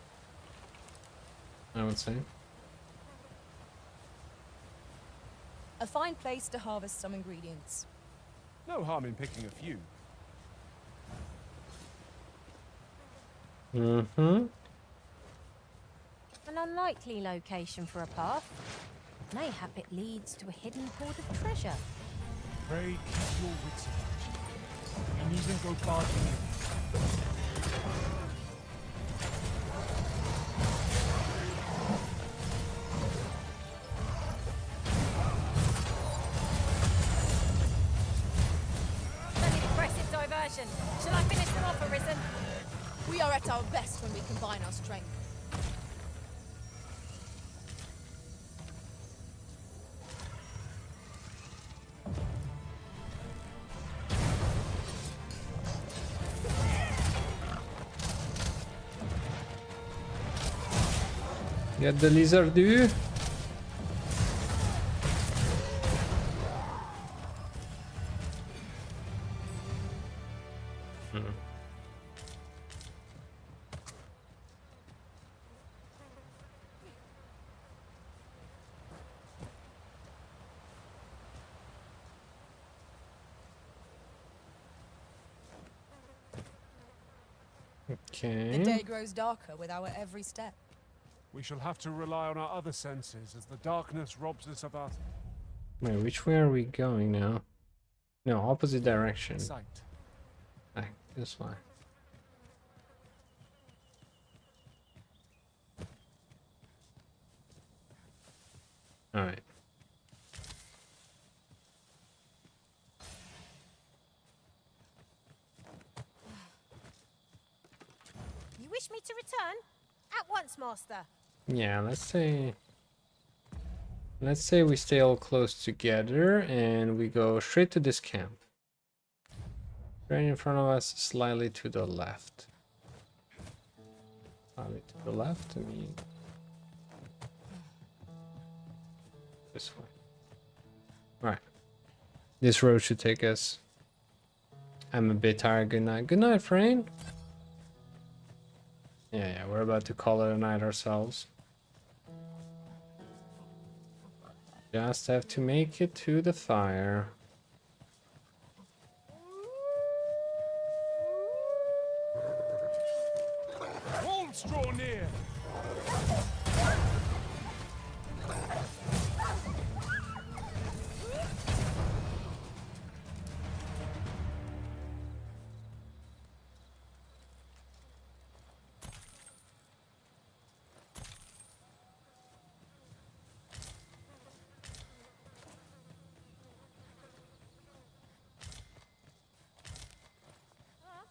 I would say. A fine place to harvest some ingredients. No harm in picking a few. Mm-hmm. An unlikely location for a path. Mayhap it leads to a hidden hoard of treasure. Pray keep your wits about you. You needn't go barging in. An impressive diversion. Shall I finish them off, Arisen? We are at our best when we combine our strength. Get the lizard, dude. Okay. The day grows darker with our every step. We shall have to rely on our other senses as the darkness robs us of our Wait, which way are we going now? No, opposite direction. sight. Ah, this way. Alright. You wish me to return? At once, Master. Yeah, let's say we stay all close together and we go straight to this camp. Right in front of us, slightly to the left. Slightly to the left, I mean this way. Alright. This road should take us. I'm a bit tired. Good night. Good night, friend. Yeah, we're about to call it a night ourselves. Just have to make it to the fire. Wolves draw near!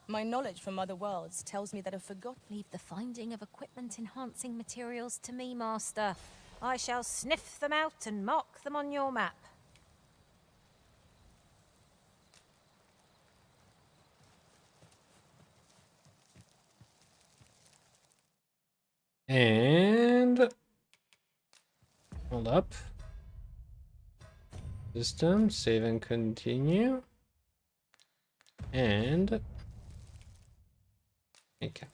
My knowledge from other worlds tells me that a forgotten... Leave the finding of equipment-enhancing materials to me, Master. I shall sniff them out and mark them on your map. And hold up. System, save and continue. And okay.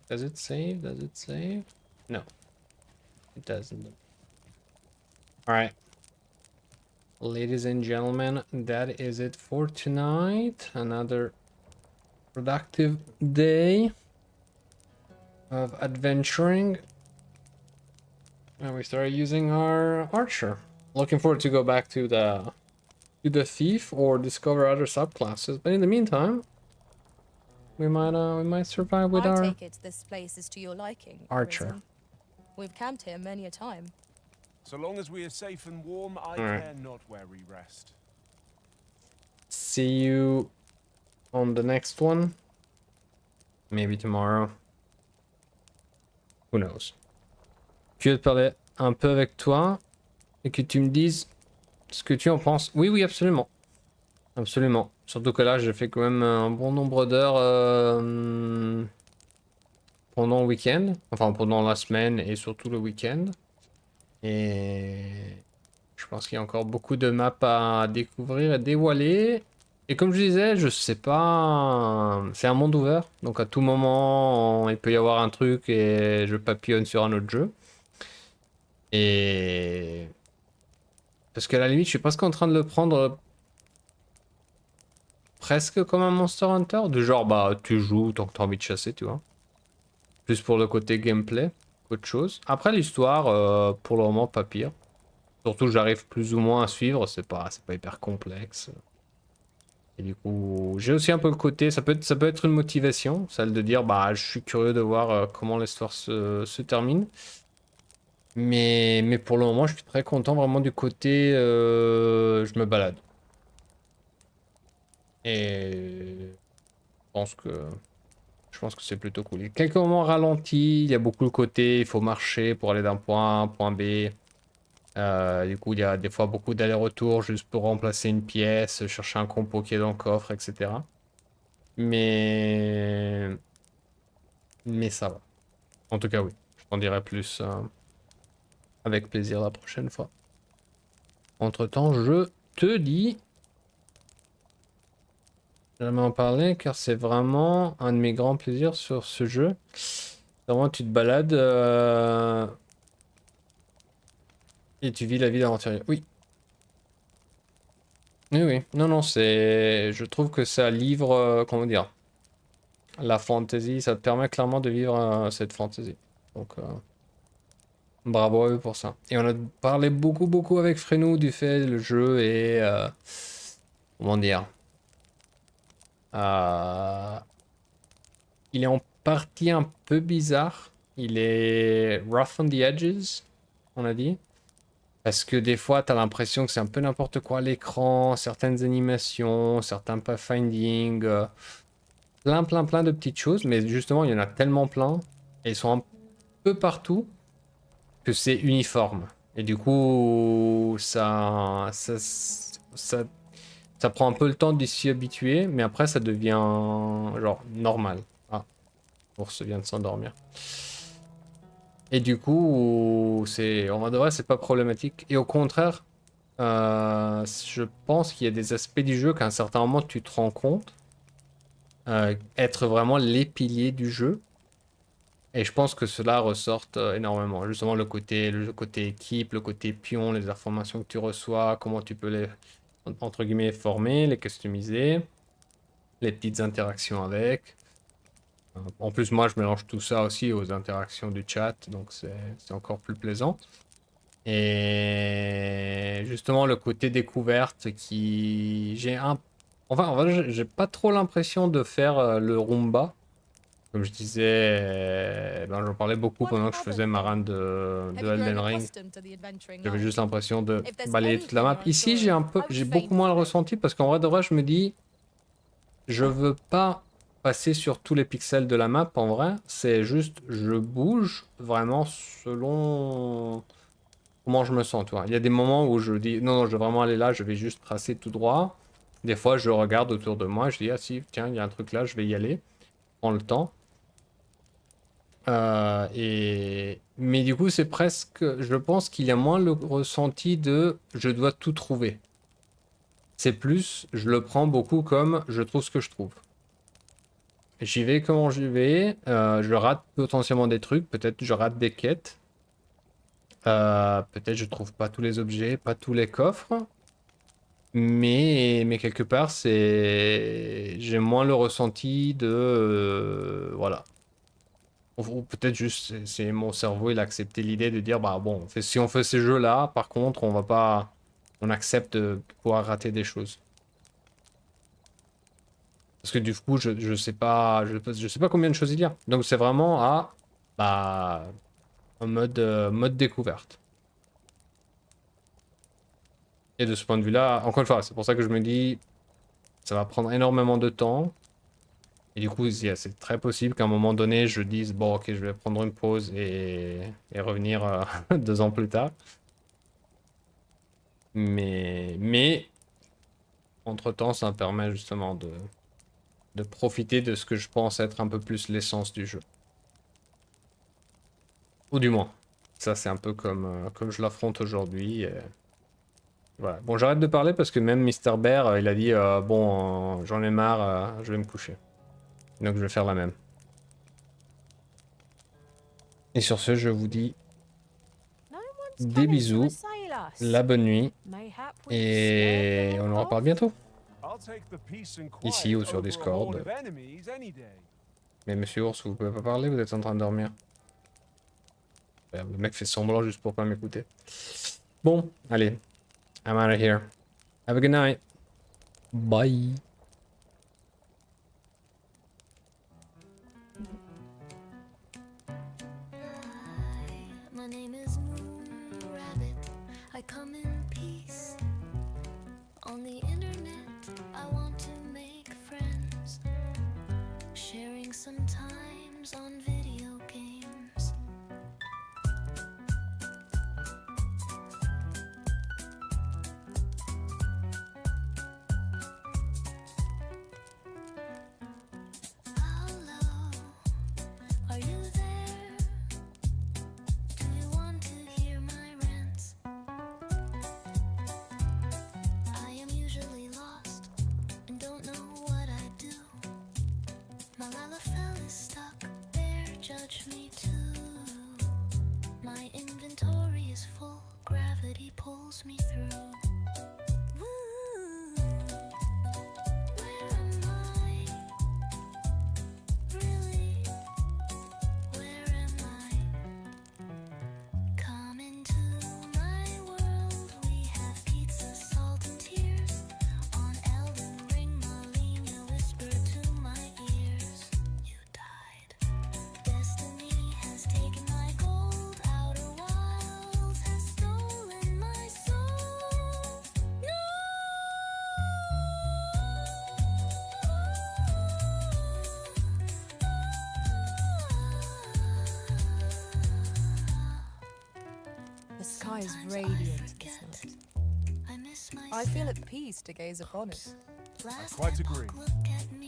Does it save? Does it save? No, it doesn't. All right. Ladies and gentlemen, that is it for tonight. Another productive day of adventuring. And we started using our archer. Looking forward to go back to the thief or discover other subclasses. But in the meantime, we might survive with I our take it this place is to your liking, archer. Arisen. We've camped here many a time. So long as we are safe and warm, I Alright. care not where we rest. See you on the next one. Maybe tomorrow. Who knows? Je vais te parler un peu avec toi et que tu me dises ce que tu en penses. Oui, oui, absolument. Absolument. Surtout que là, j'ai fait quand même un bon nombre d'heures pendant le week-end. Enfin, pendant la semaine et surtout le week-end. Et je pense qu'il y a encore beaucoup de maps à découvrir et dévoiler. Et comme je disais, je sais pas... C'est un monde ouvert. Donc à tout moment, il peut y avoir un truc et je papillonne sur un autre jeu. Et... Parce qu'à la limite, je suis presque en train de le prendre presque comme un Monster Hunter, du genre bah tu joues tant que t'as envie de chasser, tu vois. Plus pour le côté gameplay qu'autre chose. Après l'histoire, pour le moment pas pire. Surtout j'arrive plus ou moins à suivre, c'est pas hyper complexe. Et du coup, j'ai aussi un peu le côté, ça peut être une motivation, celle de dire bah je suis curieux de voir comment l'histoire se termine. Mais pour le moment, je suis très content vraiment du côté je me balade. Et je pense que c'est plutôt cool. Il y a quelques moments ralentis, il y a beaucoup le côté, il faut marcher pour aller d'un point A à un point B. Du coup, il y a des fois beaucoup d'allers-retours juste pour remplacer une pièce, chercher un compo qui est dans le coffre, etc. Mais... Mais ça va. En tout cas, oui. Je t'en dirai plus avec plaisir la prochaine fois. Entre-temps, je te dis... J'aimerais en parler car c'est vraiment un de mes grands plaisirs sur ce jeu. Vraiment, tu te balades et tu vis la vie d'aventurier. Oui. Oui, oui. Non, non, c'est... Je trouve que ça livre, comment dire, la fantasy. Ça te permet clairement de vivre cette fantasy. Donc, bravo à eux pour ça. Et on a parlé beaucoup, beaucoup avec Frenou du fait le jeu est... comment dire il est en partie un peu bizarre. Il est rough on the edges, on a dit. Parce que des fois, t'as l'impression que c'est un peu n'importe quoi à l'écran, certaines animations, certains pathfinding, plein de petites choses. Mais justement, il y en a tellement plein, et ils sont un peu partout, que c'est uniforme. Et du coup, ça prend un peu le temps de s'y habituer, mais après, ça devient genre normal. Ah, l'ours vient de s'endormir. Et du coup, en vrai de vrai, c'est pas problématique. Et au contraire, je pense qu'il y a des aspects du jeu qu'à un certain moment tu te rends compte être vraiment les piliers du jeu. Et je pense que cela ressort énormément. Justement, le côté équipe, le côté pion, les informations que tu reçois, comment tu peux les, entre guillemets, former, les customiser, les petites interactions avec. En plus, moi, je mélange tout ça aussi aux interactions du chat, donc c'est encore plus plaisant. Et justement, le côté découverte qui... Enfin, en vrai, j'ai pas trop l'impression de faire le Roomba. Comme je disais, ben, j'en parlais beaucoup pendant que je faisais ma run de Elden Ring. J'avais juste l'impression de balayer toute la map. Ici, j'ai beaucoup moins le ressenti parce qu'en vrai de vrai, je me dis, je veux pas passer sur tous les pixels de la map en vrai. C'est juste, je bouge vraiment selon comment je me sens, tu vois. Il y a des moments où je dis, non, non, je vais vraiment aller là, je vais juste tracer tout droit. Des fois, je regarde autour de moi, je dis, ah si, tiens, il y a un truc là, je vais y aller. Prends le temps. Mais du coup, c'est presque, je pense qu'il y a moins le ressenti de je dois tout trouver. C'est plus, je le prends beaucoup comme je trouve ce que je trouve. J'y vais comment j'y vais, je rate potentiellement des trucs, peut-être je rate des quêtes. Peut-être je trouve pas tous les objets, pas tous les coffres. Mais quelque part, j'ai moins le ressenti de... voilà. Ou peut-être juste, c'est mon cerveau, il a accepté l'idée de dire, bah bon, si on fait ces jeux-là, par contre, on va pas... On accepte de pouvoir rater des choses. Parce que du coup, je sais pas, je sais pas combien de choses il y a. Donc c'est vraiment bah, en mode découverte. Et de ce point de vue-là, encore une fois, c'est pour ça que je me dis, ça va prendre énormément de temps. Et du coup, c'est très possible qu'à un moment donné, je dise, bon, ok, je vais prendre une pause et revenir 2 ans plus tard. Mais entre-temps, ça me permet justement de profiter de ce que je pense être un peu plus l'essence du jeu. Ou du moins. Ça, c'est un peu comme je l'affronte aujourd'hui. Voilà. Bon, j'arrête de parler parce que même Mister Bear, il a dit, bon, j'en ai marre, je vais me coucher. Donc je vais faire la même. Et sur ce, je vous dis des bisous, la bonne nuit, et on en reparle bientôt. take the peace and quiet Ici ou sur over a Discord. horde of enemies any day. Mais monsieur Ours, vous pouvez pas parler, vous êtes en train de dormir. Le mec fait semblant juste pour pas m'écouter. Bon, allez. I'm out of here. Have a good night. Bye. My name is Moon Rabbit. I come in peace. On the internet, I want to make friends. Sharing sometimes on video games. Hello, are you there? Do you want to hear my rants? I am usually lost and don't know what I do. My Lalafell is stuck there, judge me too. My inventory is full, gravity pulls me through. Woo. Where am I? Really? Where am I? Come into my world. We have pizza, salt, and tears. On Elden Ring, Malenia whispered to my ears. You died. Destiny has taken my gold. Outer Wilds has stolen my soul. No! The sky is radiant this night. I feel at peace to gaze upon it. I quite agree. Look at me.